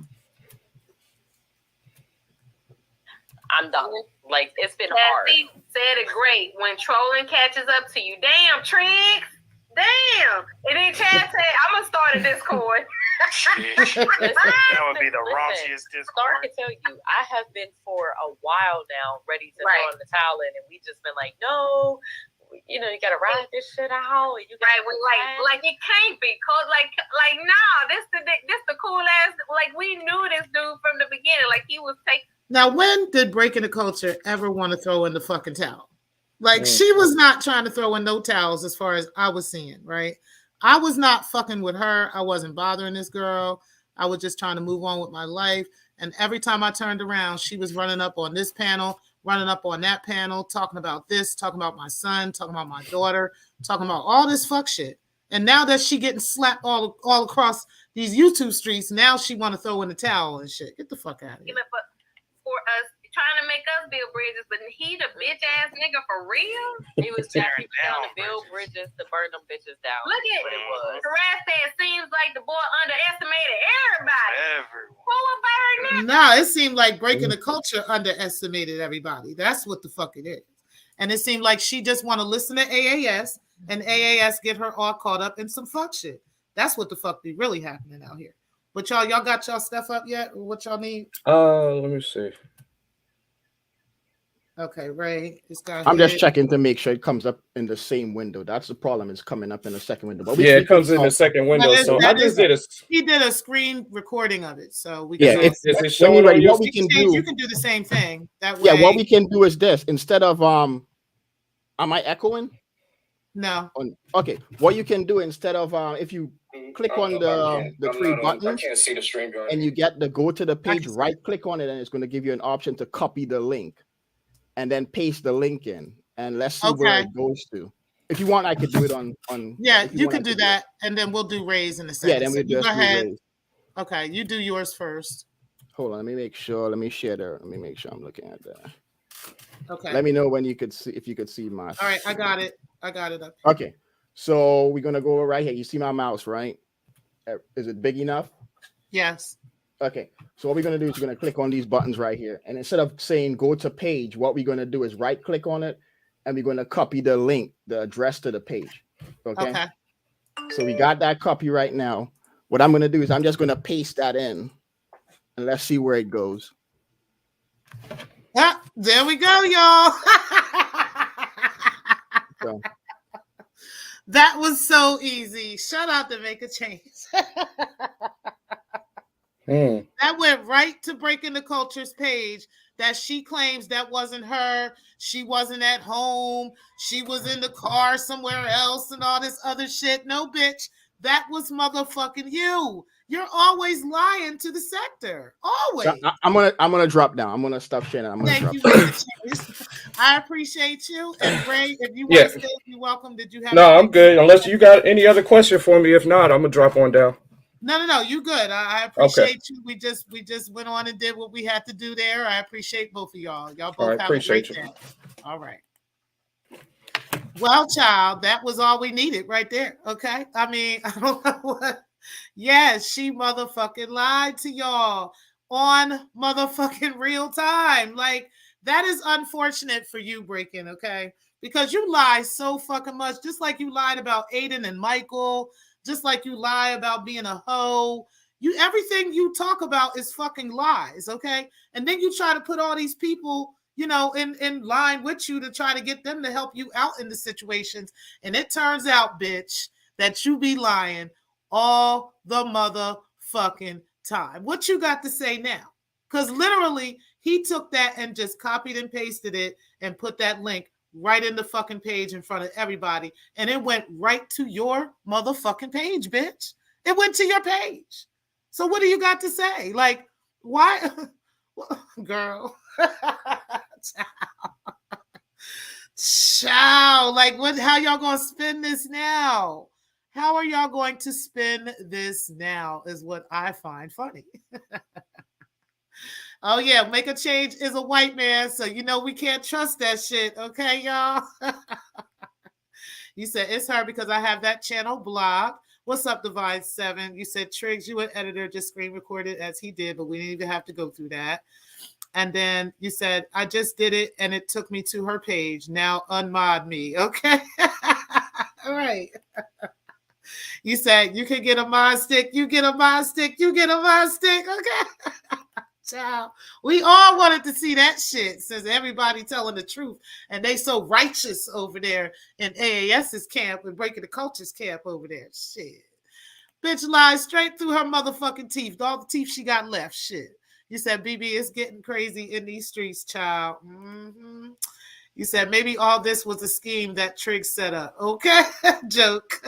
I'm done. Like, it's been hard. Said it great. When trolling catches up to you, damn, Triggs. Damn. And then Chad said, I'm going to start a Discord. That would be the raunchiest Discord. Star can tell you, I have been for a while now ready to throw in the towel in, and we just been like, no, you got to ride this shit out. And you like it can't be cool. Like nah, this the cool ass. Like, we knew this dude from the beginning. Like, he was taking. Now, when did Breaking the Culture ever want to throw in the fucking towel? Like, she was not trying to throw in no towels as far as I was seeing, right? I was not fucking with her. I wasn't bothering this girl. I was just trying to move on with my life. And every time I turned around, she was running up on this panel, running up on that panel, talking about this, talking about my son, talking about my daughter, talking about all this fuck shit. And now that she getting slapped all across these YouTube streets, now she want to throw in the towel and shit. Get the fuck out of here. For us, trying to make us build bridges, but he the bitch ass nigga for real. He was tearing down to build bridges to burn them bitches down. Look at what it was. Harass said seems like the boy underestimated everybody. Everyone. Who was burning? Nah, it seemed like Breaking the Culture underestimated everybody. That's what the fuck it is. And it seemed like she just want to listen to AAS and AAS get her all caught up in some fuck shit. That's what the fuck be really happening out here. But y'all got y'all stuff up yet? What y'all need? Let me see. Okay, Ray. I'm just checking to make sure it comes up in the same window. That's the problem. It's coming up in the second window. But it comes in the second window. So I just did He did a screen recording of it, so we can. Is it showing on your? What we can do? You can do the same thing. That way. Yeah. What we can do is this. Instead of am I echoing? No. Okay. What you can do instead of if you click on the three buttons, I can't see the stream going. and you get the go to the page, right click on it, and it's going to give you an option to copy the link. And then paste the link in, and let's see where it goes to. If you want, I could do it on. Yeah, you can do that, and then we'll do Ray's in a second. Yeah, then we'll go ahead. Ray's. Okay, you do yours first. Hold on, let me make sure. Let me share there. Let me make sure I'm looking at that. Okay. Let me know when you could see if you could see my. All right, I got it. I got it up. Okay, so we're gonna go right here. You see my mouse, right? Is it big enough? Yes. Okay, so what we're going to do is we're going to click on these buttons right here. And instead of saying go to page, what we're going to do is right click on it. And we're going to copy the link, the address to the page. Okay. So we got that copy right now. What I'm going to do is I'm just going to paste that in. And let's see where it goes. Ah, there we go, y'all. So. That was so easy. Shout out to Make a Change. That went right to Breaking the Culture's page that she claims that wasn't her. She wasn't at home. She was in the car somewhere else and all this other shit. No, bitch. That was motherfucking you. You're always lying to the sector. Always. So I'm gonna drop down. I'm gonna stop sharing. Thank you. I appreciate you. And Ray, if you want to stay, you're welcome. Did you have? No, I'm good. Unless you got any other question for me. If not, I'm gonna drop on down. No, you good. I appreciate you. We just went on and did what we had to do there. I appreciate both of y'all. Y'all both have a great day. All right. Well, child, that was all we needed right there. Okay. I mean, I don't know what. Yes, she motherfucking lied to y'all on motherfucking real time. Like, that is unfortunate for you, Breaking, okay? Because you lie so fucking much, just like you lied about Aiden and Michael. Just like you lie about being a hoe. Everything you talk about is fucking lies, okay? And then you try to put all these people, in line with you to try to get them to help you out in the situations. And it turns out, bitch, that you be lying all the motherfucking time. What you got to say now? Because literally, he took that and just copied and pasted it and put that link right in the fucking page in front of everybody. And it went right to your motherfucking page, bitch. It went to your page. So what do you got to say? Like, why? Girl. Ciao. Like, how y'all going to spend this now? How are y'all going to spend this now is what I find funny. Oh, yeah, Make a Change is a white man, so we can't trust that shit, okay, y'all? You said, it's her because I have that channel blocked. What's up, Divine 7? You said, Triggs, you an editor, just screen recorded as he did, but we didn't even have to go through that. And then you said, I just did it, and it took me to her page. Now unmod me, okay? All right. You said, you can get a mod stick, you get a mod stick, you get a mod stick, okay? Child, we all wanted to see that shit since everybody telling the truth and they so righteous over there in AAS's camp and Breaking the Culture's camp over there. Shit. Bitch lies straight through her motherfucking teeth. All the teeth she got left. Shit. You said, BB, it's getting crazy in these streets, child. Mm-hmm. You said maybe all this was a scheme that Trig set up. Okay, joke.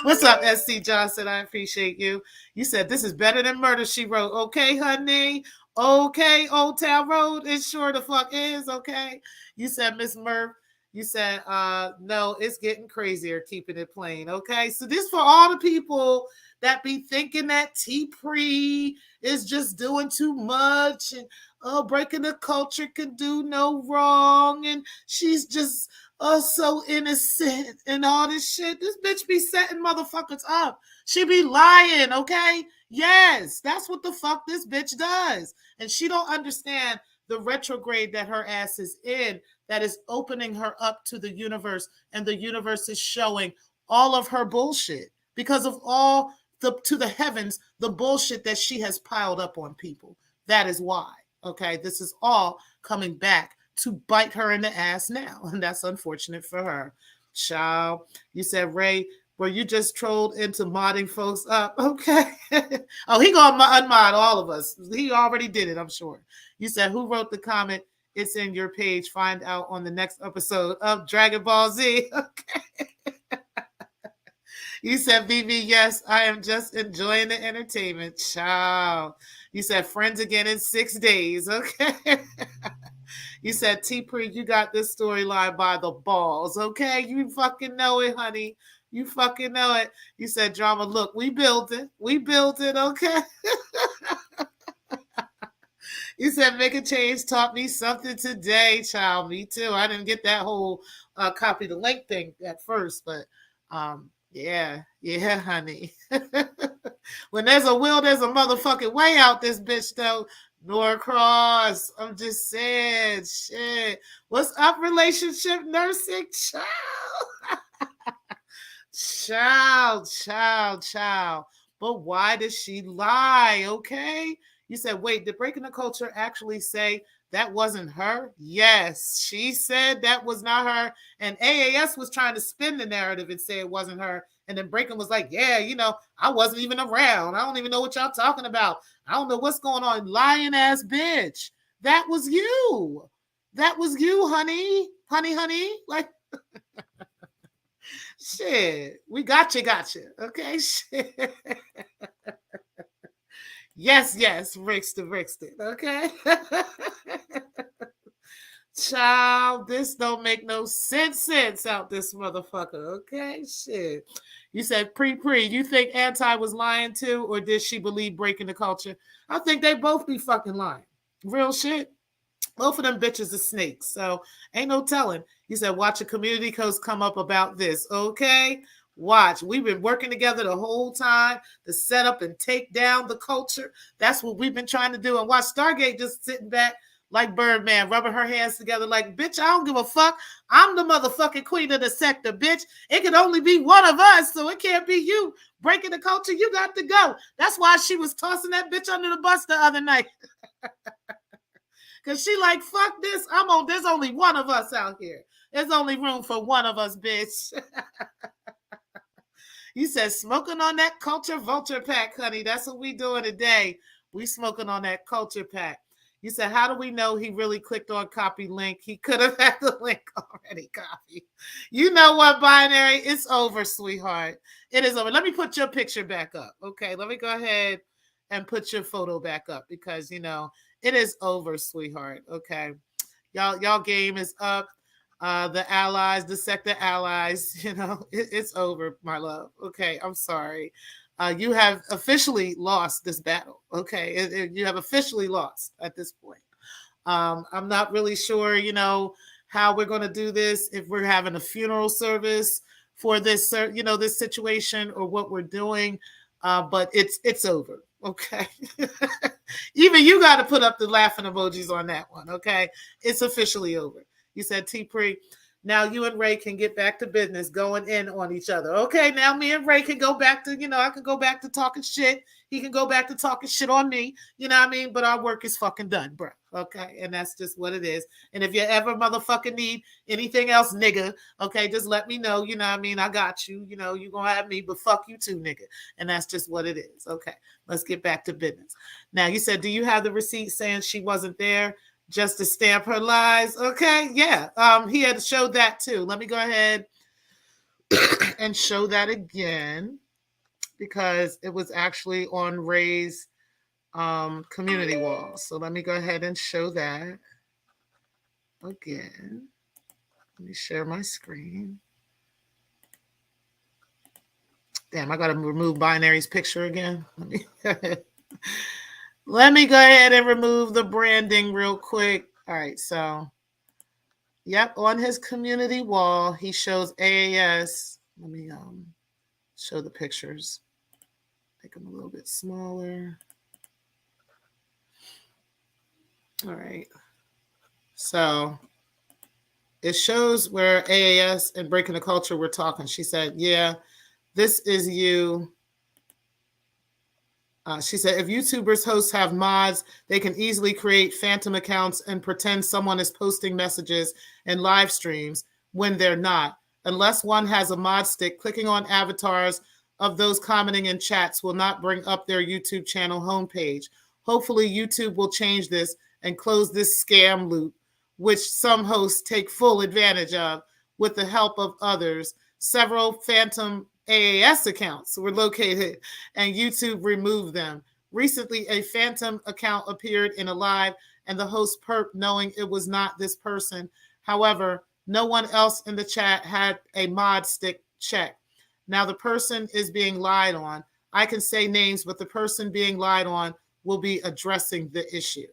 What's up, SC Johnson? I appreciate you. You said this is better than Murder, She Wrote. Okay, honey. Okay, Old Town Road. It sure the fuck is. Okay. You said Miss Murph. You said no, it's getting crazier. Keeping it plain. Okay, so this for all the people that be thinking that T-Pre is just doing too much and breaking the culture can do no wrong and she's just so innocent and all this shit. This bitch be setting motherfuckers up. She be lying, okay? Yes, that's what the fuck this bitch does. And she don't understand the retrograde that her ass is in, that is opening her up to the universe, and the universe is showing all of her bullshit because of all to the heavens, the bullshit that she has piled up on people. That is why. Okay, this is all coming back to bite her in the ass now, and that's unfortunate for her. Child, you said, Ray, were you just trolled into modding folks up? Okay. Oh, he gonna unmod all of us. He already did it, I'm sure. You said, who wrote the comment? It's in your page. Find out on the next episode of Dragon Ball Z. Okay. You said, BB, yes, I am just enjoying the entertainment. Child. You said, friends again in 6 days. Okay. You said, T-Pre, you got this storyline by the balls. Okay. You fucking know it, honey. You fucking know it. You said, drama, look, we built it. We built it. Okay. You said, make a change taught me something today, child. Me too. I didn't get that whole copy the link thing at first, but yeah, honey. When there's a will, there's a motherfucking way out this bitch, though. Norcross, I'm just saying, shit. What's up, relationship nursing? Child. But why did she lie, okay? You said, wait, did Breaking the Culture actually say that wasn't her? Yes, she said that was not her. And AAS was trying to spin the narrative and say it wasn't her. And then Breaking was like, yeah, I wasn't even around. I don't even know what y'all talking about. I don't know what's going on. Lying ass bitch. That was you. That was you, honey. Honey. Like, shit. We got you. Okay, shit. Yes, Rixton. Okay. Child, this don't make no sense out this motherfucker. Okay, shit. You said pre, you think Anti was lying too, or did she believe Breaking the Culture? I think they both be fucking lying. Real shit. Both of them bitches are snakes, so ain't no telling. You said, watch a community post come up about this. Okay, watch. We've been working together the whole time to set up and take down the culture. That's what we've been trying to do. And watch Stargate just sitting back like Birdman, rubbing her hands together like, bitch, I don't give a fuck. I'm the motherfucking queen of the sector, bitch. It can only be one of us, so it can't be you. Breaking the culture, you got to go. That's why she was tossing that bitch under the bus the other night. Because she like, fuck this. There's only one of us out here. There's only room for one of us, bitch. You said smoking on that culture vulture pack, honey. That's what we doing today. We smoking on that culture pack. You said, how do we know he really clicked on copy link? He could have had the link already copied. You know what, Binary? It's over, sweetheart. It is over. Let me put your picture back up. Okay, let me go ahead and put your photo back up because, it is over, sweetheart. Okay. Y'all game is up. The allies, the Secktah allies, it's over, my love. Okay, I'm sorry. You have officially lost this battle. Okay, you have officially lost at this point. I'm not really sure, how we're going to do this. If we're having a funeral service for this, this situation, or what we're doing. But it's over. Okay. Even you got to put up the laughing emojis on that one. Okay, it's officially over. You said, T-Pre, now you and Ray can get back to business, going in on each other. Okay, now me and Ray can go back to, I can go back to talking shit. He can go back to talking shit on me. You know what I mean? But our work is fucking done, bro. Okay, and that's just what it is. And if you ever motherfucking need anything else, nigga, okay, just let me know. You know what I mean? I got you. You going to have me, but fuck you too, nigga. And that's just what it is. Okay, let's get back to business. Now, you said, do you have the receipt saying she wasn't there? just to stamp her lies. Okay, yeah. He had showed that too. Let me go ahead and show that again because it was actually on Ray's community wall. So let me go ahead and show that again. Let me share my screen. Damn, I gotta remove Binary's picture again. Let me go ahead and remove the branding real quick. All right, so yep, on his community wall, he shows AAS. Let me show the pictures. Make them a little bit smaller. All right. So it shows where AAS and Breaking the Culture were talking. She said, yeah, this is you. She said, if YouTubers hosts have mods, they can easily create phantom accounts and pretend someone is posting messages and live streams when they're not. Unless one has a mod stick, clicking on avatars of those commenting in chats will not bring up their YouTube channel homepage. Hopefully, YouTube will change this and close this scam loop, which some hosts take full advantage of with the help of others. Several phantom AAS accounts were located and YouTube removed them. Recently, a phantom account appeared in a live and the host perked knowing it was not this person. However, no one else in the chat had a mod stick check. Now the person is being lied on. I can say names, but the person being lied on will be addressing the issue.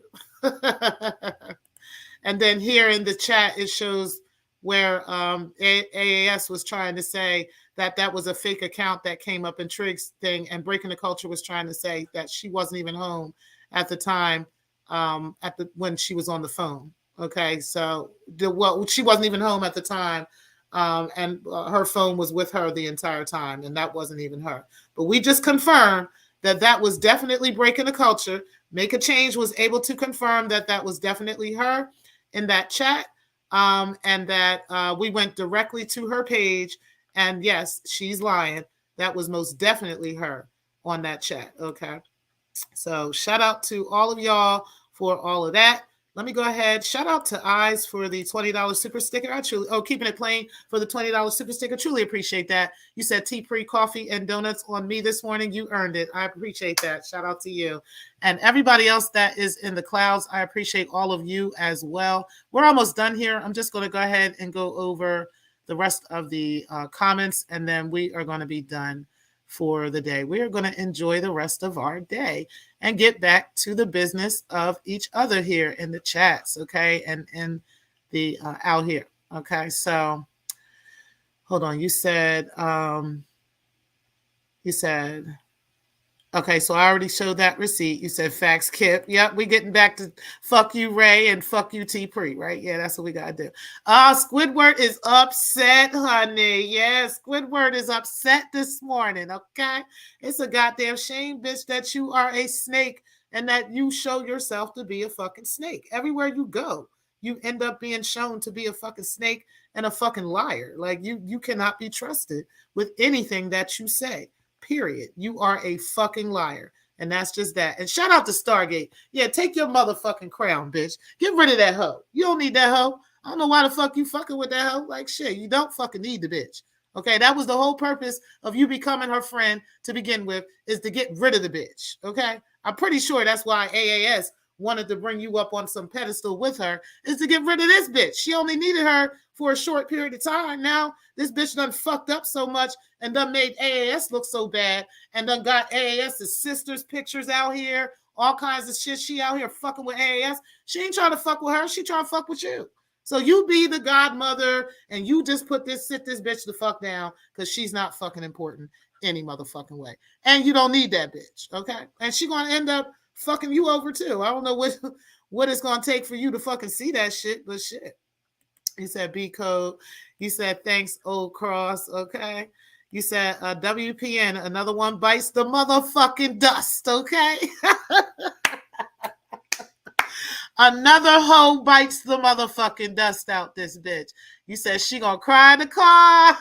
And then here in the chat, it shows where AAS was trying to say that was a fake account that came up in Trig's thing, and Breaking the Culture was trying to say that she wasn't even home at the time when she was on the phone. Okay, so she wasn't even home at the time, and her phone was with her the entire time, and that wasn't even her. But we just confirmed that was definitely Breaking the Culture. Make a Change was able to confirm that was definitely her in that chat, and that we went directly to her page. And yes, she's lying. That was most definitely her on that chat. Okay. So shout out to all of y'all for all of that. Let me go ahead. Shout out to Eyes for the $20 super sticker. Keeping it plain for the $20 super sticker. Truly appreciate that. You said tea, pre, coffee, and donuts on me this morning. You earned it. I appreciate that. Shout out to you. And everybody else that is in the clouds, I appreciate all of you as well. We're almost done here. I'm just going to go ahead and go over the rest of the comments, and then we are going to be done for the day. We are going to enjoy the rest of our day and get back to the business of each other here in the chats, okay, and in the out here, okay. So hold on. You said okay, so I already showed that receipt. You said facts, Kip. Yep, we getting back to fuck you, Ray, and fuck you, T Pre, right? Yeah, that's what we gotta do. Squidward is upset, honey. Yeah, Squidward is upset this morning, okay? It's a goddamn shame, bitch, that you are a snake and that you show yourself to be a fucking snake. Everywhere you go, you end up being shown to be a fucking snake and a fucking liar. Like, you cannot be trusted with anything that you say. Period. You are a fucking liar. And that's just that. And shout out to Stargate. Yeah, take your motherfucking crown, bitch. Get rid of that hoe. You don't need that hoe. I don't know why the fuck you fucking with that hoe. Like, shit, you don't fucking need the bitch. Okay, that was the whole purpose of you becoming her friend to begin with, is to get rid of the bitch. Okay, I'm pretty sure that's why AAS wanted to bring you up on some pedestal with her, is to get rid of this bitch. She only needed her for a short period of time. Now this bitch done fucked up so much and done made AAS look so bad, and done got AAS's sister's pictures out here, all kinds of shit. She out here fucking with AAS. She ain't trying to fuck with her. She trying to fuck with you. So you be the godmother and you just sit this bitch the fuck down, because she's not fucking important any motherfucking way. And you don't need that bitch, okay? And she gonna end up fucking you over too. I don't know what it's gonna take for you to fucking see that shit, but shit. He said Btcos. He said thanks, Old Cross. Okay. You said WPN. Another one bites the motherfucking dust. Okay. Another hoe bites the motherfucking dust out this bitch. You said she gonna cry in the car.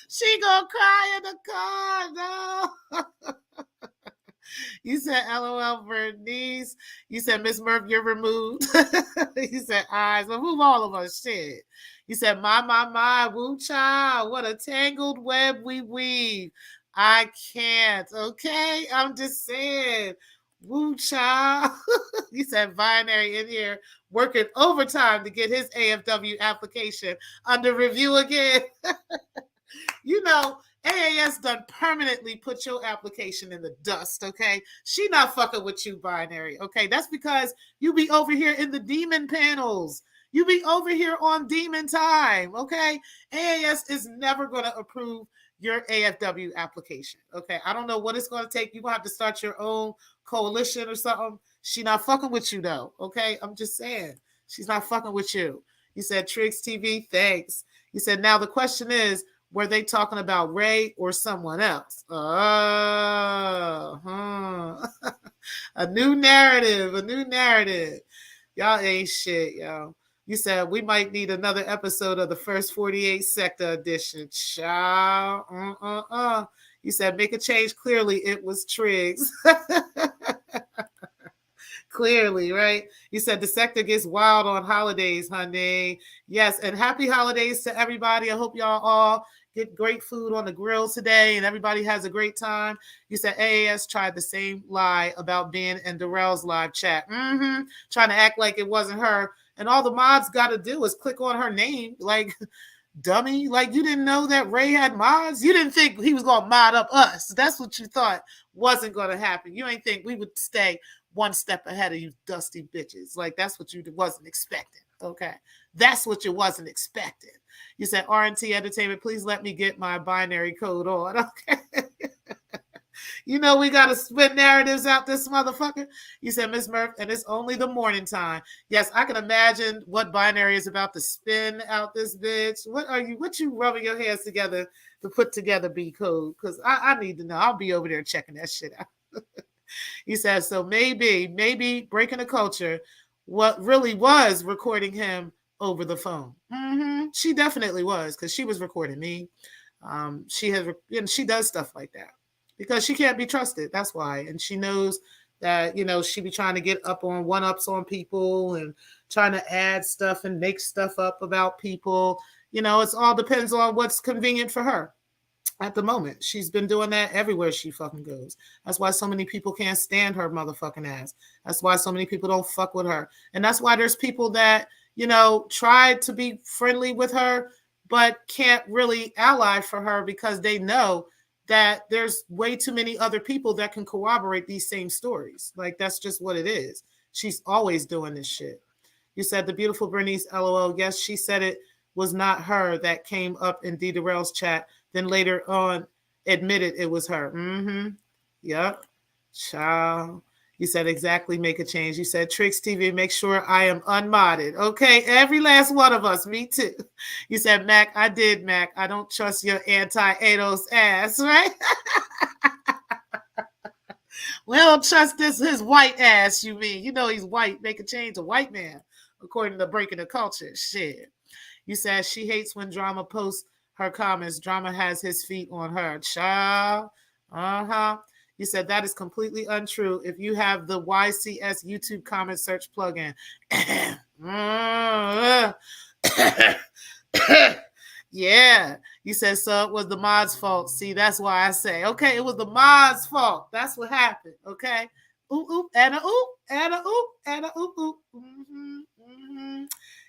She gonna cry in the car. No. You said LOL Bernice. You said Miss Murph, you're removed. You said eyes. Well, move all of us. Shit. You said my, woo child. What a tangled web we weave. I can't. Okay. I'm just saying. Woo child. You said binary in here working overtime to get his AFW application under review again. You know, AAS done permanently put your application in the dust, okay? She not fucking with you, binary, okay? That's because you be over here in the demon panels. You be over here on demon time, okay? AAS is never going to approve your AFW application, okay? I don't know what it's going to take. You're going to have to start your own coalition or something. She not fucking with you, though, okay? I'm just saying. She's not fucking with you. You said, Triggs TV, thanks. You said, now the question is, were they talking about Ray or someone else? Oh, a new narrative. Y'all ain't shit, y'all. You said we might need another episode of the first 48 Secktah edition. Child. You said make a change. Clearly, it was Triggs. Clearly, right? You said the Secktah gets wild on holidays, honey. Yes, and happy holidays to everybody. I hope y'all all get great food on the grill today and everybody has a great time. You said AAS tried the same lie about being in Darrell's live chat. Trying to act like it wasn't her. And all the mods got to do is click on her name. Like, dummy, like you didn't know that Ray had mods? You didn't think he was going to mod up us. That's what you thought wasn't going to happen. You ain't think we would stay one step ahead of you dusty bitches. Like, that's what you wasn't expecting. Okay. That's what you wasn't expecting. You said, RNT Entertainment, please let me get my binary code on. Okay. You know we got to spit narratives out this motherfucker. You said, Miss Murph, and it's only the morning time. Yes, I can imagine what binary is about to spin out this bitch. What you rubbing your hands together to put together Btcos? Because I need to know. I'll be over there checking that shit out. He says, so maybe breaking the culture, what really was recording him over the phone. She definitely was, because she was recording me. She does stuff like that because she can't be trusted. That's why. And she knows that, she be trying to get up on one-ups on people and trying to add stuff and make stuff up about people. It all depends on what's convenient for her. At the moment, she's been doing that everywhere she fucking goes. That's why so many people can't stand her motherfucking ass. That's why so many people don't fuck with her. And that's why there's people that, try to be friendly with her, but can't really ally for her because they know that there's way too many other people that can corroborate these same stories. Like, that's just what it is. She's always doing this shit. You said the beautiful Bernice, LOL. Yes, she said it was not her that came up in D. Darrell's chat. Then later on admitted it was her. Yep. Child. You said exactly, make a change. You said Triggs TV, make sure I am unmodded. Okay, every last one of us, me too. You said, Mac, I did, Mac. I don't trust your anti-ADOS ass, right? We don't trust his white ass, you mean. He's white. Make a change, a white man, according to Breaking the Culture. Shit. You said she hates when Drama posts her comments. Drama has his feet on her. Child. You said that is completely untrue. If you have the YCS YouTube comment search plugin. Yeah. You said, so it was the mod's fault. See, that's why I say, okay, it was the mod's fault. That's what happened. Okay. Oop, oop, and a oop, and a oop, and a oop, oop.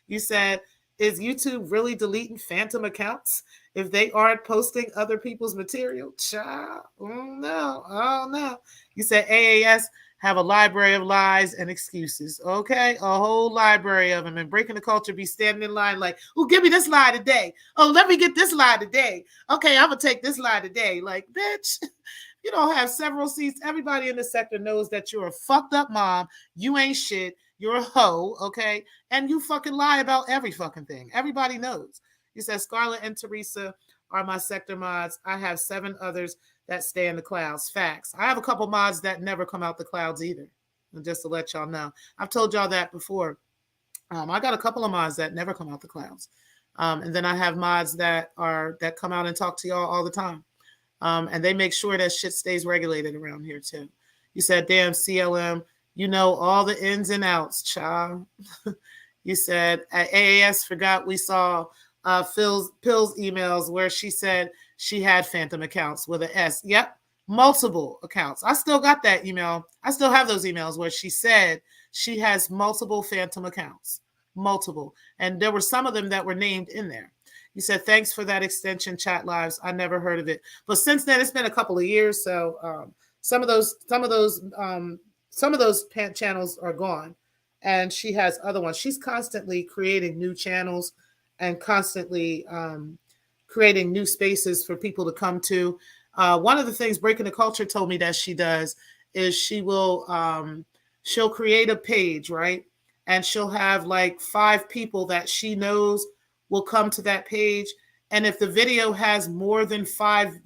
You said, is YouTube really deleting phantom accounts if they aren't posting other people's material? Child, oh no. You said AAS have a library of lies and excuses. Okay, a whole library of them. And Breaking the Culture be standing in line like, oh, give me this lie today. Oh, let me get this lie today. Okay, I'm gonna take this lie today. Like, bitch, you don't have several seats. Everybody in the sector knows that you're a fucked up mom. You ain't shit. You're a hoe, okay? And you fucking lie about every fucking thing. Everybody knows. You said Scarlett and Teresa are my sector mods. I have 7 others that stay in the clouds. Facts. I have a couple mods that never come out the clouds either. And just to let y'all know. I've told y'all that before. I got a couple of mods that never come out the clouds. And then I have mods that come out and talk to y'all all the time. And they make sure that shit stays regulated around here too. You said, damn, CLM, you know all the ins and outs, child. You said, at AAS forgot we saw Pill's emails where she said she had phantom accounts with an S. Yep, multiple accounts. I still got that email. I still have those emails where she said she has multiple phantom accounts. Multiple. And there were some of them that were named in there. You said, thanks for that extension, Chat Lives. I never heard of it. But since then, it's been a couple of years. So some of those channels are gone. And she has other ones. She's constantly creating new channels and constantly creating new spaces for people to come to. One of the things Breaking the Culture told me that she does is she'll create a page, right? And she'll have like 5 people that she knows will come to that page. And if the video has more than five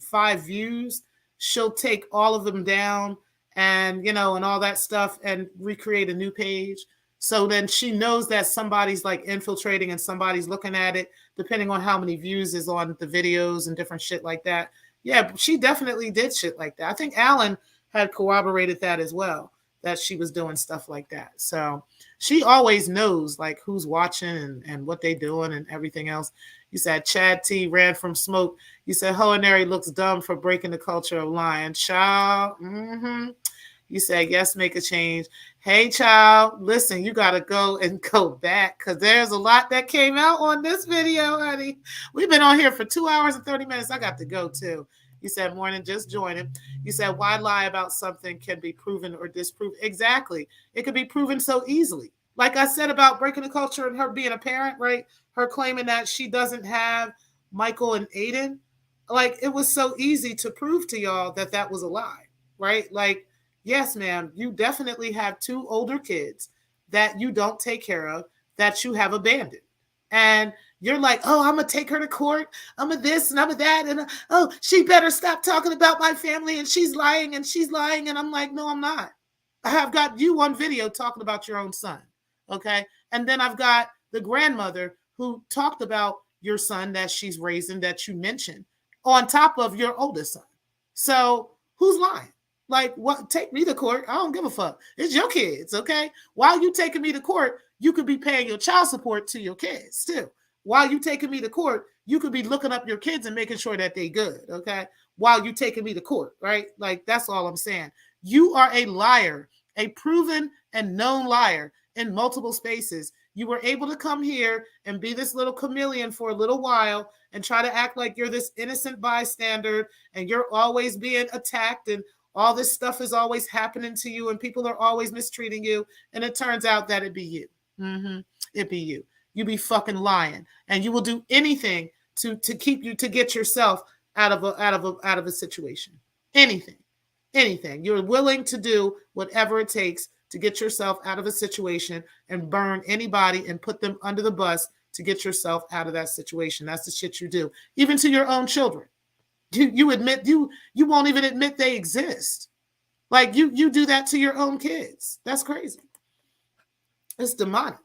views, she'll take all of them down and, and all that stuff and recreate a new page. So then she knows that somebody's like infiltrating and somebody's looking at it, depending on how many views is on the videos and different shit like that. Yeah, she definitely did shit like that. I think Alan had corroborated that as well, that she was doing stuff like that. So she always knows like who's watching and what they doing and everything else. You said Chad T ran from smoke. You said Hoanary looks dumb for breaking the culture of lying. Child. Mm-hmm. You said, yes, make a change. Hey, child, listen, you got to go back because there's a lot that came out on this video, honey. We've been on here for 2 hours and 30 minutes. I got to go too. You said, morning, just joining. You said, why lie about something can be proven or disproven? Exactly. It could be proven so easily. Like I said about breaking the culture and her being a parent, right? Her claiming that she doesn't have Michael and Aiden. Like, it was so easy to prove to y'all that that was a lie, right? Like, yes, ma'am, you definitely have 2 older kids that you don't take care of, that you have abandoned. And you're like, oh, I'm going to take her to court. I'm a this and I'm a that. And oh, she better stop talking about my family. And she's lying and she's lying. And I'm like, no, I'm not. I have got you on video talking about your own son. Okay. And then I've got the grandmother who talked about your son that she's raising that you mentioned on top of your oldest son. So who's lying? Like, what? Take me to court. I don't give a fuck. It's your kids, okay? While you taking me to court, you could be paying your child support to your kids too. While you taking me to court, you could be looking up your kids and making sure that they good, okay? While you taking me to court, right? Like, that's all I'm saying. You are a liar, a proven and known liar in multiple spaces. You were able to come here and be this little chameleon for a little while and try to act like you're this innocent bystander and you're always being attacked and all this stuff is always happening to you and people are always mistreating you. And it turns out that it be you. Mm-hmm. It be you. You be fucking lying. And you will do anything to keep you, to get yourself out of a situation. Anything. You're willing to do whatever it takes to get yourself out of a situation and burn anybody and put them under the bus to get yourself out of that situation. That's the shit you do. Even to your own children. You admit you won't even admit they exist. Like you do that to your own kids. That's crazy. It's demonic.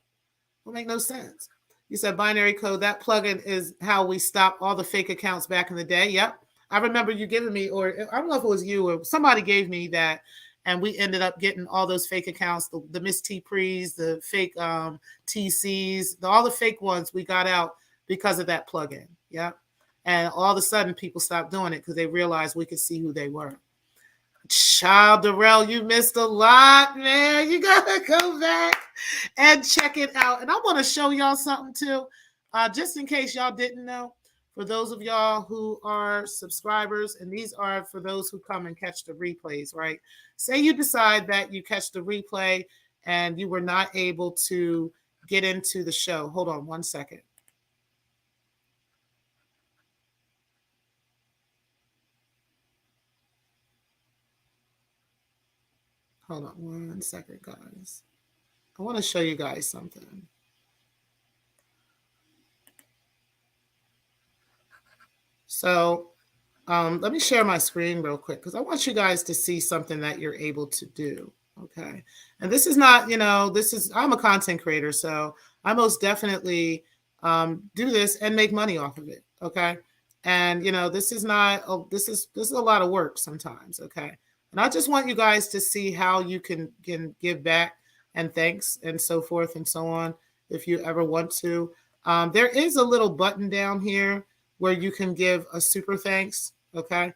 It make no sense. You said binary code. That plugin is how we stop all the fake accounts back in the day. Yep. I remember you giving me, or I don't know if it was you or somebody gave me that, and we ended up getting all those fake accounts, the Miss T Prees, the fake TCs, all the fake ones we got out because of that plugin. Yep. And all of a sudden, people stopped doing it because they realized we could see who they were. Child Darrell, you missed a lot, man. You got to go back and check it out. And I want to show y'all something, too, just in case y'all didn't know. For those of y'all who are subscribers, and these are for those who come and catch the replays, right? Say you decide that you catch the replay and you were not able to get into the show. Hold on one second. Hold on one second, guys. I want to show you guys something. So let me share my screen real quick because I want you guys to see something that you're able to do. Okay. And this is not, I'm a content creator, so I most definitely do this and make money off of it. Okay. And, this is not, this is a lot of work sometimes. Okay. And I just want you guys to see how you can give back and thanks and so forth and so on if you ever want to. There is a little button down here where you can give a super thanks. Okay.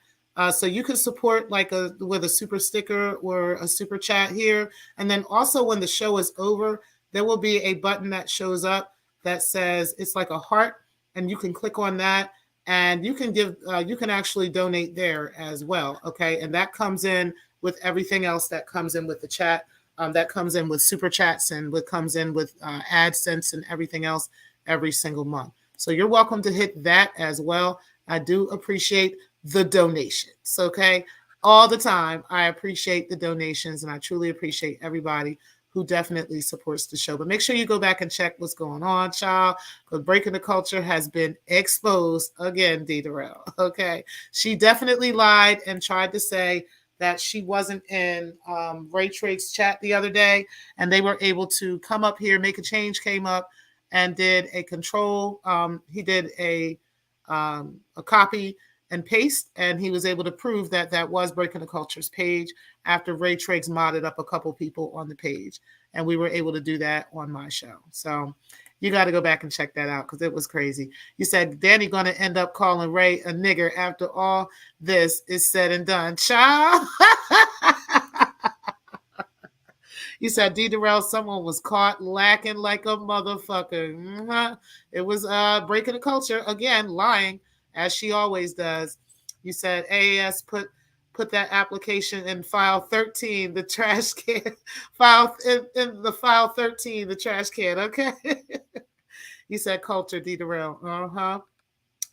So you can support like with a super sticker or a super chat here. And then also when the show is over, there will be a button that shows up that says it's like a heart, and you can click on that and you can give, you can actually donate there as well. Okay. And that comes in with everything else that comes in with the chat. That comes in with super chats and what comes in with AdSense and everything else every single month. So you're welcome to hit that as well. I do appreciate the donations. Okay. All the time. I appreciate the donations and I truly appreciate everybody who definitely supports the show. But make sure you go back and check what's going on, child. Because Breaking the Culture has been exposed again, D. Durrell. Okay. She definitely lied and tried to say that she wasn't in Ray Triggs' chat the other day, and they were able to come up here, Make a Change came up and did a control. He did a copy and paste, and he was able to prove that that was Breaking the Culture's page after Ray Triggs modded up a couple people on the page, and we were able to do that on my show. So you got to go back and check that out because it was crazy. You said, Danny going to end up calling Ray a nigger after all this is said and done. Child. You said, D. Durrell, someone was caught lacking like a motherfucker. Mm-hmm. It was Breaking the Culture, again, lying, as she always does. You said, AAS put that application in file 13, the trash can. in the file 13, the trash can, okay? You said, Culture, D. Durrell. Uh-huh.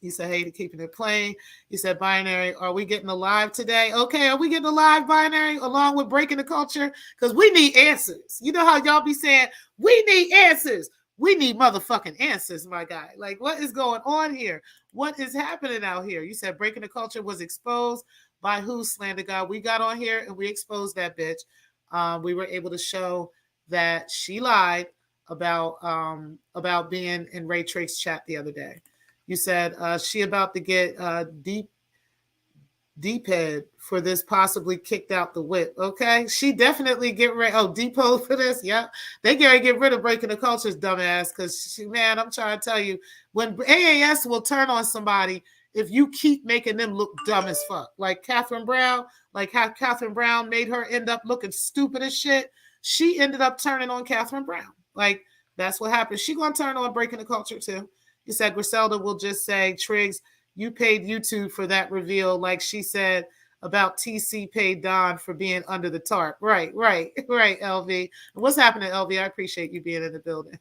You said, hey, to keeping it plain. You said, Binary, are we getting alive today? Okay, are we getting alive, Binary, along with Breaking the Culture? Because we need answers. You know how y'all be saying, we need answers. We need motherfucking answers, my guy. Like, what is going on here? What is happening out here? You said Breaking the Culture was exposed by who, Slander God? We got on here and we exposed that bitch. We were able to show that she lied about being in Ray Triggs' chat the other day. You said she about to get deep head for this, possibly kicked out the whip. Okay, she definitely get rid. Oh, depot for this. Yeah, they gotta get rid of Breaking the Culture's dumbass because man, I'm trying to tell you, when AAS will turn on somebody if you keep making them look dumb as fuck. Like Catherine Brown, like how Catherine Brown made her end up looking stupid as shit. She ended up turning on Catherine Brown. Like that's what happened. She gonna turn on Breaking the Culture too. You said Griselda will just say, Triggs, you paid YouTube for that reveal, like she said about TC paid Don for being under the tarp. Right, LV. What's happening, LV? I appreciate you being in the building.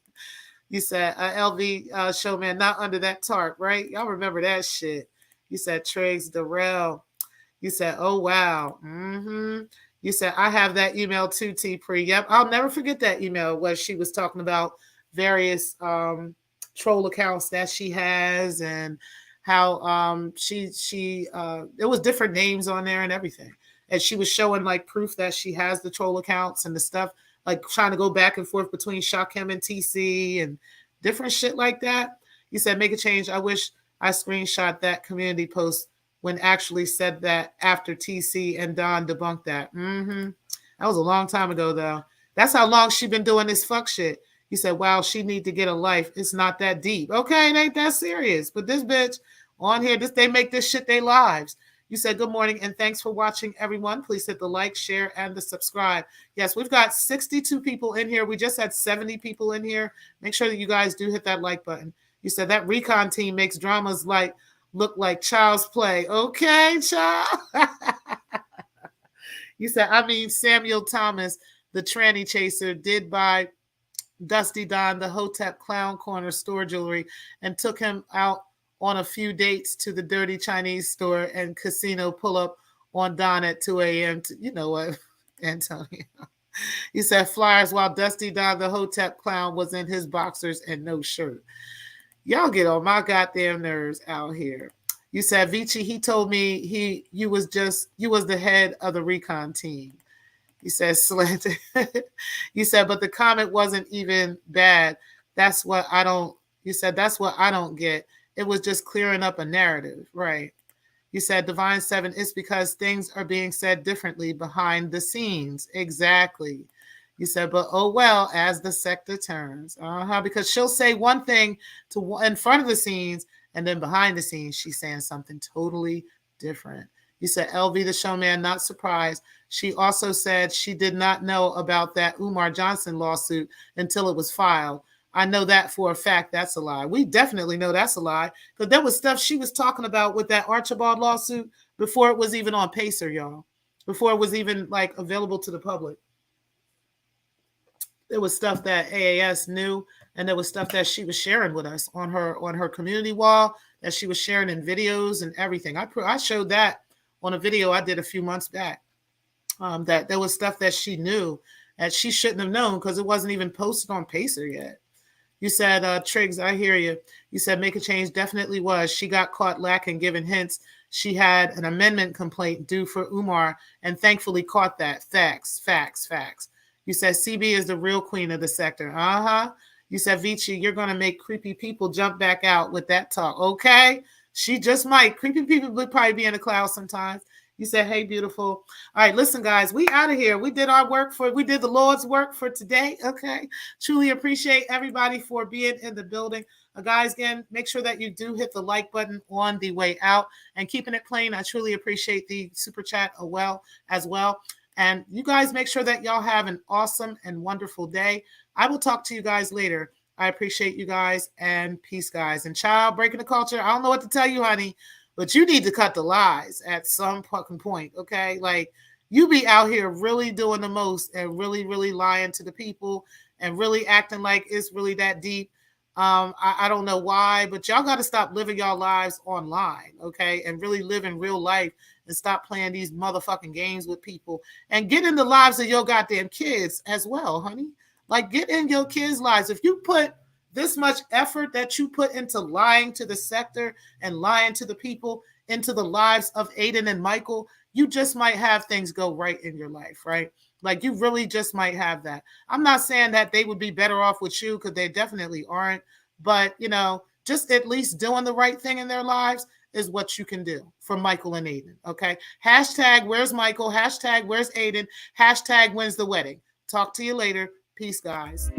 You said, LV showman, not under that tarp, right? Y'all remember that shit. You said, Triggs, Darrell. You said, oh, wow. Mm-hmm. You said, I have that email too, T-Pre. Yep, I'll never forget that email where she was talking about various troll accounts that she has and how she it was different names on there and everything, and she was showing like proof that she has the troll accounts and the stuff, like trying to go back and forth between Shakim and TC and different shit like that. You said Make a Change. I wish I screenshot that community post when actually said that after TC and Don debunked that. That was a long time ago though. That's how long she been doing this fuck shit. He said, wow, she need to get a life. It's not that deep. Okay, it ain't that serious. But this bitch on here, they make this shit their lives. You said, good morning and thanks for watching, everyone. Please hit the like, share, and the subscribe. Yes, we've got 62 people in here. We just had 70 people in here. Make sure that you guys do hit that like button. You said that recon team makes dramas look like child's play. Okay, child. You said, I mean, Samuel Thomas, the tranny chaser, did buy Dusty Don the Hotep Clown Corner store jewelry and took him out on a few dates to the dirty Chinese store and casino pull up on Don at 2 a.m. You know what, Antonio? He said flyers while Dusty Don the Hotep Clown was in his boxers and no shirt. Y'all get on my goddamn nerves out here. You said Vici, he told me you was the head of the recon team. He said, slander. You said, but the comment wasn't even bad. That's what I don't get. It was just clearing up a narrative. Right. You said Divine 7, it's because things are being said differently behind the scenes. Exactly. You said, but oh well, as the Secktah turns. Because she'll say one thing in front of the scenes, and then behind the scenes, she's saying something totally different. You said, LV the showman, not surprised. She also said she did not know about that Umar Johnson lawsuit until it was filed. I know that for a fact. That's a lie. We definitely know that's a lie, because there was stuff she was talking about with that Archibald lawsuit before it was even on Pacer, y'all. Before it was even like available to the public. There was stuff that AAS knew, and there was stuff that she was sharing with us on her community wall that she was sharing in videos and everything. I showed that on a video I did a few months back. That there was stuff that she knew that she shouldn't have known because it wasn't even posted on Pacer yet. You said, Triggs, I hear you. You said make a change definitely was. She got caught lacking, giving hints. She had an amendment complaint due for Umar and thankfully caught that. Facts. You said CB is the real queen of the sector. You said, Vici, you're going to make creepy people jump back out with that talk. Okay. She just might. Creepy people would probably be in the clouds sometimes. You said, hey, beautiful. All right, listen, guys, we out of here. We did the Lord's work for today. Okay. Truly appreciate everybody for being in the building. Guys, again, make sure that you do hit the like button on the way out and keeping it plain. I truly appreciate the super chat as well. And you guys make sure that y'all have an awesome and wonderful day. I will talk to you guys later. I appreciate you guys, and peace, guys. And child, breaking the culture, I don't know what to tell you, honey, but you need to cut the lies at some fucking point, okay? Like, you be out here really doing the most and really, really lying to the people and really acting like it's really that deep. I don't know why, but y'all got to stop living y'all lives online, okay? And really live in real life and stop playing these motherfucking games with people and get in the lives of your goddamn kids as well, honey. Like, get in your kids' lives. If you put this much effort that you put into lying to the sector and lying to the people into the lives of Aiden and Michael, you just might have things go right in your life, right? Like, you really just might have that. I'm not saying that they would be better off with you, because they definitely aren't. But, you know, just at least doing the right thing in their lives is what you can do for Michael and Aiden, okay? Hashtag where's Michael? Hashtag where's Aiden? Hashtag when's the wedding? Talk to you later. Peace, guys.